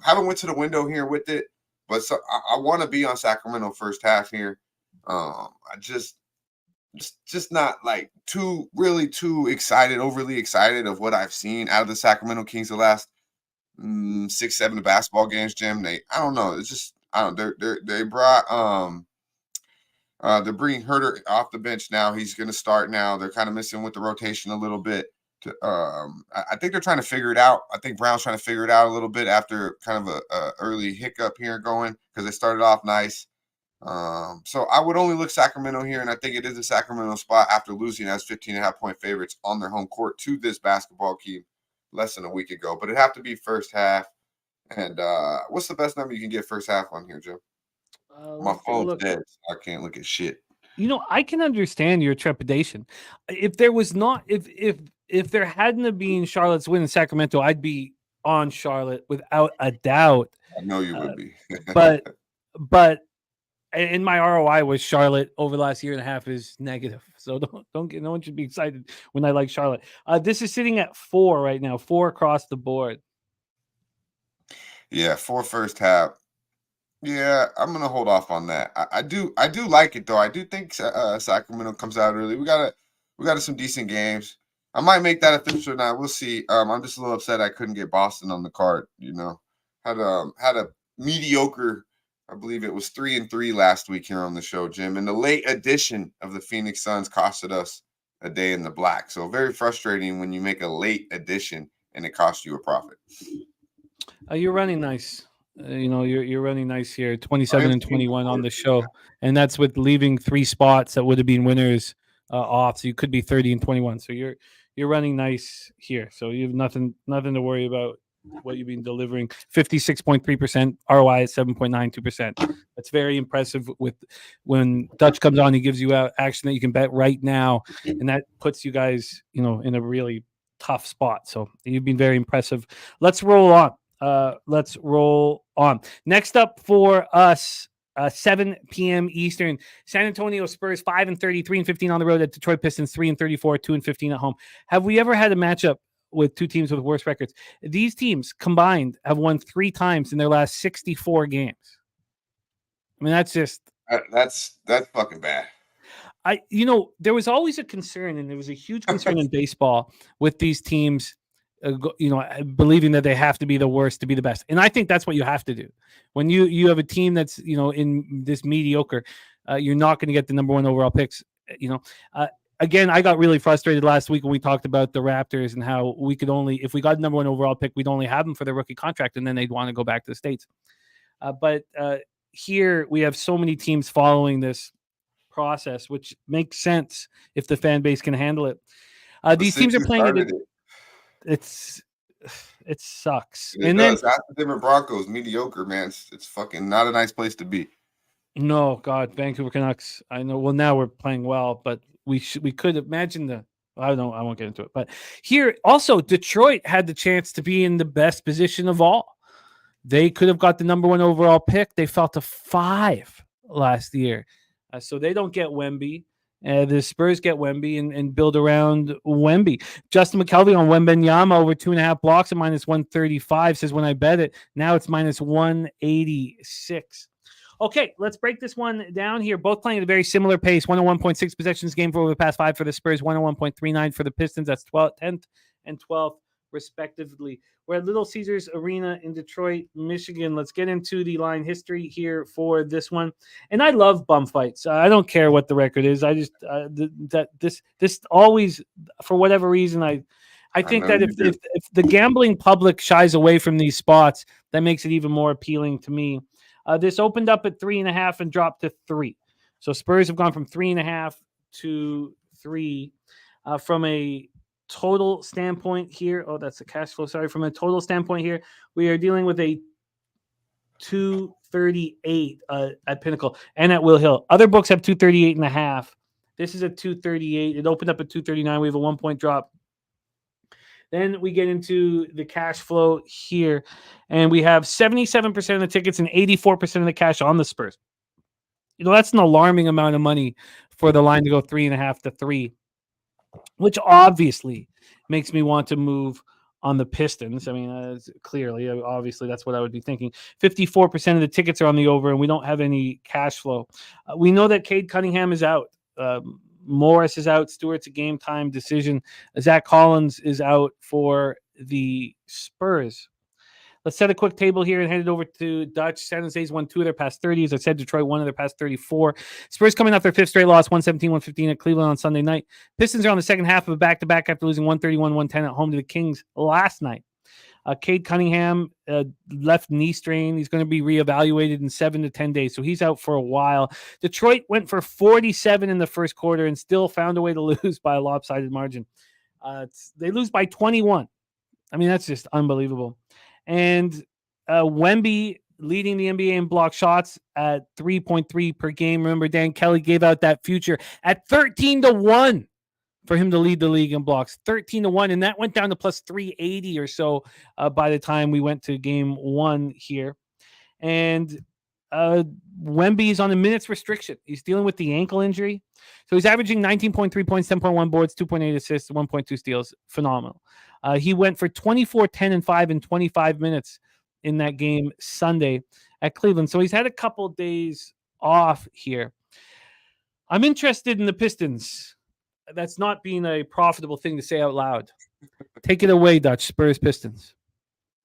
Haven't went to the window here with it, but I want to be on Sacramento first half here. I just not like overly excited of what I've seen out of the Sacramento Kings the last 6-7 basketball games, Jim. I don't know. It's just they brought they're bringing Herter off the bench now. He's going to start now. They're kind of missing with the rotation a little bit. I think they're trying to figure it out. I think Brown's trying to figure it out a little bit after kind of a early hiccup here going because they started off nice. So I would only look Sacramento here, and I think it is a Sacramento spot after losing as 15.5-point favorites on their home court to this basketball team less than a week ago. But it'd have to be first half. And what's the best number you can get first half on here, Joe? My phone's dead, so I can't look at shit. I can understand your trepidation. If there was not, if there hadn't have been Charlotte's win in Sacramento, I'd be on Charlotte without a doubt. I know you would be. but and my ROI was Charlotte over the last year and a half is negative. So no one should be excited when I like Charlotte. This is sitting at 4 right now, 4 across the board. Yeah, 4 first half. Yeah, I'm gonna hold off on that. I do like it though. I do think Sacramento comes out early. We got some decent games. I might make that official now. We'll see. I'm just a little upset I couldn't get Boston on the card. Had a mediocre. I believe it was 3-3 last week here on the show, Jim. And the late addition of the Phoenix Suns costed us a day in the black. So very frustrating when you make a late addition and it costs you a profit. You're running nice. You're running nice here, 27 and 21 on the show, and that's with leaving 3 spots that would have been winners off. So you could be 30 and 21. So you're running nice here. So you have nothing to worry about what you've been delivering. 56.3% ROI at 7.92%. That's very impressive. With when Dutch comes on, he gives you action that you can bet right now, and that puts you guys, in a really tough spot. So you've been very impressive. Let's roll on. Next up for us, 7 p.m. Eastern, San Antonio Spurs 5 and 30, 3 and 15 on the road at Detroit Pistons 3 and 34, 2 and 15 at home. Have we ever had a matchup with 2 teams with worse records? These teams combined have won 3 times in their last 64 games. I mean, that's just that's fucking bad. There was always a concern, and there was a huge concern in baseball with these teams. Believing that they have to be the worst to be the best. And I think that's what you have to do. When you have a team that's, in this mediocre, you're not going to get the number 1 overall picks. Again, I got really frustrated last week when we talked about the Raptors and how we could only, if we got the number 1 overall pick, we'd only have them for their rookie contract, and then they'd want to go back to the States. But here we have so many teams following this process, which makes sense if the fan base can handle it. These teams are playing it. It sucks. Then after Denver Broncos, mediocre, man. It's fucking not a nice place to be. No, God, Vancouver Canucks. I know. Well, now we're playing well, but we could imagine I won't get into it. But here also, Detroit had the chance to be in the best position of all. They could have got the number 1 overall pick. They fell to 5 last year, so they don't get Wemby. The Spurs get Wemby and build around Wemby. Justin McKelvey on Wembanyama over 2.5 blocks at -135 says when I bet it, now it's -186. Okay, let's break this one down here. Both playing at a very similar pace. 101.6 possessions game for over the past 5 for the Spurs, 101.39 for the Pistons. That's 10th and 12th, respectively. We're at Little Caesars Arena in Detroit, Michigan. Let's get into the line history here for this one. And I love bum fights. I don't care what the record is. I just this always, for whatever reason, I think that if the gambling public shies away from these spots, that makes it even more appealing to me. This opened up at 3.5 and dropped to 3. So Spurs have gone from 3.5 to 3. From a total standpoint here, that's the cash flow. Sorry, from a total standpoint here, we are dealing with a 238 at Pinnacle and at Will Hill. Other books have 238.5. This is a 238. It opened up at 239. We have a 1-point drop. Then we get into the cash flow here, and we have 77% of the tickets and 84% of the cash on the Spurs. That's an alarming amount of money for the line to go 3.5 to 3. Which obviously makes me want to move on the Pistons. I mean, clearly, obviously, that's what I would be thinking. 54% of the tickets are on the over, and we don't have any cash flow. We know that Cade Cunningham is out. Morris is out. Stewart's a game time decision. Zach Collins is out for the Spurs. Let's set a quick table here and hand it over to Dutch. San Jose's won 2 of their past 30. As I said, Detroit 1 of their past 34. Spurs coming off their 5th straight loss, 117-115 at Cleveland on Sunday night. Pistons are on the second half of a back-to-back after losing 131-110 at home to the Kings last night. Cade Cunningham, left knee strain. He's going to be reevaluated in 7 to 10 days, so he's out for a while. Detroit went for 47 in the first quarter and still found a way to lose by a lopsided margin. They lose by 21. I mean, that's just unbelievable. And Wemby leading the NBA in block shots at 3.3 per game. Remember, Dan Kelly gave out that future at 13-1 for him to lead the league in blocks. 13-1, and that went down to plus 380 or so by the time we went to game 1 here. And Wemby is on a minutes restriction. He's dealing with the ankle injury. So he's averaging 19.3 points, 10.1 boards, 2.8 assists, 1.2 steals. Phenomenal. He went for 24, 10, and 5 in 25 minutes in that game Sunday at Cleveland. So he's had a couple days off here. I'm interested in the Pistons. That's not being a profitable thing to say out loud. Take it away, Dutch. Spurs Pistons.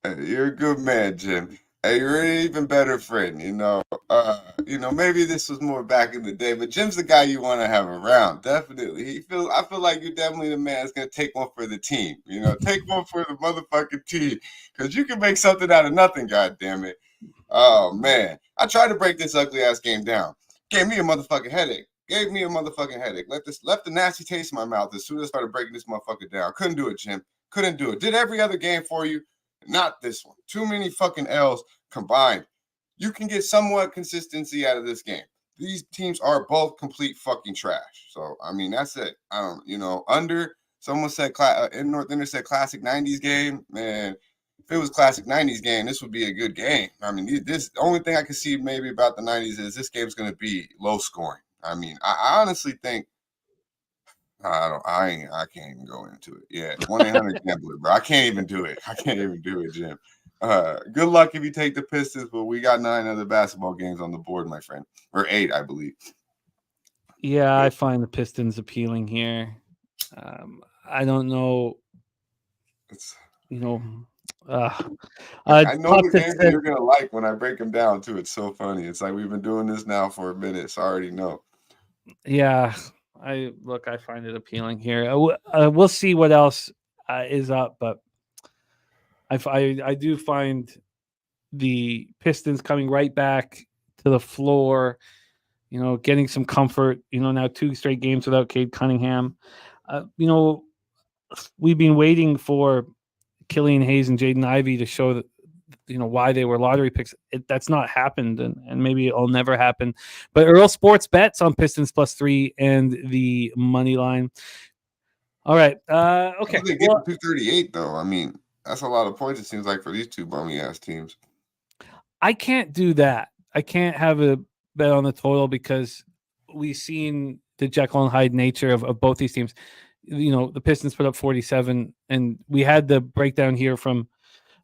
You're a good man, Jim. Hey, you're an even better friend, maybe this was more back in the day, but Jim's the guy you want to have around. Definitely. I feel like you're definitely the man that's gonna take one for the team. Take one for the motherfucking team. Because you can make something out of nothing, god damn it. Oh man. I tried to break this ugly ass game down. Gave me a motherfucking headache. Left the nasty taste in my mouth as soon as I started breaking this motherfucker down. Couldn't do it, Jim. Couldn't do it. Did every other game for you. Not this one. Too many fucking L's combined. You can get somewhat consistency out of this game. These teams are both complete fucking trash. So, I mean, that's it. I don't, under, someone said, in North Ender said classic 90s game. Man, if it was classic 90s game, this would be a good game. I mean, the only thing I can see maybe about the 90s is this game's going to be low scoring. I mean, I honestly think, I can't even go into it. Yeah, 1-800-GAMBLER, bro. I can't even do it, Jim. Good luck if you take the Pistons, but we got 9 other basketball games on the board, my friend. Or 8, I believe. Yeah, I find the Pistons appealing here. I don't know. I know the games that you're going to like when I break them down, too. It's so funny. It's like we've been doing this now for a minute, so I already know. Yeah. I find it appealing here. We'll see what else is up, but I do find the Pistons coming right back to the floor, getting some comfort, now 2 straight games without Cade Cunningham. We've been waiting for Killian Hayes and Jaden Ivey to show that, why they were lottery picks. That's not happened, and maybe it'll never happen. But Earl Sports bets on Pistons +3 and the money line. All right. Okay. They get 238 though. I mean, that's a lot of points. It seems like for these 2 bummy ass teams. I can't do that. I can't have a bet on the total because we've seen the Jekyll and Hyde nature of both these teams. The Pistons put up 47, and we had the breakdown here from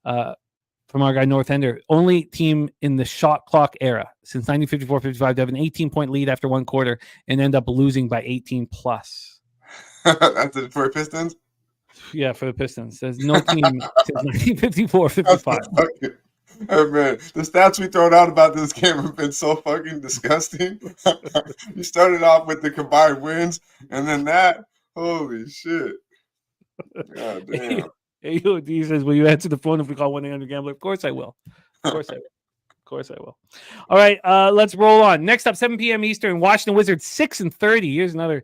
our guy North Ender. Only team in the shot clock era since 1954-55 to have an 18-point lead after 1 quarter and end up losing by 18 plus. That's it for Pistons? Yeah, for the Pistons. There's no team since 1954-55. Hey man, the stats we thrown out about this game have been so fucking disgusting. You started off with the combined wins, and then that. Holy shit. God damn. Hey, he says, will you answer the phone if we call 1-800-GAMBLER? Of course I will. Of course I will. All right, let's roll on. Next up, 7 p.m. Eastern, Washington Wizards 6-30. Here's another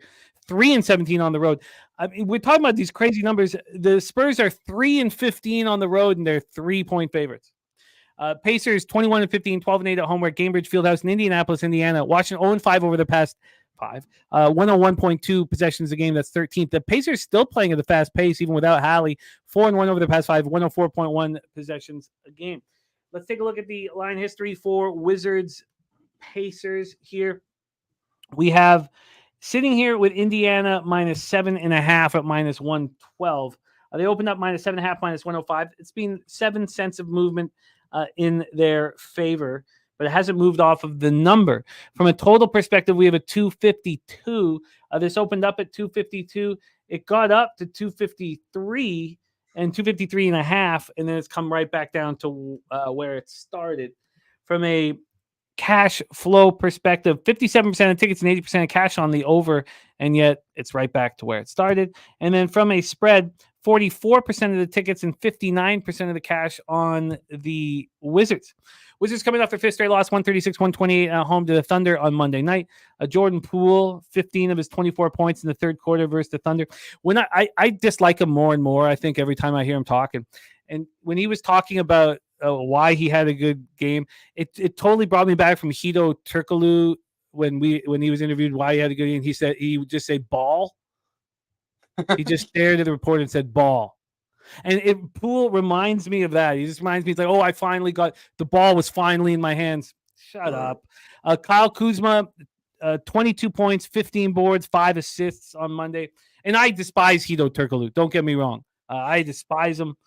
3-17 on the road. I mean, we're talking about these crazy numbers. The Spurs are 3-15 on the road, and they're 3-point favorites. Pacers 21-15, 12-8 at home. We're at Gainbridge Fieldhouse in Indianapolis, Indiana. Washington 0-5 over the past 5. 101.2 possessions a game. That's 13th. The Pacers still playing at a fast pace, even without Hallie. 4-1 over the past 5. 104.1 possessions a game. Let's take a look at the line history for Wizards Pacers here. We have sitting here with Indiana -7.5 at -112. They opened up -7.5, -105. It's been 7 cents of movement in their favor, but it hasn't moved off of the number. From a total perspective, we have a 252. This opened up at 252. It got up to 253 and 253.5, and then it's come right back down to where it started. From a cash flow perspective, 57% of tickets and 80% of cash on the over, and yet it's right back to where it started. And then from a spread, 44% of the tickets and 59% of the cash on the Wizards. Wizards coming off their 5th straight loss, 136-128 at home to the Thunder on Monday night. Jordan Poole, 15 of his 24 points in the 3rd quarter versus the Thunder. When I dislike him more and more, I think, every time I hear him talking. And when he was talking about why he had a good game, it totally brought me back from Hito Turkoglu when he was interviewed why he had a good game. He said he would just say ball. He just stared at the reporter and said ball. And Poole reminds me of that. He just reminds me, it's like, oh, I finally got the ball was finally in my hands. Shut up. Kyle Kuzma, 22 points, 15 boards, 5 assists on Monday. And I despise Hito Turkoglu. Don't get me wrong. I despise him.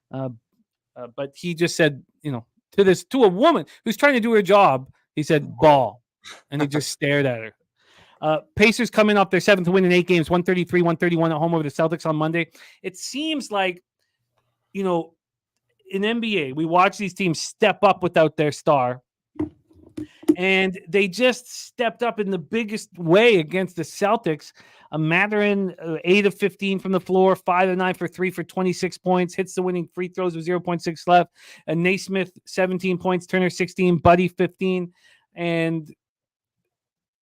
But he just said, to a woman who's trying to do her job, he said ball. And he just stared at her. Pacers coming off their 7th win in 8 games, 133-131 at home over the Celtics on Monday. It seems like, in NBA, we watch these teams step up without their star. And they just stepped up in the biggest way against the Celtics. Mathurin, 8 of 15 from the floor, 5 of 9 for 3 for 26 points, hits the winning free throws with 0.6 left. And Naismith, 17 points, Turner, 16, Buddy, 15. And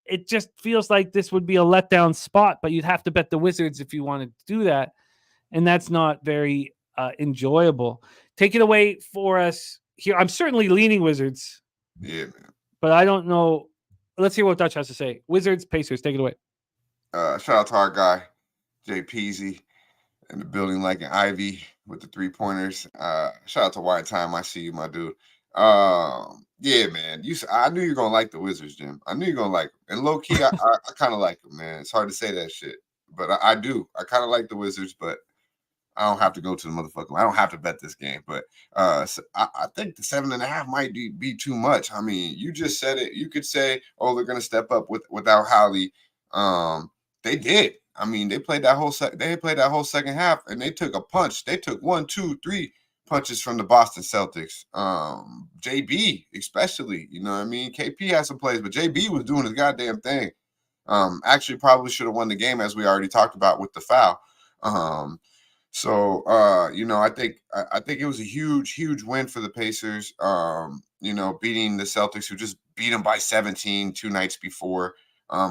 it just feels like this would be a letdown spot, but you'd have to bet the Wizards if you wanted to do that. And that's not very enjoyable. Take it away for us here. I'm certainly leaning Wizards. Yeah, man. But I don't know. Let's hear what Dutch has to say. Wizards, Pacers, take it away. Shout out to our guy, Jay Peasy, in the building like an Ivy with the 3-pointers. Shout out to White Time. I see you, my dude. Yeah, man. I knew you were going to like the Wizards, Jim. I knew you were going to like them. And low-key, I kind of like them, man. It's hard to say that shit. But I do. I kind of like the Wizards, but I don't have to go to the motherfucker. I don't have to bet this game, but so I think the 7.5 might be too much. I mean, you just said it. You could say, oh, they're gonna step up without Howley. They did. I mean, they played that whole second half, and they took a punch. They took 1, 2, 3 punches from the Boston Celtics. JB especially. You know what I mean? KP had some plays, but JB was doing his goddamn thing. Actually, probably should have won the game, as we already talked about with the foul. So, I think it was a huge win for the Pacers, beating the Celtics, who just beat them by 17 2 nights before.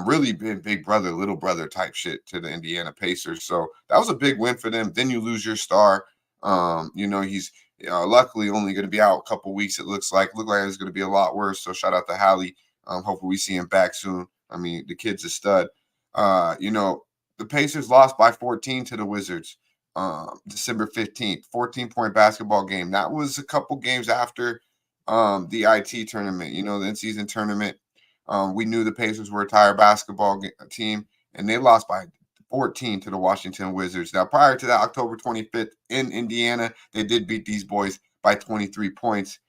Really big brother, little brother type shit to the Indiana Pacers. So that was a big win for them. Then you lose your star. He's luckily only going to be out a couple weeks, it looks like. Looked like it's going to be a lot worse. So shout out to Hallie. Hopefully we see him back soon. I mean, the kid's a stud. The Pacers lost by 14 to the Wizards. December 15th, 14-point basketball game. That was a couple games after the IT tournament, the in-season tournament. We knew the Pacers were a tired basketball team, and they lost by 14 to the Washington Wizards. Now, prior to that, October 25th in Indiana, they did beat these boys by 23 points.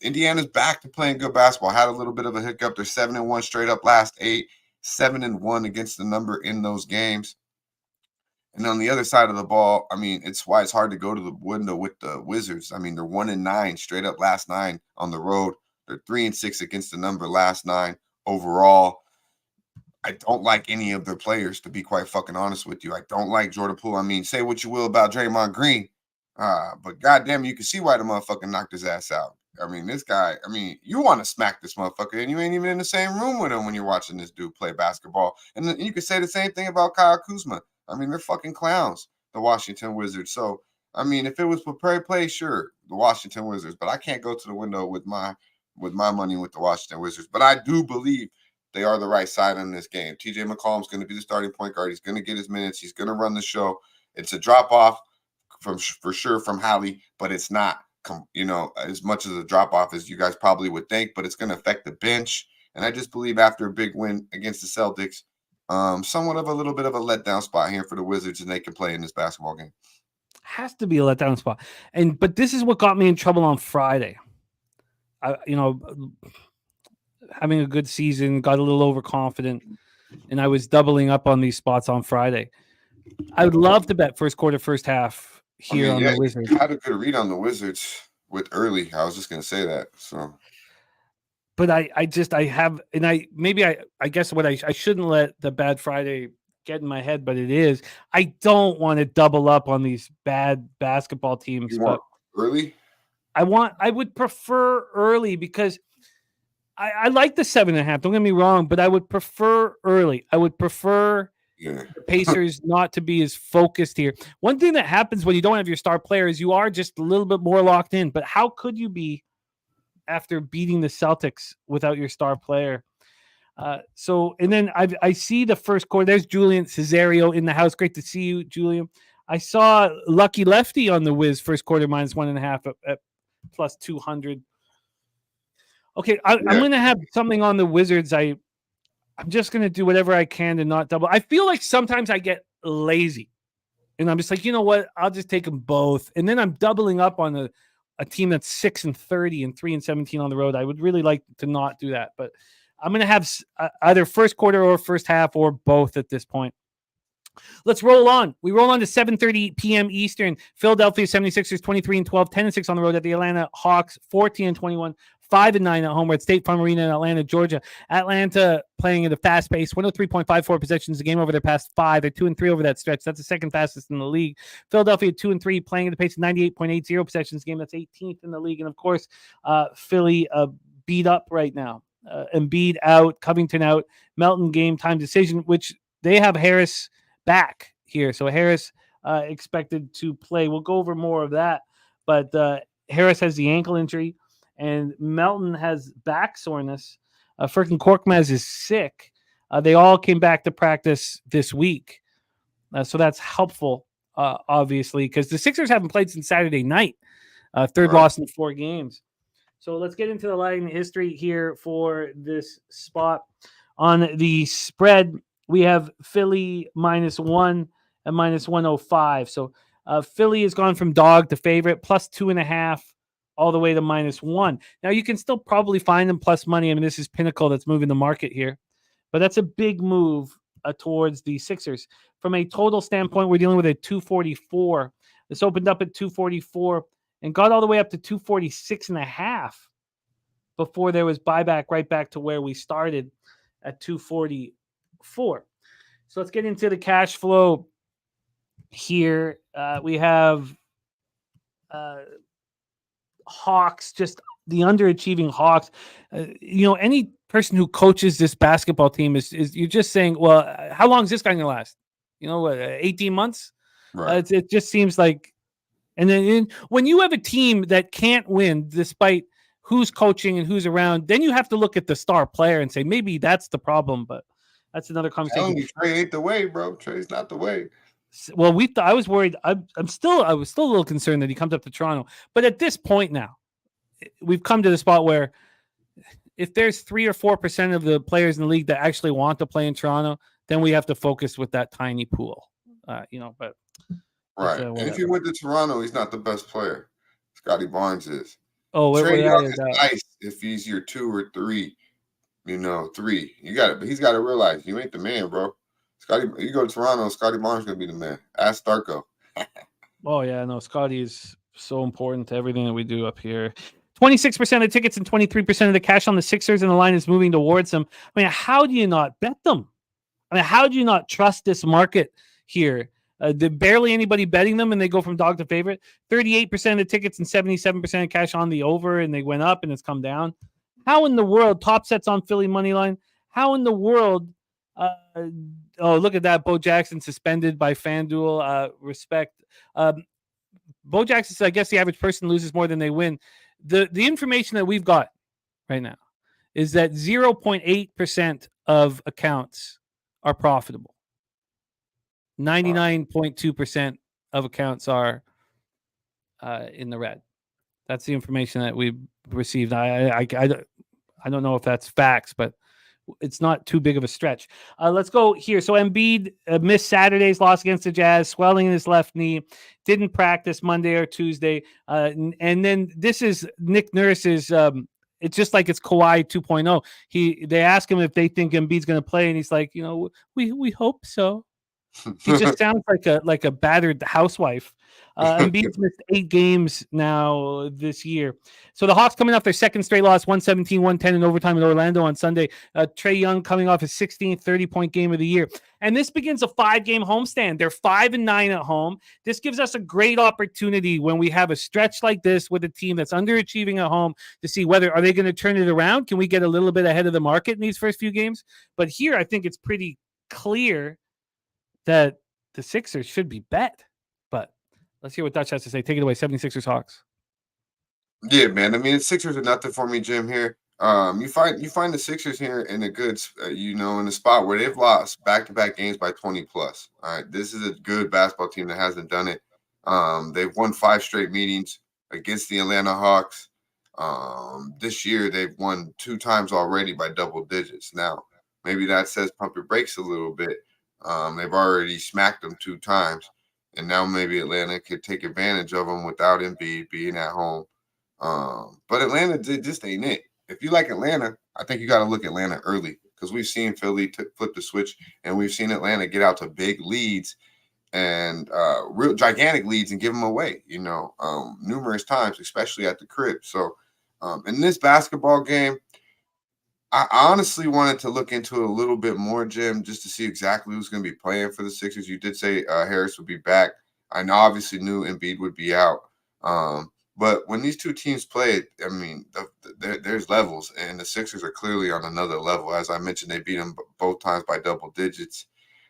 Indiana's back to playing good basketball. Had a little bit of a hiccup. They're 7-1 straight up last 8, 7-1 against the number in those games. And on the other side of the ball, I mean, it's why it's hard to go to the window with the Wizards. I mean, they're 1-9 straight up last 9 on the road. They're 3-6 against the number last 9 overall. I don't like any of their players, to be quite fucking honest with you. I don't like Jordan Poole. I mean, say what you will about Draymond Green, but goddamn, you can see why the motherfucker knocked his ass out. I mean, this guy, you want to smack this motherfucker, and you ain't even in the same room with him when you're watching this dude play basketball. And then you could say the same thing about Kyle Kuzma. I mean, they're fucking clowns, the Washington Wizards. So, I mean, if it was for play, sure, the Washington Wizards. But I can't go to the window with my money with the Washington Wizards. But I do believe they are the right side in this game. TJ McCollum's going to be the starting point guard. He's going to get his minutes. He's going to run the show. It's a drop-off for sure from Hallie, but it's not, as much as a drop-off as you guys probably would think, but it's going to affect the bench. And I just believe after a big win against the Celtics, somewhat of a little bit of a letdown spot here for the Wizards, and they can play in this basketball game. Has to be a letdown spot. But this is what got me in trouble on Friday. Having a good season, got a little overconfident, and I was doubling up on these spots on Friday. I would love to bet first quarter, first half here on the Wizards. You had a good read on the Wizards with early. I was just going to say that. So. But I guess what I shouldn't let the bad Friday get in my head, but it is. I don't want to double up on these bad basketball teams. You want early? I would prefer early because I like the 7.5. Don't get me wrong, but I would prefer early. I would prefer the Pacers not to be as focused here. One thing that happens when you don't have your star player is you are just a little bit more locked in. But how could you be after beating the Celtics without your star player? And then I see the first quarter. There's Julian Cesario in the house. Great to see you, Julian. I saw Lucky Lefty on the Wiz first quarter -1.5 at plus 200. Okay, I'm going to have something on the Wizards. I'm just going to do whatever I can to not double. I feel like sometimes I get lazy, and I'm just like, you know what? I'll just take them both, and then I'm doubling up on a team that's 6-30 and 3-17 on the road. I would really like to not do that, but I'm going to have either first quarter or first half or both at this point. Let's roll on. We roll on to 7:30 p.m. Eastern. Philadelphia 76ers 23-12, 10-6 on the road at the Atlanta Hawks, 14-21, 5-9 at home. We're at State Farm Arena in Atlanta, Georgia. Atlanta playing at a fast pace, 103.54 possessions a game over their past 5. They're 2-3 over that stretch. That's the second fastest in the league. Philadelphia 2-3, playing at a pace of 98.80 possessions a game. That's 18th in the league. And of course, Philly beat up right now. Embiid out, Covington out, Melton game time decision, which they have Harris back here. So Harris expected to play. We'll go over more of that. But Harris has the ankle injury, and Melton has back soreness. Freaking Korkmaz is sick. They all came back to practice this week. So that's helpful, obviously, because the Sixers haven't played since Saturday night. Third loss in 4 games. So let's get into the line history here for this spot. On the spread, we have Philly -1 and -105. So Philly has gone from dog to favorite, +2.5 all the way to -1. Now, you can still probably find them plus money. I mean, this is Pinnacle that's moving the market here. But that's a big move towards the Sixers. From a total standpoint, we're dealing with a 244. This opened up at 244 and got all the way up to 246.5 before there was buyback right back to where we started at 244. So let's get into the cash flow here. We have Hawks, just the underachieving Hawks. Any person who coaches this basketball team is you're just saying, well, how long is this guy going to last? 18 months? Right. It just seems like, and then when you have a team that can't win despite who's coaching and who's around, then you have to look at the star player and say, maybe that's the problem, but that's another conversation. Trey ain't the way, bro. Trey's not the way. Well, I was worried. I was still a little concerned that he comes up to Toronto, but at this point now, we've come to the spot where if there's 3 or 4% of the players in the league that actually want to play in Toronto, then we have to focus with that tiny pool, but right. And if he went to Toronto, he's not the best player. Scotty Barnes is. Oh, Trey Young is nice if he's your 2 or 3, 3. You got it, but he's got to realize you ain't the man, bro. You go to Toronto, Scotty Barnes gonna be the man. Ask Starco. Oh yeah, no, Scotty is so important to everything that we do up here. 26% of tickets and 23% of the cash on the Sixers, and the line is moving towards them. I mean, how do you not bet them? I mean, how do you not trust this market here? Barely anybody betting them, and they go from dog to favorite. 38% of the tickets and 77% of cash on the over, and they went up and it's come down. How in the world? Top sets on Philly money line. How in the world? Look at that. Bo Jackson suspended by FanDuel. Respect. Bo Jackson says, I guess the average person loses more than they win. The information that we've got right now is that 0.8% of accounts are profitable. 99.2% of accounts are in the red. That's the information that we've received. I don't know if that's facts, but it's not too big of a stretch. Let's go here. So Embiid missed Saturday's loss against the Jazz, swelling in his left knee, didn't practice Monday or Tuesday. And then this is Nick Nurse's. It's just like it's Kawhi 2.0. They ask him if they think Embiid's going to play, and he's like, we hope so. He just sounds like a battered housewife. Embiid's missed 8 games now this year. So the Hawks coming off their second straight loss, 117-110 in overtime in Orlando on Sunday. Trey Young coming off his 16th 30-point game of the year. And this begins a 5-game homestand. They're 5-9 at home. This gives us a great opportunity when we have a stretch like this with a team that's underachieving at home to see whether are they going to turn it around? Can we get a little bit ahead of the market in these first few games? But here I think it's pretty clear that the Sixers should be bet. But let's hear what Dutch has to say. Take it away, 76ers Hawks. Yeah, man. I mean, the Sixers are nothing for me, Jim, here. You find the Sixers here in a good, in a spot where they've lost back-to-back games by 20+. All right, this is a good basketball team that hasn't done it. They've won 5 straight meetings against the Atlanta Hawks. This year, they've won 2 times already by double digits. Now, maybe that says pump your brakes a little bit. They've already smacked them 2 times, and now maybe Atlanta could take advantage of them without Embiid being at home. But Atlanta just ain't it. If you like Atlanta, I think you got to look at Atlanta early because we've seen Philly flip the switch, and we've seen Atlanta get out to big leads and real gigantic leads and give them away, numerous times, especially at the crib. So in this basketball game, I honestly wanted to look into it a little bit more, Jim, just to see exactly who's going to be playing for the Sixers. You did say Harris would be back. I obviously knew Embiid would be out. But when these two teams play, I mean, there's levels, and the Sixers are clearly on another level. As I mentioned, they beat them both times by double digits.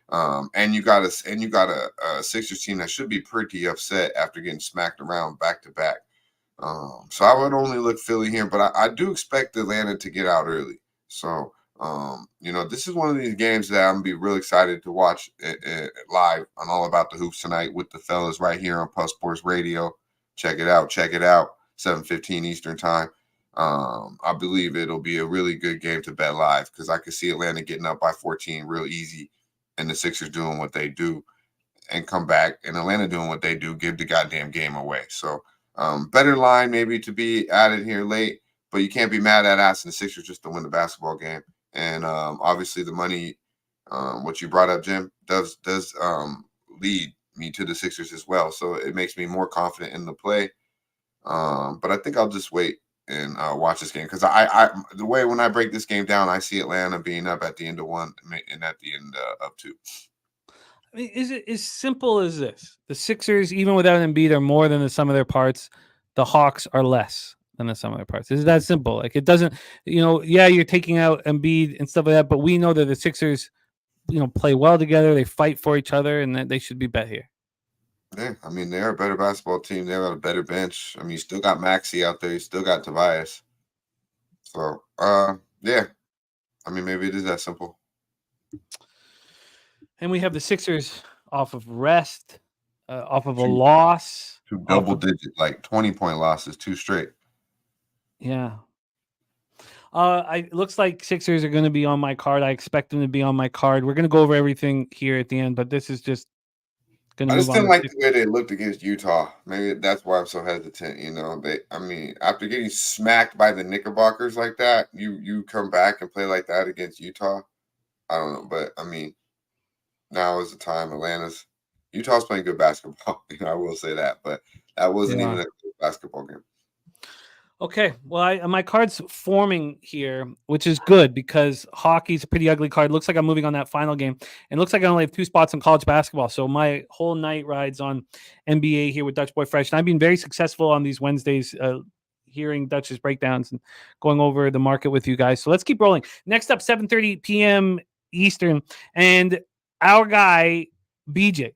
And you got a Sixers team that should be pretty upset after getting smacked around back to back. So I would only look Philly here, but I do expect Atlanta to get out early. So, this is one of these games that I'm going to be really excited to watch live on All About the Hoops tonight with the fellas right here on Puff Sports Radio. Check it out. 7:15 Eastern time. I believe it'll be a really good game to bet live because I could see Atlanta getting up by 14 real easy and the Sixers doing what they do and come back, and Atlanta doing what they do, give the goddamn game away. So better line maybe to be added here late, but you can't be mad at asking the Sixers just to win the basketball game. And obviously the money, what you brought up, Jim, does lead me to the Sixers as well. So it makes me more confident in the play. But I think I'll just wait and watch this game because I the way when I break this game down, I see Atlanta being up at the end of one and at the end of two. I mean, is it as simple as this? The Sixers, even without Embiid, are more than the sum of their parts. The Hawks are less than the sum of their parts. Is that simple? Like, it doesn't, you're taking out Embiid and stuff like that, but we know that the Sixers, play well together. They fight for each other, and that they should be bet here. Yeah, I mean, they're a better basketball team. They've got a better bench. I mean, you still got Maxey out there. You still got Tobias. So, yeah. I mean, maybe it is that simple. And we have the Sixers off of rest, off of a loss. Two double-digit, 20-point losses, 2 straight. Yeah. It looks like Sixers are going to be on my card. I expect them to be on my card. We're going to go over everything here at the end, but this is just going to I move just on. didn't like the way they looked against Utah. Maybe that's why I'm so hesitant. After getting smacked by the Knickerbockers like that, you come back and play like that against Utah. I don't know, but I mean, now is the time. Utah's playing good basketball. I will say that, but that wasn't even a good basketball game. Okay, well, my card's forming here, which is good because hockey's a pretty ugly card. Looks like I'm moving on that final game, and looks like I only have 2 spots in college basketball. So my whole night rides on NBA here with Dutch Boy Fresh, and I've been very successful on these Wednesdays, hearing Dutch's breakdowns and going over the market with you guys. So let's keep rolling. Next up, 7:30 p.m. Eastern, and our guy BJ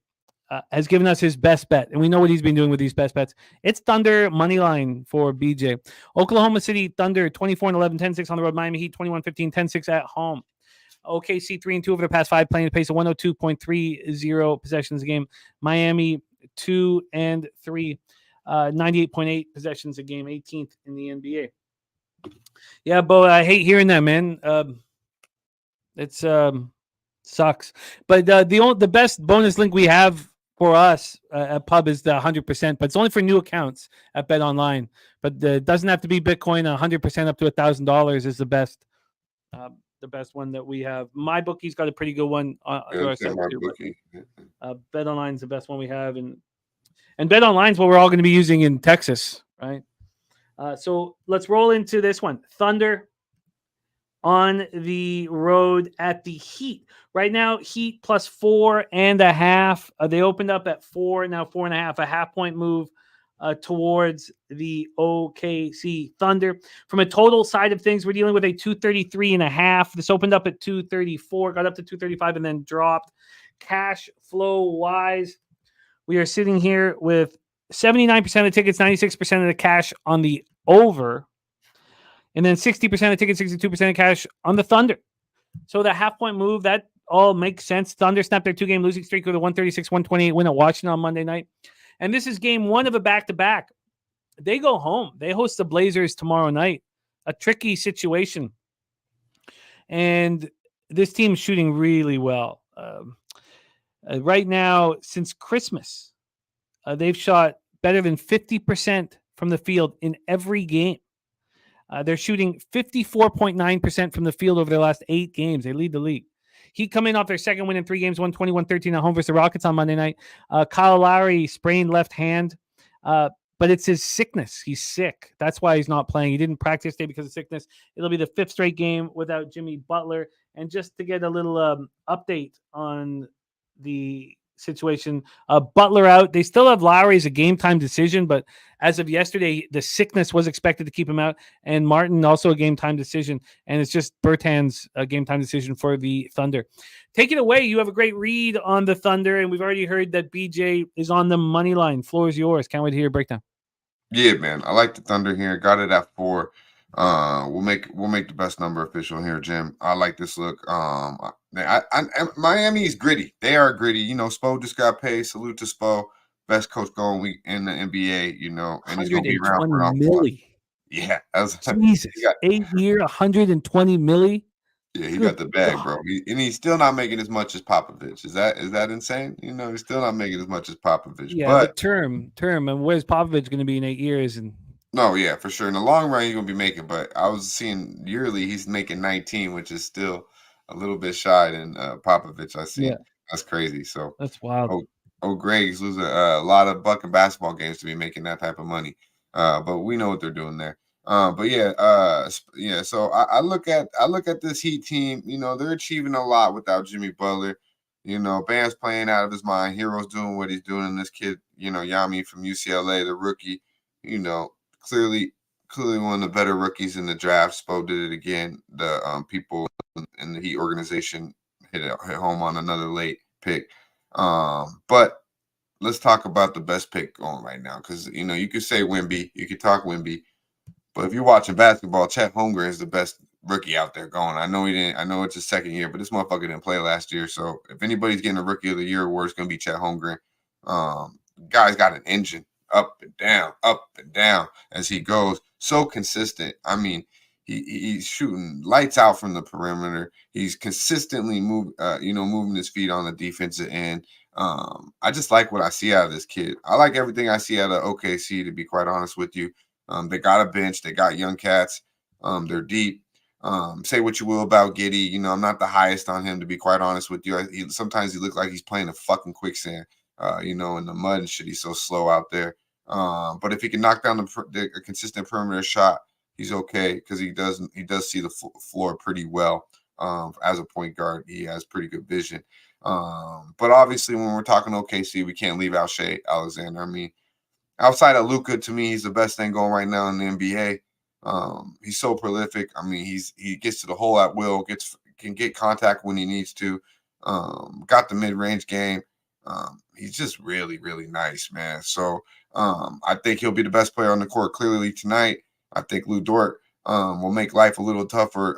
has given us his best bet, and we know what he's been doing with these best bets. It's Thunder money line for BJ. Oklahoma City Thunder 24-11, 10-6 on the road. Miami Heat 21-15, 10-6 at home. OKC 3-2 over the past 5, playing at a pace of 102.30 possessions a game. Miami 2-3, 98.8 possessions a game, 18th in the NBA. Yeah, Bo, I hate hearing that, man. It's sucks. But the best bonus link we have for us at Pub is the 100%, but it's only for new accounts at Bet Online. But it doesn't have to be Bitcoin. 100% up to $1,000 is the best one that we have. My bookie's got a pretty good one. Bet Online's the best one we have, and Bet Online's what we're all going to be using in Texas, right? So let's roll into this one. Thunder on the road at the Heat. Right now, Heat plus 4.5. They opened up at 4, now 4.5. A half-point move towards the OKC Thunder. From a total side of things, we're dealing with a 233.5. This opened up at 234, got up to 235, and then dropped. Cash flow-wise, we are sitting here with 79% of tickets, 96% of the cash on the over, and then 60% of tickets, 62% of cash on the Thunder. So the half-point move, that all makes sense. Thunder snapped their 2-game losing streak with a 136-128 win at Washington on Monday night. And this is game 1 of a back-to-back. They go home. They host the Blazers tomorrow night. A tricky situation. And this team's shooting really well. Right now, since Christmas, they've shot better than 50% from the field in every game. They're shooting 54.9% from the field over their last 8 games. They lead the league. Heat come in off their second win in 3 games, won 21-13 at home versus the Rockets on Monday night. Kyle Lowry sprained left hand, but it's his sickness. He's sick. That's why he's not playing. He didn't practice today because of sickness. It'll be the 5th straight game without Jimmy Butler. And just to get a little update on the situation, Butler out. They still have Lowry as a game time decision, but as of yesterday, the sickness was expected to keep him out, and Martin also a game time decision, and it's just Bertan's game time decision for the Thunder. Take it away. You have a great read on the Thunder, and we've already heard that BJ is on the money line. Floor is yours. Can't wait to hear your breakdown. Yeah, man. I like the Thunder here. Got it at 4. We'll make the best number official here, Jim. I like this look. Miami's gritty. They are gritty. You know, Spo just got paid. Salute to Spo, best coach going in the NBA. You know, and he's gonna be around for around 120 Yeah, Jesus, 8-year, 120 milli. Yeah, he got the bag, bro. And he's still not making as much as Popovich. Is that insane? You know, he's still not making as much as Popovich. Yeah, but term. And where's Popovich going to be in 8 years? And no, yeah, for sure. In the long run, he's gonna be making. But I was seeing yearly, he's making 19, which is still a little bit shy than Popovich. I see. Yeah. That's crazy. So that's wild. Greg's losing a lot of buck and basketball games to be making that type of money. But we know what they're doing there. But yeah. So I look at this Heat team. You know, they're achieving a lot without Jimmy Butler. You know, Bam's playing out of his mind. Hero's doing what he's doing. And this kid, you know, Yami from UCLA, the rookie, you know, clearly one of the better rookies in the draft. Spo did it again. The people in the Heat organization hit home on another late pick. But let's talk about the best pick going right now, because you know you could say Wemby, you could talk Wemby, but if you're watching basketball, Chet Holmgren is the best rookie out there going. I know it's his second year, but this motherfucker didn't play last year. So if anybody's getting a Rookie of the Year award, it's gonna be Chet Holmgren. Guy's got an engine, up and down as he goes. So consistent. I mean, he's shooting lights out from the perimeter. He's consistently moving his feet on the defensive end. I just like what I see out of this kid. I like everything I see out of OKC, to be quite honest with you. They got a bench. They got young cats. They're deep. Say what you will about Giddey. You know, I'm not the highest on him, to be quite honest with you. Sometimes he looks like he's playing a fucking quicksand, in the mud and shit. He's so slow out there. But if he can knock down a consistent perimeter shot, he's okay, because he does see the floor pretty well. As a point guard, he has pretty good vision. But obviously, when we're talking OKC, we can't leave out Shai Alexander. I mean, outside of Luka, to me, he's the best thing going right now in the NBA. He's so prolific. I mean, he gets to the hole at will, can get contact when he needs to. Got the mid-range game. He's just really, really nice, man. So I think he'll be the best player on the court clearly tonight. I think Lou Dort will make life a little tougher.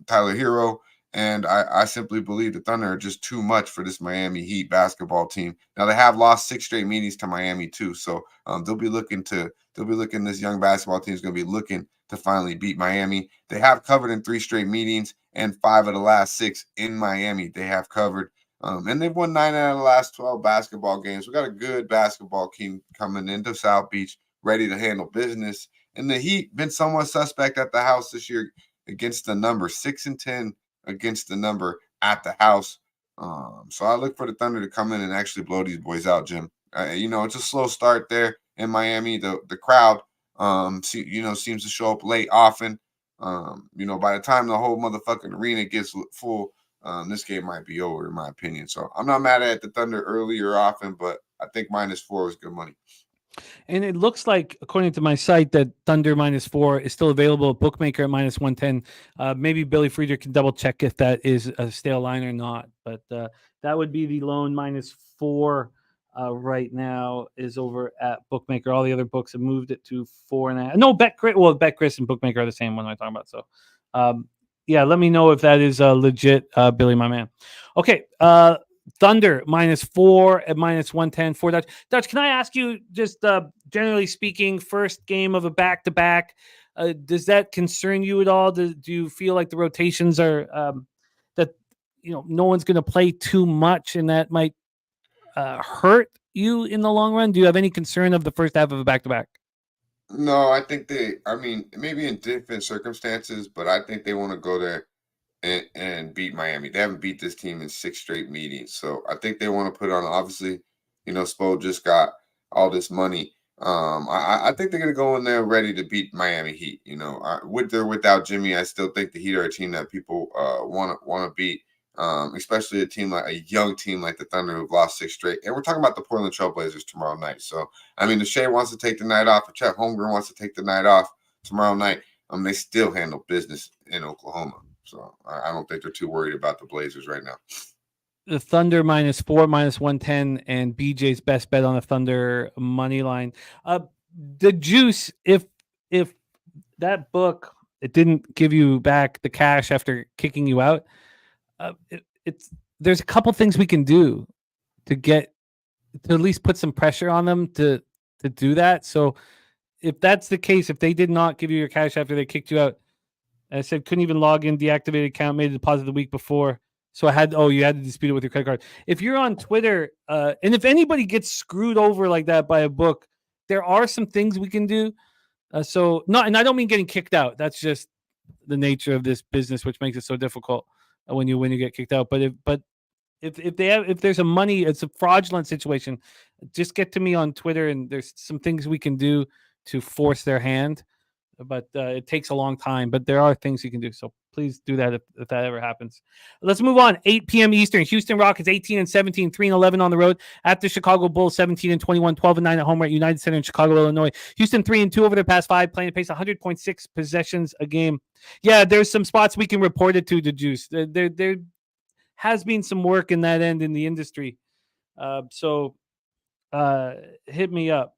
Tyler Hero. And I simply believe the Thunder are just too much for this Miami Heat basketball team. Now, they have lost 6 straight meetings to Miami too, so this young basketball team is going to be looking to finally beat Miami. They have covered in 3 straight meetings, and 5 of the last 6 in Miami they have covered. And they've won 9 out of the last 12 basketball games. We got a good basketball team coming into South Beach, ready to handle business. And the Heat been somewhat suspect at the house this year against the number, 6-10. Against the number at the house. So I look for the Thunder to come in and actually blow these boys out, Jim. It's a slow start there in Miami. The crowd, seems to show up late often. By the time the whole motherfucking arena gets full, this game might be over, in my opinion. So I'm not mad at the Thunder early or often, but I think -4 is good money. And it looks like, according to my site, that Thunder -4 is still available at Bookmaker at -110. Maybe Billy Frieder can double check if that is a stale line or not. But that would be the lone -4 right now is over at Bookmaker. All the other books have moved it to 4.5. No, BetCris and Bookmaker are the same. What am I talking about? So, let me know if that is legit, Billy, my man. Okay. Thunder -4 at -110 for Dutch. Dutch, can I ask you, just generally speaking, first game of a back-to-back, does that concern you at all? Do you feel like the rotations are that no one's going to play too much, and that might hurt you in the long run? Do you have any concern of the first half of a back-to-back? No, I think I mean, maybe in different circumstances, but I think they want to go there and beat Miami. They haven't beat this team in 6 straight meetings. So I think they want to put on, obviously, Spo just got all this money. I think they're going to go in there ready to beat Miami Heat. With or without Jimmy, I still think the Heat are a team that people want to beat, especially a young team like the Thunder who've lost 6 straight. And we're talking about the Portland Trailblazers tomorrow night. So, I mean, the Shea wants to take the night off. If Chet Holmgren wants to take the night off tomorrow night, they still handle business in Oklahoma. So I don't think they're too worried about the Blazers right now. The Thunder -4, -110, and BJ's best bet on the Thunder money line. The juice, if that book, it didn't give you back the cash after kicking you out, there's a couple things we can do to at least put some pressure on them to do that. So if that's the case, if they did not give you your cash after they kicked you out, I said couldn't even log in, deactivated account, made a deposit the week before. So you had to dispute it with your credit card. If you're on Twitter, and if anybody gets screwed over like that by a book, there are some things we can do. And I don't mean getting kicked out. That's just the nature of this business, which makes it so difficult when you get kicked out. But if there's it's a fraudulent situation, just get to me on Twitter, and there's some things we can do to force their hand. But it takes a long time. But there are things you can do. So please do that if that ever happens. Let's move on. 8 p.m. Eastern. Houston Rockets 18-17, 3-11 on the road. At the Chicago Bulls 17-21, 12-9 at home. We're at United Center in Chicago, Illinois. Houston 3-2 over their past 5, playing a pace 100.6 possessions a game. Yeah, there's some spots we can report it to the juice. There has been some work in that end in the industry. So hit me up.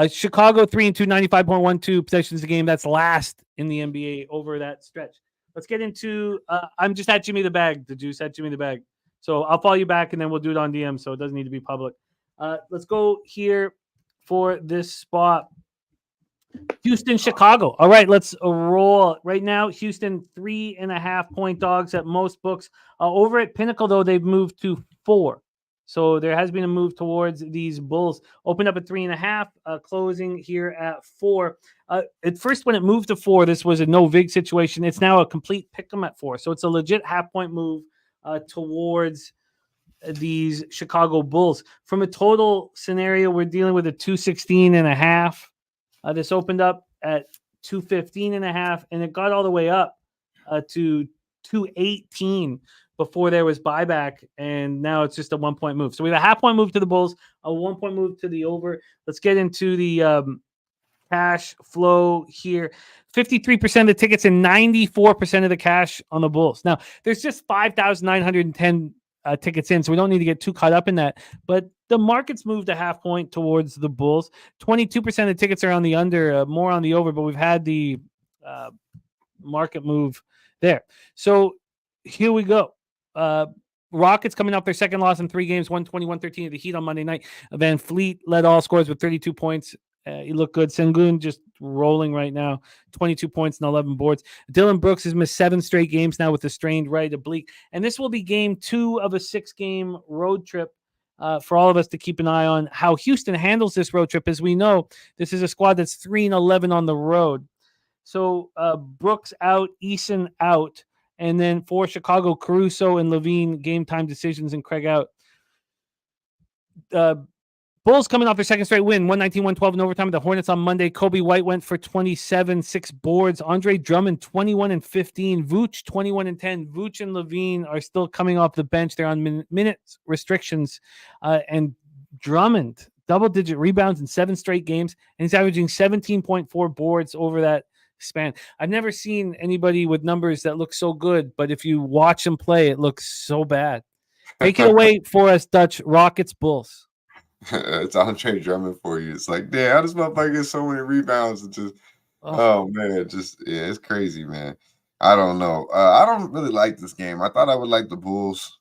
Chicago 3-2, 95.12 possessions a game. That's last in the NBA over that stretch. Let's get into. I'm just at Jimmy the Bag. The juice at Jimmy the Bag. So I'll follow you back, and then we'll do it on DM. So it doesn't need to be public. Let's go here for this spot. Houston, Chicago. All right, let's roll right now. Houston 3.5-point dogs at most books. Over at Pinnacle, though, they've moved to 4. So there has been a move towards these Bulls. Opened up at 3.5, closing here at 4. At first, when it moved to 4, this was a no vig situation. It's now a complete pick 'em at 4. So it's a legit half-point move towards these Chicago Bulls. From a total scenario, we're dealing with a 216.5. This opened up at 215.5, and it got all the way up to 218 before there was buyback, and now it's just a 1-point move. So we have a half-point move to the Bulls, a 1-point move to the over. Let's get into the cash flow here. 53% of the tickets and 94% of the cash on the Bulls. Now, there's just 5,910 tickets in, so we don't need to get too caught up in that. But the market's moved a half point towards the Bulls. 22% of the tickets are on the under, more on the over, but we've had the market move there. So here we go. Rockets coming off their second loss in 3 games, 120-113 of the Heat on Monday night. Van Fleet led all scores with 32 points. He looked good. Sengun just rolling right now, 22 points and 11 boards. Dylan Brooks has missed 7 straight games now with a strained right oblique. And this will be game 2 of a 6-game road trip for all of us to keep an eye on how Houston handles this road trip. As we know, this is a squad that's 3-11 on the road. So Brooks out, Eason out. And then for Chicago, Caruso and Levine, game time decisions, and Craig out. Bulls coming off their second straight win, 119-112 in overtime with the Hornets on Monday. Kobe White went for 27, 6 boards. Andre Drummond, 21-15. Vooch, 21-10. Vooch and Levine are still coming off the bench. They're on minutes restrictions. And Drummond, double-digit rebounds in 7 straight games. And he's averaging 17.4 boards over that span. I've never seen anybody with numbers that look so good, but if you watch them play, it looks so bad. Take it away for us, Dutch. Rockets, Bulls. It's Andre Drummond for you. It's like, damn, how does motherfucker get so many rebounds? And just, oh man, it's crazy, man. I don't know. I don't really like this game. I thought I would like the Bulls.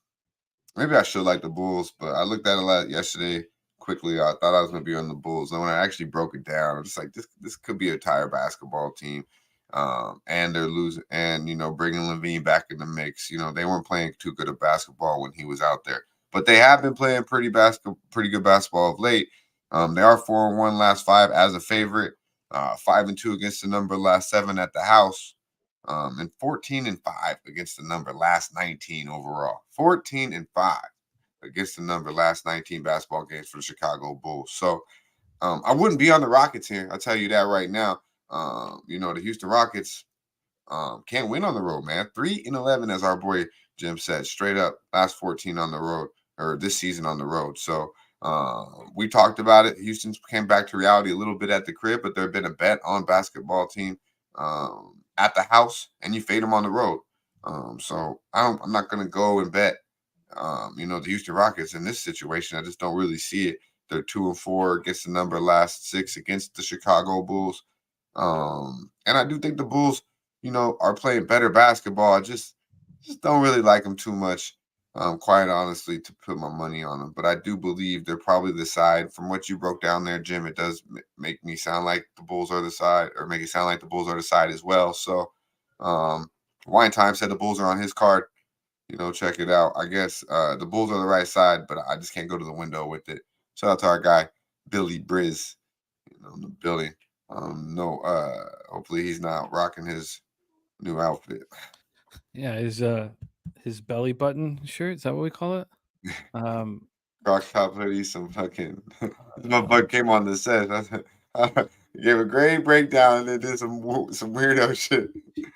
Maybe I should like the Bulls, but I looked at it a lot yesterday. Quickly, I thought I was going to be on the Bulls. And when I actually broke it down, I'm just like, this could be a tire basketball team. And they're losing, and, bringing Levine back in the mix. They weren't playing too good of basketball when he was out there. But they have been playing pretty good basketball of late. They are 4-1 last 5 as a favorite, 5-2 against the number last 7 at the house, and 14-5 against the number last 19 overall. 14-5 against the number last 19 basketball games for the Chicago Bulls. So I wouldn't be on the Rockets here. I'll tell you that right now. The Houston Rockets can't win on the road, man. 3-11, as our boy Jim said, straight up last 14 on the road, or this season on the road. So we talked about it. Houston came back to reality a little bit at the crib, but there's been a bet on basketball team at the house, and you fade them on the road. So I'm not going to go and bet, the Houston Rockets in this situation. I just don't really see it. They're 2-4 against the number last 6 against the Chicago Bulls. And I do think the Bulls, are playing better basketball. I just don't really like them too much, quite honestly, to put my money on them. But I do believe they're probably the side. From what you broke down there, Jim, it does make me sound like the Bulls are the side, or make it sound like the Bulls are the side as well. So Wine Time said the Bulls are on his card. Check it out. I guess the Bulls are the right side, but I just can't go to the window with it. Shout out to our guy, Billy Briz, in the building. Hopefully he's not rocking his new outfit. Yeah, his belly button shirt. Is that what we call it? Rock top hoodie, some fucking. This motherfucker came on the set. He gave a great breakdown and then did some weirdo shit.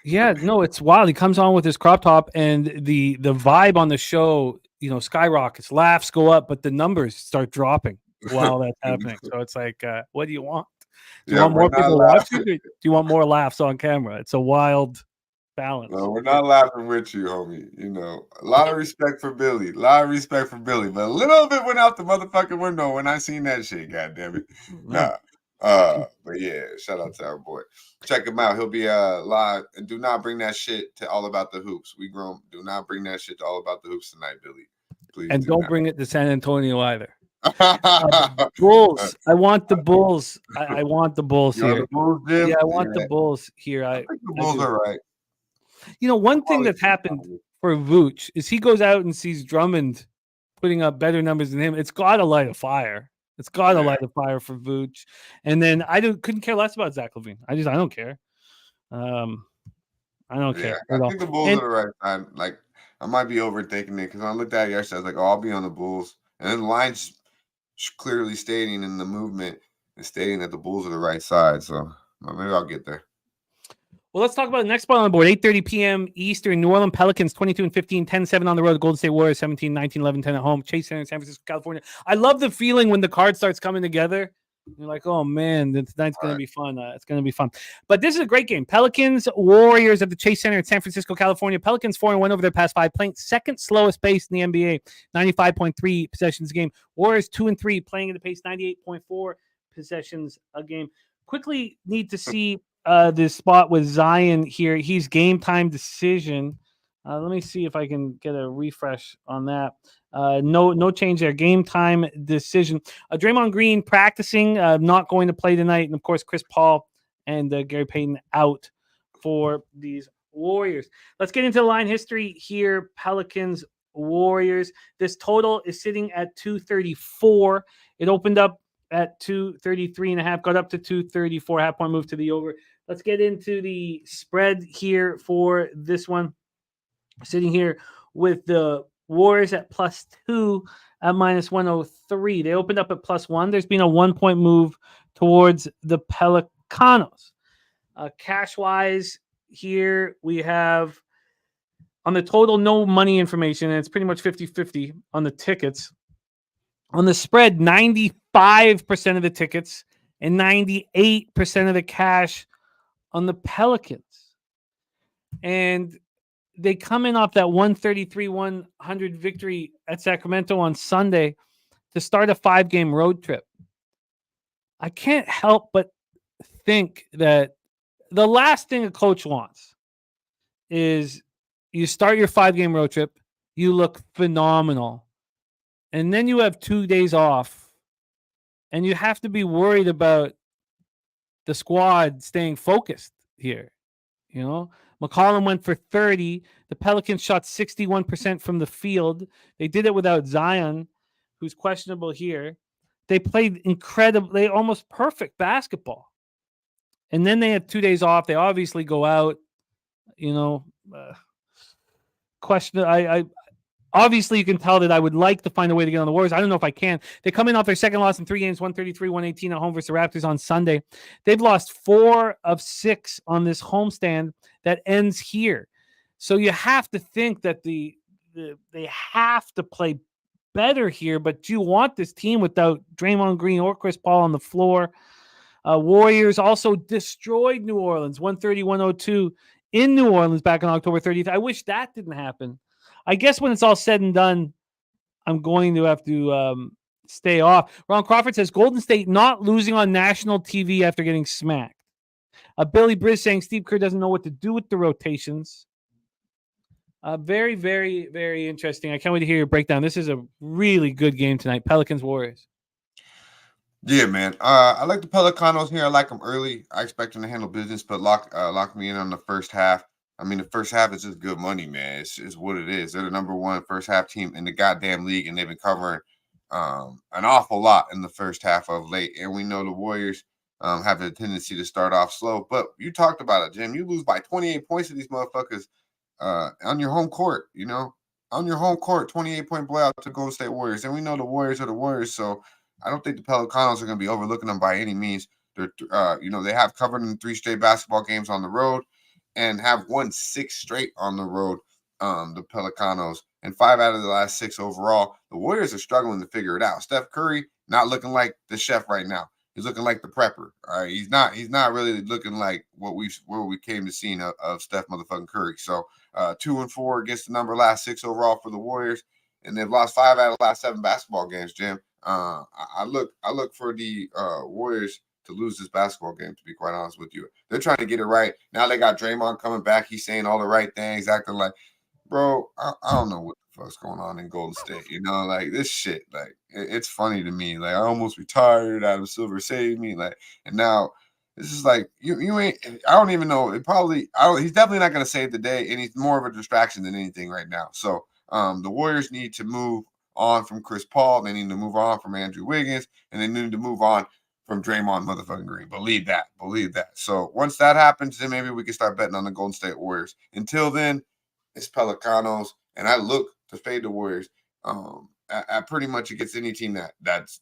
Yeah, no, it's wild. He comes on with his crop top, and the vibe on the show, skyrockets. Laughs go up, but the numbers start dropping while that's happening. So it's like, what do you want? Do you want more people watching? Do you want more laughs on camera? It's a wild balance. No, we're not laughing with you, homie. A lot of respect for Billy. But a little bit went out the motherfucking window when I seen that shit, goddammit. Nah. But yeah, shout out to our boy. Check him out. He'll be live. And do not bring that shit to All About the Hoops. We grown. Do not bring that shit to All About the Hoops tonight, Billy. Please. And don't bring it to San Antonio either. Bulls. I want the Bulls. I want the Bulls here. The Bulls, Jim? Yeah, I want the Bulls here. I think the Bulls are right. One thing that's happened for Vooch is he goes out and sees Drummond putting up better numbers than him. It's got to light a fire. It's got to light a fire for Vooch. And then couldn't care less about Zach LaVine. I don't care. I don't care. I think the Bulls are the right side. Like, I might be overthinking it because when I looked at it yesterday, I was like, I'll be on the Bulls. And then the line's clearly stating in the movement and stating that the Bulls are the right side. So maybe I'll get there. Well, let's talk about the next spot on the board. 8:30 p.m. Eastern. New Orleans Pelicans 22-15, 10-7 on the road. Golden State Warriors 17, 19, 11, 10 at home. Chase Center, San Francisco, California. I love the feeling when the card starts coming together. You're like, oh man, tonight's going to be fun. It's going to be fun. But this is a great game. Pelicans Warriors at the Chase Center in San Francisco, California. Pelicans 4-1 over their past 5, playing second slowest pace in the NBA, 95.3 possessions a game. Warriors 2-3, playing at a pace 98.4 possessions a game. Quickly need to see this spot with Zion here. He's game time decision. Let me see if I can get a refresh on that. No change there. Game time decision. Draymond Green practicing, not going to play tonight. And, of course, Chris Paul and Gary Payton out for these Warriors. Let's get into the line history here. Pelicans, Warriors. This total is sitting at 234. It opened up at 233.5, got up to 234, half point move to the over. Let's get into the spread here for this one. Sitting here with the Warriors at +2 at -103. They opened up at +1. There's been a 1-point move towards the Pelicanos. Cash-wise, here we have on the total, no money information, and it's pretty much 50-50 on the tickets. On the spread, 95% of the tickets and 98% of the cash on the Pelicans. And they come in off that 133-100 victory at Sacramento on Sunday to start a 5-game road trip. I can't help but think that the last thing a coach wants is you start your 5-game road trip, you look phenomenal, and then you have 2 days off, and you have to be worried about the squad staying focused here. McCollum went for 30. The Pelicans shot 61% from the field. They did it without Zion, who's questionable here. they played incredibly, almost perfect basketball. And then they had 2 days off. They obviously go out, question. I obviously you can tell that I would like to find a way to get on the Warriors. I don't know if I can. They come in off their second loss in 3 games, 133-118 at home versus the Raptors on Sunday. They've lost 4 of 6 on this homestand that ends here. So you have to think that they have to play better here, but you want this team without Draymond Green or Chris Paul on the floor. Warriors also destroyed New Orleans, 130-102 in New Orleans back on October 30th. I wish that didn't happen. I guess when it's all said and done, I'm going to have to stay off. Ron Crawford says Golden State not losing on national TV after getting smacked. Billy Briz saying Steve Kerr doesn't know what to do with the rotations. Very, very, very interesting. I can't wait to hear your breakdown. This is a really good game tonight. Pelicans Warriors. Yeah, man. I like the Pelicanos here. I like them early. I expect them to handle business, but lock me in on the first half. I mean, the first half is just good money, man. It's what it is. They're the number 1 first half team in the goddamn league, and they've been covering an awful lot in the first half of late. And we know the Warriors have a tendency to start off slow. But you talked about it, Jim. You lose by 28 points to these motherfuckers on your home court, on your home court, 28-point blowout to Golden State Warriors. And we know the Warriors are the Warriors, so I don't think the Pelicanos are going to be overlooking them by any means. They're, they have covered in 3 straight basketball games on the road and have won 6 straight on the road, the Pelicanos, and 5 out of the last 6 overall. The Warriors are struggling to figure it out. Steph Curry not looking like the chef right now. He's looking like the prepper. All right, he's not really looking like what we came to seeing of Steph motherfucking Curry. So 2-4 against the last 6 overall for the Warriors, and they've lost 5 out of the last 7 basketball games, Jim. I look for the Warriors to lose this basketball game, to be quite honest with you. They're trying to get it right. Now they got Draymond coming back. He's saying all the right things, acting like, bro, I don't know what the fuck's going on in Golden State. Like this shit, like it's funny to me. Like I almost retired. Adam Silver saved me. Like, and now this is like you ain't. I don't even know. He's definitely not going to save the day, and he's more of a distraction than anything right now. So the Warriors need to move on from Chris Paul. They need to move on from Andrew Wiggins, and they need to move on from Draymond motherfucking Green. Believe that. So once that happens, then maybe we can start betting on the Golden State Warriors. Until then, it's Pelicanos, and I look to fade the Warriors at pretty much against any team that's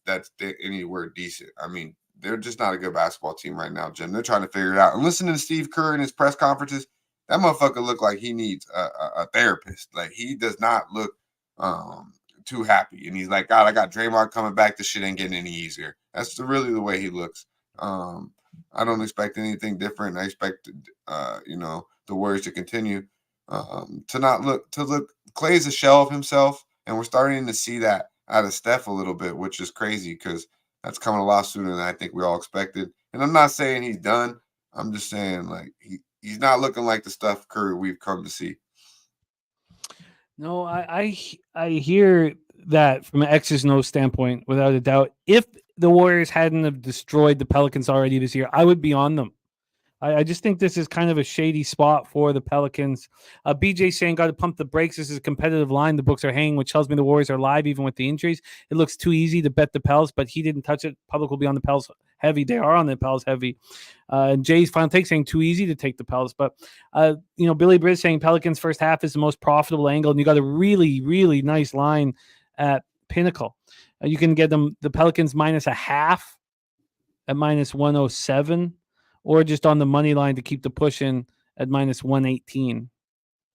anywhere decent. I mean, they're just not a good basketball team right now, Jim. They're trying to figure it out. And listening to Steve Kerr in his press conferences, that motherfucker look like he needs a therapist. Like he does not look too happy. And he's like, God, I got Draymond coming back. This shit ain't getting any easier. That's really the way he looks. I don't expect anything different. I expect, the Warriors to continue to look. Clay's a shell of himself, and we're starting to see that out of Steph a little bit, which is crazy because that's coming a lot sooner than I think we all expected. And I'm not saying he's done. I'm just saying like he's not looking like the Steph Curry we've come to see. No, I hear that from an X's and O's standpoint, without a doubt. If the Warriors hadn't have destroyed the Pelicans already this year, I would be on them. I just think this is kind of a shady spot for the Pelicans. BJ saying, got to pump the brakes. This is a competitive line. The books are hanging, which tells me the Warriors are live even with the injuries. It looks too easy to bet the Pels, but he didn't touch it. Public will be on the Pels heavy. They are on the Pels heavy. And Jay's final take saying too easy to take the Pels. But, Billy Briz saying Pelicans first half is the most profitable angle, and you got a really, really nice line at Pinnacle. You can get them the Pelicans -0.5 at -107. Or just on the money line to keep the push in at -118.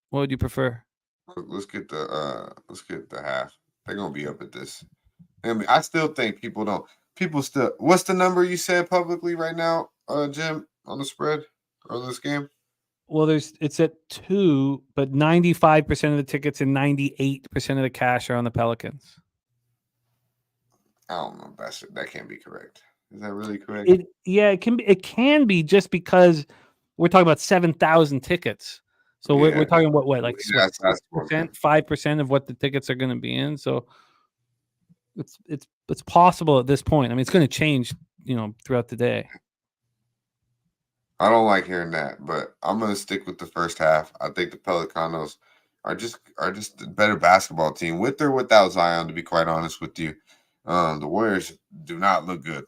What would you prefer? Let's get the half. They're gonna be up at this. I mean, I still think what's the number you said publicly right now, Jim, on the spread or this game? Well, it's at 2, but 95% of the tickets and 98% of the cash are on the Pelicans. I don't know. That can't be correct. Is that really correct? It can be just because we're talking about 7,000 tickets. So we're talking about what, like 5% of what the tickets are going to be in. So it's possible at this point. I mean, it's going to change, throughout the day. I don't like hearing that, but I'm going to stick with the first half. I think the Pelicanos are just a better basketball team with or without Zion, to be quite honest with you. The Warriors do not look good.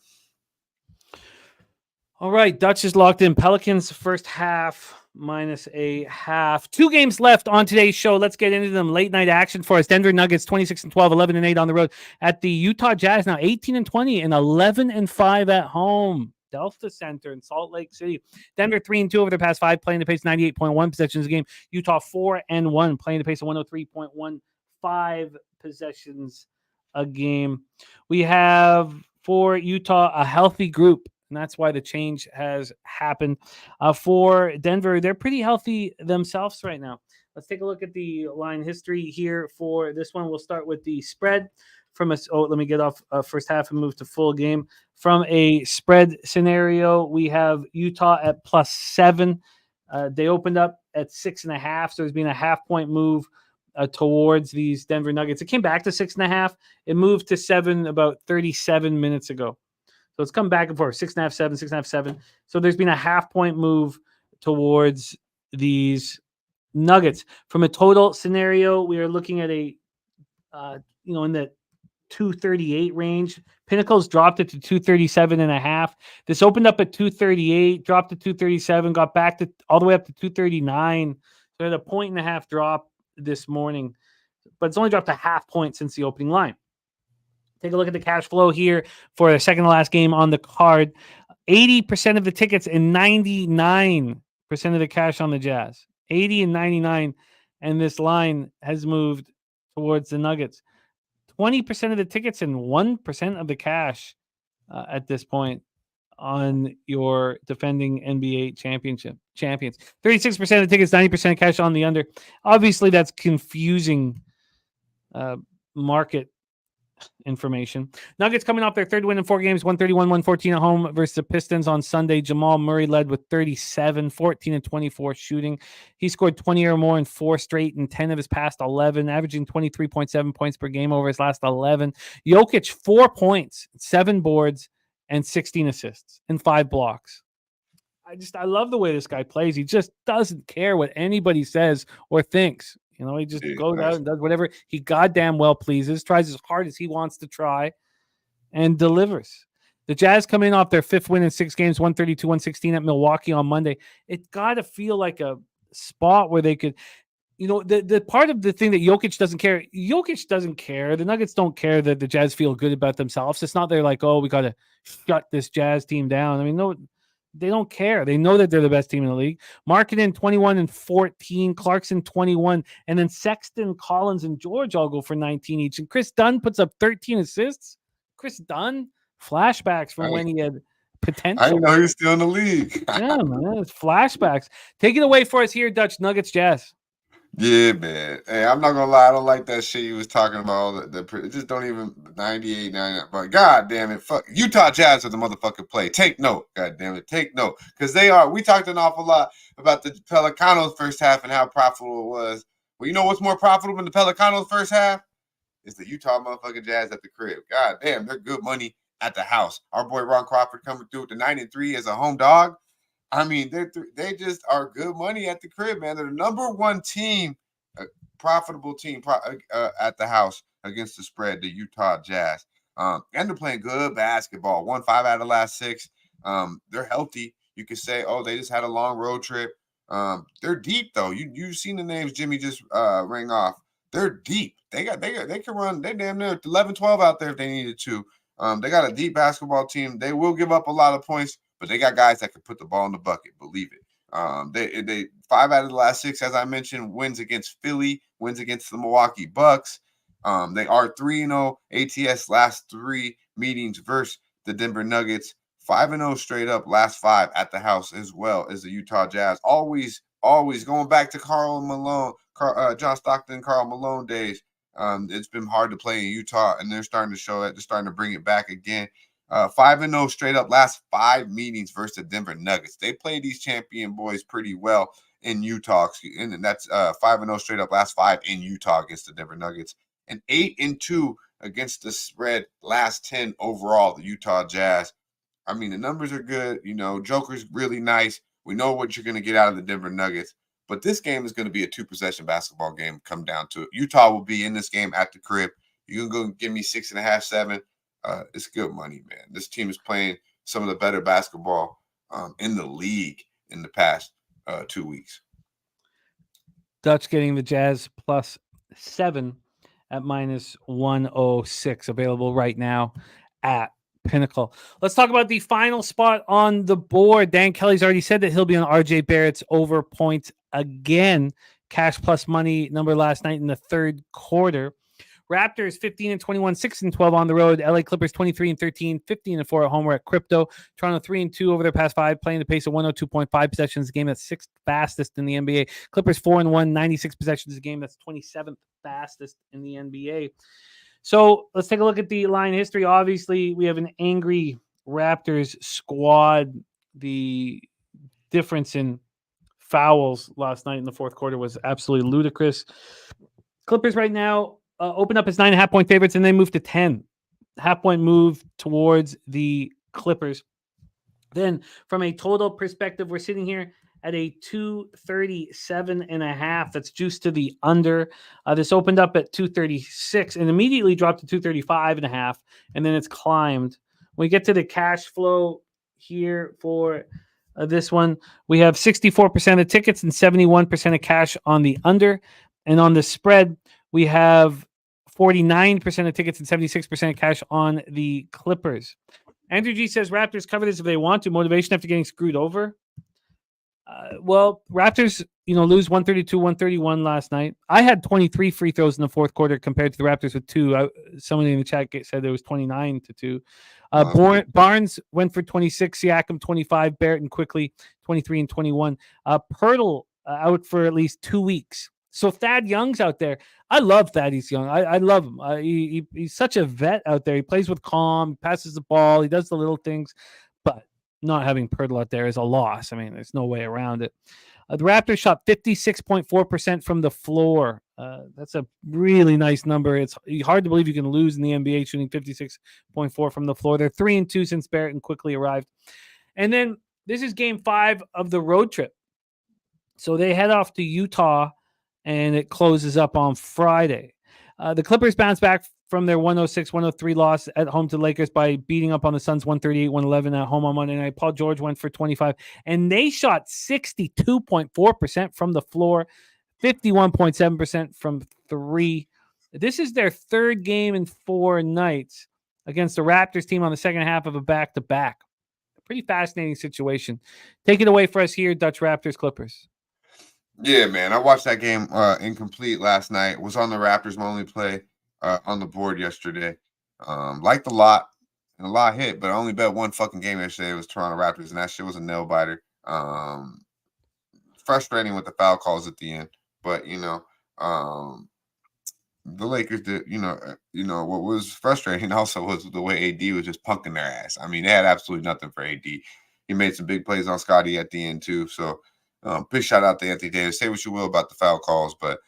All right, Dutch is locked in. Pelicans first half -0.5. 2 games left on today's show. Let's get into them. Late night action for us. Denver Nuggets 26-12, 11-8 on the road. At the Utah Jazz now 18-20 and 11-5 at home. Delta Center in Salt Lake City. Denver 3-2 over the past 5, playing the pace 98.1 possessions a game. Utah 4-1, playing the pace of 103.15 possessions a game. We have for Utah a healthy group, and that's why the change has happened. For Denver, they're pretty healthy themselves right now. Let's take a look at the line history here for this one. We'll start with the spread. Let me get off first half and move to full game. From a spread scenario, we have Utah at +7. They opened up at 6.5, so there's been a half-point move towards these Denver Nuggets. It came back to 6.5. It moved to 7 about 37 minutes ago. So it's come back and forth, 6.5, 7, 6.5, 7. So there's been a half-point move towards these Nuggets. From a total scenario, we are looking at in the 238 range. Pinnacles dropped it to 237.5. This opened up at 238, dropped to 237, got back to all the way up to 239. So had a 1.5 drop this morning, but it's only dropped a half point since the opening line. Take a look at the cash flow here for the second to last game on the card. 80% of the tickets and 99% of the cash on the Jazz. 80 and 99, and this line has moved towards the Nuggets. 20% of the tickets and 1% of the cash at this point on your defending NBA champions. 36% of the tickets, 90% cash on the under. Obviously, that's confusing market information. Nuggets coming off their third win in 4 games, 131-114 at home versus the Pistons on Sunday. Jamal Murray led with 37, 14 and 24 shooting. He scored 20 or more in 4 straight and 10 of his past 11, averaging 23.7 points per game over his last 11. Jokic, 4 points, 7 boards, and 16 assists and 5 blocks. I love the way this guy plays. He just doesn't care what anybody says or thinks. He just goes out and does whatever he goddamn well pleases, tries as hard as he wants to try, and delivers. The Jazz come in off their 5th win in 6 games, 132-116 at Milwaukee on Monday. It's got to feel like a spot where they could, the part of the thing that Jokic doesn't care. Jokic doesn't care. The Nuggets don't care that the Jazz feel good about themselves. It's not they're like, oh, we got to shut this Jazz team down. I mean, no. They don't care. They know that they're the best team in the league. Markkanen 21 and 14, Clarkson 21, and then Sexton, Collins, and George all go for 19 each. And Chris Dunn puts up 13 assists. Chris Dunn, flashbacks from when he had potential. I didn't know he was still in the league. Yeah, man, it's flashbacks. Take it away for us here, Dutch. Nuggets, Jazz. Yeah, man. Hey, I'm not gonna lie, I don't like that shit you was talking about. All the just don't even 98, 99. But god damn it, fuck Utah Jazz are the motherfucking play. Take note, god damn it, take note, because they are. We talked an awful lot about the Pelicanos first half and how profitable it was. Well, you know what's more profitable than the Pelicanos first half? It's the Utah motherfucking Jazz at the crib. God damn, they're good money at the house. Our boy Ron Crawford coming through with the 9-3 as a home dog. I mean, they just are good money at the crib, man. They're the number 1 team, profitable team at the house against the spread, the Utah Jazz. And they're playing good basketball. Won 5 out of the last 6. They're healthy. You could say, oh, they just had a long road trip. They're deep though. You've seen the names Jimmy just rang off. They're deep. They can run. They damn near 11-12 out there if they needed to. They got a deep basketball team. They will give up a lot of points, but they got guys that can put the ball in the bucket. Believe it. They 5 out of the last 6, as I mentioned, wins against Philly, wins against the Milwaukee Bucks. They are 3-0 ATS last 3 meetings versus the Denver Nuggets. 5-0 straight up last 5 at the house as well as the Utah Jazz. Always going back to John Stockton, Karl Malone days. It's been hard to play in Utah, and they're starting to show that. They're starting to bring it back again. 5-0 straight up last 5 meetings versus the Denver Nuggets. They play these champion boys pretty well in Utah, and that's 5-0 straight up last 5 in Utah against the Denver Nuggets, and 8-2 against the spread last 10 overall, the Utah Jazz. I mean, the numbers are good. Joker's really nice. We know what you're going to get out of the Denver Nuggets, but this game is going to be a 2-possession basketball game come down to it. Utah will be in this game at the crib. You can go give me 6.5, 7. it's good money, man. This team is playing some of the better basketball in the league in the past 2 weeks. Dutch getting the Jazz +7 at -106, available right now at Pinnacle. Let's talk about the final spot on the board. Dan Kelly's already said that he'll be on RJ Barrett's over points again. Cash plus money number last night in the third quarter. Raptors 15-21, 6-12 on the road. LA Clippers 23-13, 15-4 at home. We're at Crypto. Toronto 3-2 over their past 5, playing the pace of 102.5 possessions, a game that's 6th fastest in the NBA. Clippers 4-1, 96 possessions, a game that's 27th fastest in the NBA. So let's take a look at the line history. Obviously, we have an angry Raptors squad. The difference in fouls last night in the fourth quarter was absolutely ludicrous. Clippers right now open up as 9.5-point favorites, and they move to 10. Half-point move towards the Clippers. Then from a total perspective, we're sitting here at a 237.5. That's juiced to the under. This opened up at 236 and immediately dropped to 235.5, and then it's climbed. When we get to the cash flow here for this one, we have 64% of tickets and 71% of cash on the under. And on the spread, we have 49% of tickets and 76% of cash on the Clippers. Andrew G says Raptors cover this if they want to. Motivation after getting screwed over. Well, Raptors, lose 132-131 last night. I had 23 free throws in the fourth quarter compared to the Raptors with 2. Someone in the chat said there was 29-2. Barnes went for 26, Siakam 25, Barrett and Quickly 23 and 21. Pirtle out for at least 2 weeks. So Thad Young's out there. I love Thaddeus Young. I love him. He's such a vet out there. He plays with calm, passes the ball, he does the little things, but not having Pirtle out there is a loss. I mean, there's no way around it. The Raptors shot 56.4% from the floor. That's a really nice number. It's hard to believe you can lose in the NBA shooting 56.4 from the floor. They're 3-2 since Barrett and Quickly arrived. And then this is game 5 of the road trip. So they head off to Utah, and it closes up on Friday. The Clippers bounce back from their 106-103 loss at home to the Lakers by beating up on the Suns 138-111 at home on Monday night. Paul George went for 25, and they shot 62.4% from the floor, 51.7% from 3. This is their third game in 4 nights against the Raptors team on the second half of a back-to-back. A pretty fascinating situation. Take it away for us here, Dutch Raptors Clippers. Yeah, man. I watched that game incomplete last night. Was on the Raptors' only play on the board yesterday. Liked a lot, and a lot hit, but I only bet one fucking game yesterday. It was Toronto Raptors, and that shit was a nail biter. Frustrating with the foul calls at the end, but the Lakers did. What was frustrating also was the way AD was just punking their ass. I mean, they had absolutely nothing for AD. He made some big plays on Scotty at the end too. So. Big shout out to Anthony Davis. Say what you will about the foul calls, but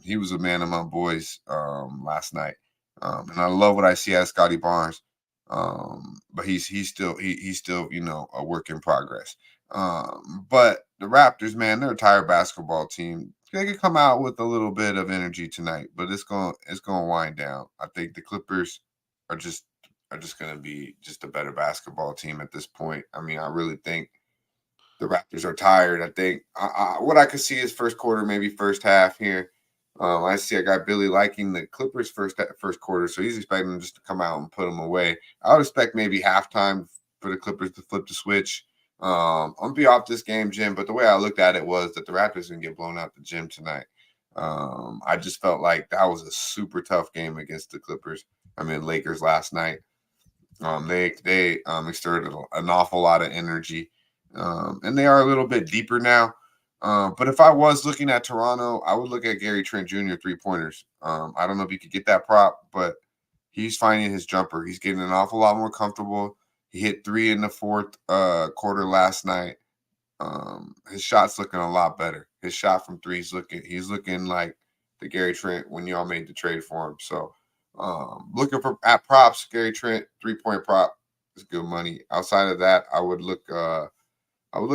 he was a man of my boys last night, and I love what I see out of Scotty Barnes. But he's still a work in progress. But the Raptors, man, they're a tired basketball team. They could come out with a little bit of energy tonight, but it's going to wind down. I think the Clippers are just going to be just a better basketball team at this point. I mean, I really think. The Raptors are tired. I think what I could see is first quarter, maybe first half here. I see I got Billy liking the Clippers first quarter, so he's expecting them just to come out and put them away. I would expect maybe halftime for the Clippers to flip the switch. I'm going to be off this game, Jim, but the way I looked at it was that the Raptors going to get blown out the gym tonight. I just felt like that was a super tough game against the Clippers. Lakers last night. They exerted an awful lot of energy. And they are a little bit deeper now. But if I was looking at Toronto, I would look at Gary Trent Jr. 3-pointers. I don't know if you could get that prop, but he's finding his jumper. He's getting an awful lot more comfortable. He hit 3 in the fourth quarter last night. His shot's looking a lot better. His shot from 3 he's looking like the Gary Trent when y'all made the trade for him. So looking at props, Gary Trent 3-point prop is good money. Outside of that, I would look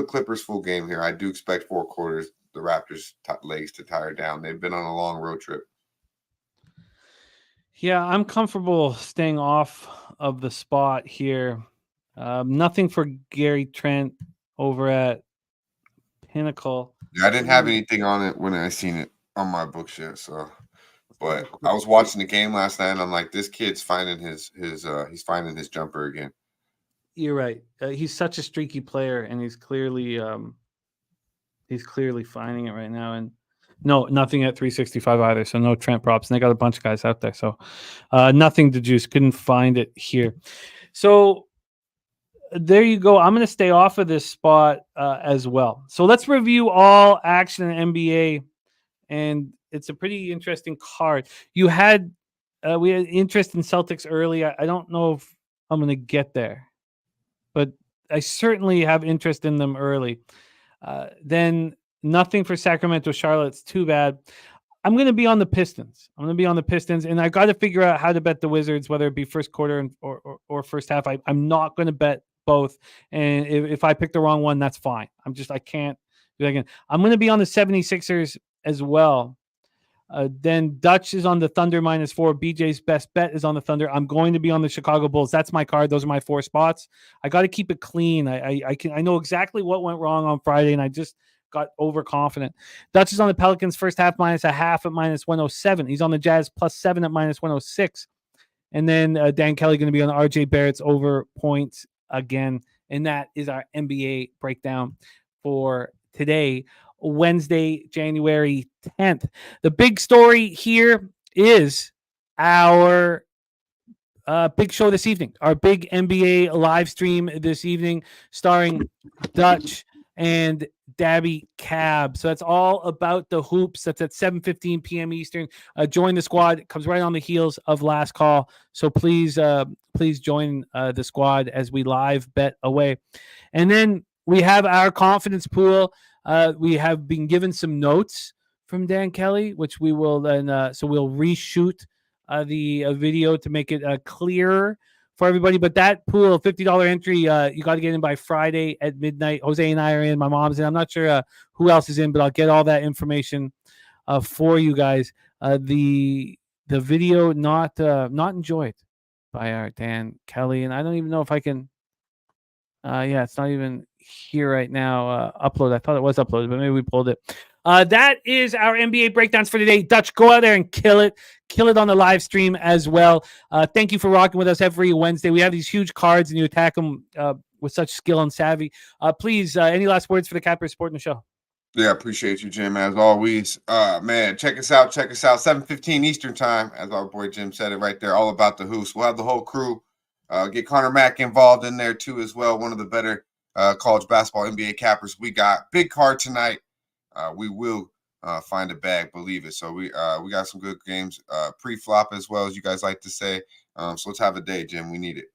Clippers full game here. I do expect 4 quarters, the Raptors' legs to tire down. They've been on a long road trip. Yeah, I'm comfortable staying off of the spot here. Nothing for Gary Trent over at Pinnacle. Yeah, I didn't have anything on it when I seen it on my book share. So, but I was watching the game last night, and I'm like, this kid's finding his he's finding his jumper again. You're right. He's such a streaky player, and he's clearly finding it right now. And no, nothing at 365 either. So no Trent props. And they got a bunch of guys out there. So nothing to juice. Couldn't find it here. So there you go. I'm going to stay off of this spot as well. So let's review all action in NBA. And it's a pretty interesting card. You had we had interest in Celtics early. I don't know if I'm going to get there, but I certainly have interest in them early. Then nothing for Sacramento, Charlotte. It's too bad. I'm going to be on the Pistons. And I got to figure out how to bet the Wizards, whether it be first quarter or first half. I'm not going to bet both. And if I pick the wrong one, that's fine. I can't do that again. I'm going to be on the 76ers as well. Then Dutch is on the Thunder -4. BJ's best bet is on the Thunder. I'm going to be on the Chicago Bulls. That's my card. Those are my 4 spots. I got to keep it clean. I know exactly what went wrong on Friday, and I just got overconfident. Dutch is on the Pelicans first half -0.5 at -107. He's on the Jazz +7 at -106. And then Dan Kelly going to be on RJ Barrett's over points again. And that is our NBA breakdown for today, Wednesday, January 10th. The big story here is our big show this evening, our big NBA live stream this evening, starring Dutch and Daby Cab. So that's all about the hoops. That's at 7:15 p.m. Eastern. Join the squad. It comes right on the heels of last call. So please join the squad as we live bet away. And then we have our confidence pool. We have been given some notes from Dan Kelly, which we will then, so we'll reshoot the video to make it clearer for everybody. But that pool, $50 entry, you got to get in by Friday at midnight. Jose and I are in. My mom's in. I'm not sure who else is in, but I'll get all that information for you guys. The video not enjoyed by our Dan Kelly, and I don't even know if I can. Yeah, it's not even here right now. Upload. I thought it was uploaded, but maybe we pulled it. That is our NBA breakdowns for today. Dutch, go out there and kill it. Kill it on the live stream as well. Thank you for rocking with us every Wednesday. We have these huge cards, and you attack them with such skill and savvy. Please, any last words for the Capper supporting the show? Yeah, appreciate you, Jim, as always. Man, check us out. 7:15 Eastern time, as our boy Jim said it right there, all about the hoops. We'll have the whole crew. Get Conor Mac involved in there, too, as well. One of the better college basketball NBA cappers we got. Big card tonight. We will find a bag, believe it. So we got some good games pre-flop as well, as you guys like to say. So let's have a day, Jim. We need it.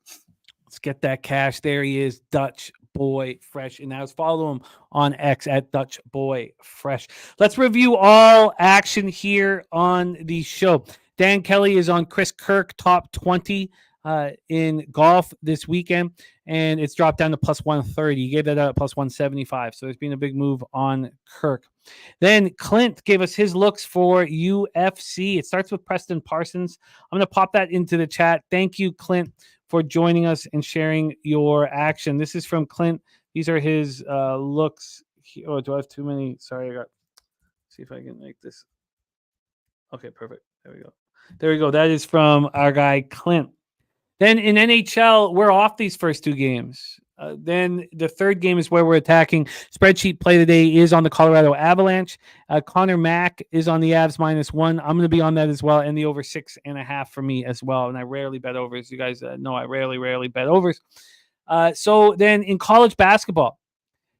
Let's get that cash. There he is, Dutch Boy Fresh. And now follow him on X at Dutch Boy Fresh. Let's review all action here on the show. Dan Kelly is on Chris Kirk, top 20 in golf this weekend, and it's dropped down to +130. He gave that out at +175. So there's been a big move on Kirk. Then Clint gave us his looks for UFC. It starts with Preston Parsons. I'm going to pop that into the chat. Thank you, Clint, for joining us and sharing your action. This is from Clint. These are his looks. Oh, do I have too many? Sorry, see if I can make this. Okay, perfect. There we go. That is from our guy, Clint. Then in NHL, we're off these first 2 games. Then the third game is where we're attacking. Spreadsheet play today is on the Colorado Avalanche. Conor Mac is on the Avs -1. I'm going to be on that as well, and the over 6.5 for me as well. And I rarely bet overs. You guys know I rarely bet overs. So then in college basketball,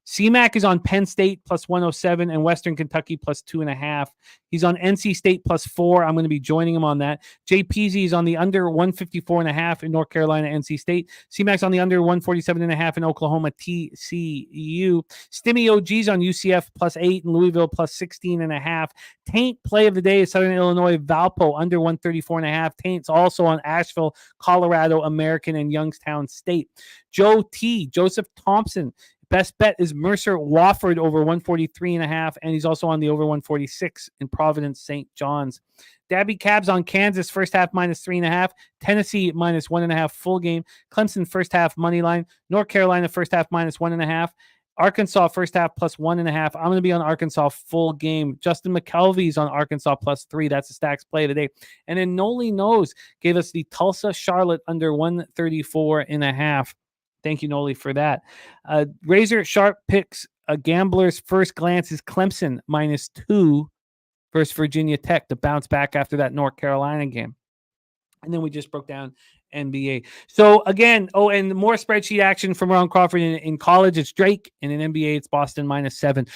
CMAC is on Penn State +107 and Western Kentucky +2.5. He's on NC State +4. I'm going to be joining him on that. JPZ is on the under 154.5 in North Carolina, NC State. CMAC's on the under 147.5 in Oklahoma, TCU. Stimmy OG's on UCF +8 and Louisville +16.5. Taint play of the day is Southern Illinois Valpo under 134.5. Taint's also on Asheville, Colorado, American, and Youngstown State. Joseph Thompson Best bet is Mercer Wofford over 143.5, and he's also on the over 146 in Providence St. John's. Daby Cabs on Kansas first half -3.5, Tennessee -1.5 full game, Clemson first half money line, North Carolina first half -1.5, Arkansas first half +1.5. I'm going to be on Arkansas full game. Justin McKelvey's on Arkansas +3. That's the stacks play today. And then Noli Knows gave us the Tulsa Charlotte under 134.5. Thank you, Noli, for that. Razor Sharp picks a gambler's first glance is Clemson -2 versus Virginia Tech to bounce back after that North Carolina game. And then we just broke down NBA. So again, and more spreadsheet action from Ron Crawford in college. It's Drake, and in NBA, it's Boston -7.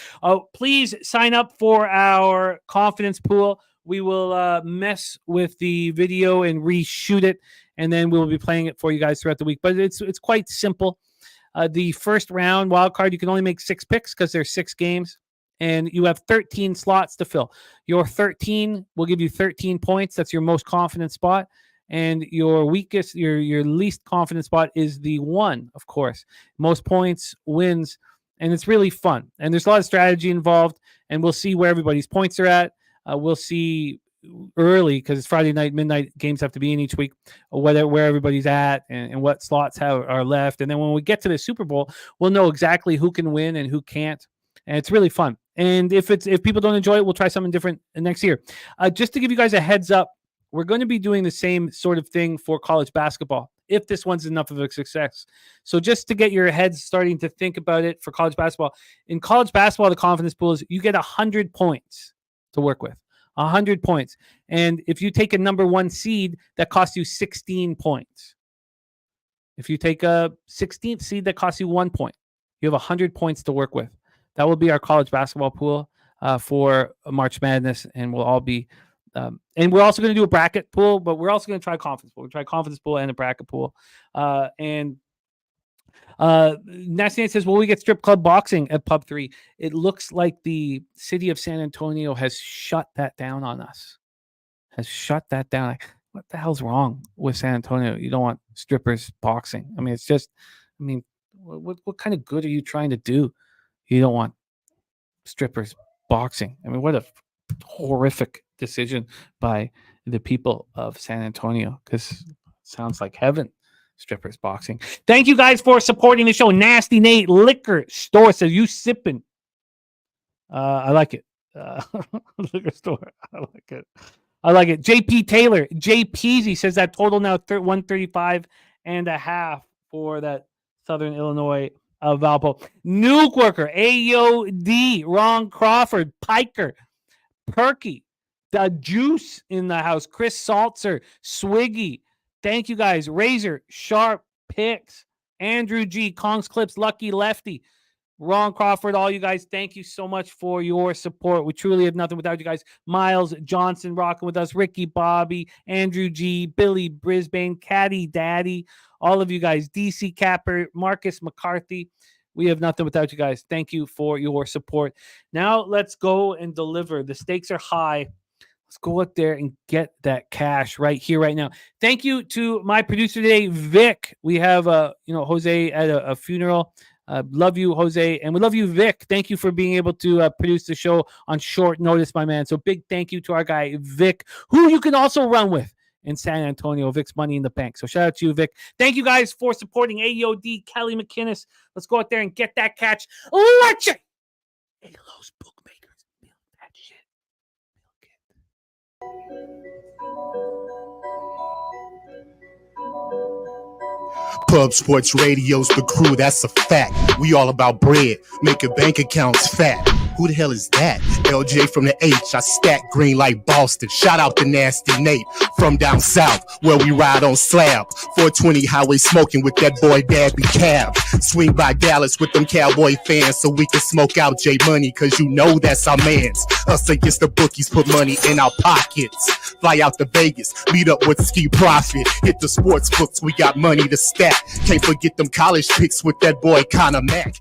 Please sign up for our confidence pool. We will mess with the video and reshoot it, and then we'll be playing it for you guys throughout the week. But it's quite simple. The first round wild card, you can only make 6 picks because there's 6 games, and you have 13 slots to fill. Your 13 will give you 13 points. That's your most confident spot. And your weakest, your least confident spot is the 1, of course. Most points wins, and it's really fun. And there's a lot of strategy involved, and we'll see where everybody's points are at. We'll see early, because it's Friday night, midnight games have to be in each week, where everybody's at and what slots are left. And then when we get to the Super Bowl, we'll know exactly who can win and who can't. And it's really fun. And if people don't enjoy it, we'll try something different next year. Just to give you guys a heads up, we're going to be doing the same sort of thing for college basketball, if this one's enough of a success. So just to get your heads starting to think about it for college basketball. In college basketball, the confidence pool is you get 100 points to work with. 100 points. And if you take a number 1 seed, that costs you 16 points. If you take a 16th seed, that costs you 1 point. You have 100 points to work with. That will be our college basketball pool for March Madness, and we'll all be and we're also going to do a bracket pool, but we're also going to try confidence pool. We'll try confidence pool and a bracket pool. And Nasty says, will we get strip club boxing at Pub 3? It looks like the city of San Antonio has shut that down on us. Has shut that down. Like, what the hell's wrong with San Antonio? You don't want strippers boxing. I mean, it's just, what kind of good are you trying to do? You don't want strippers boxing. I mean, what a horrific decision by the people of San Antonio, because it sounds like heaven. Strippers boxing. Thank you guys for supporting the show. Nasty Nate Liquor Store says, you sipping. I like it. Liquor store. I like it. JP Taylor, JPZ says that total now 135.5 for that Southern Illinois Valpo. Nuke Worker, AOD, Ron Crawford, Piker, Perky, the Juice in the house, Chris Saltzer, Swiggy. Thank you guys. Razor, Sharp, Picks, Andrew G, Kong's Clips, Lucky Lefty, Ron Crawford, all you guys, thank you so much for your support. We truly have nothing without you guys. Miles Johnson rocking with us, Ricky Bobby, Andrew G, Billy Brisbane, Caddy Daddy, all of you guys, DC Capper, Marcus McCarthy. We have nothing without you guys. Thank you for your support. Now let's go and deliver. The stakes are high. Let's go out there and get that cash right here, right now. Thank you to my producer today, Vic. We have, Jose at a funeral. Love you, Jose. And we love you, Vic. Thank you for being able to produce the show on short notice, my man. So big thank you to our guy, Vic, who you can also run with in San Antonio. Vic's Money in the Bank. So shout out to you, Vic. Thank you guys for supporting AOD, Kelly McInnes. Let's go out there and get that catch. Let's it. Hey, Los bookmakers. Milk that shit. Pub Sports Radio's the crew, that's a fact. We all about bread, making bank accounts fat. Who the hell is that? LJ from the H, I stack green like Boston. Shout out to Nasty Nate from down south, where we ride on slab. 420 highway smoking with that boy Daby Cab. Swing by Dallas with them Cowboy fans so we can smoke out J Money, cause you know that's our mans. Us against the bookies, put money in our pockets. Fly out to Vegas, meet up with Ski Profit. Hit the sports books, we got money to stack. Can't forget them college picks with that boy Conor Mac.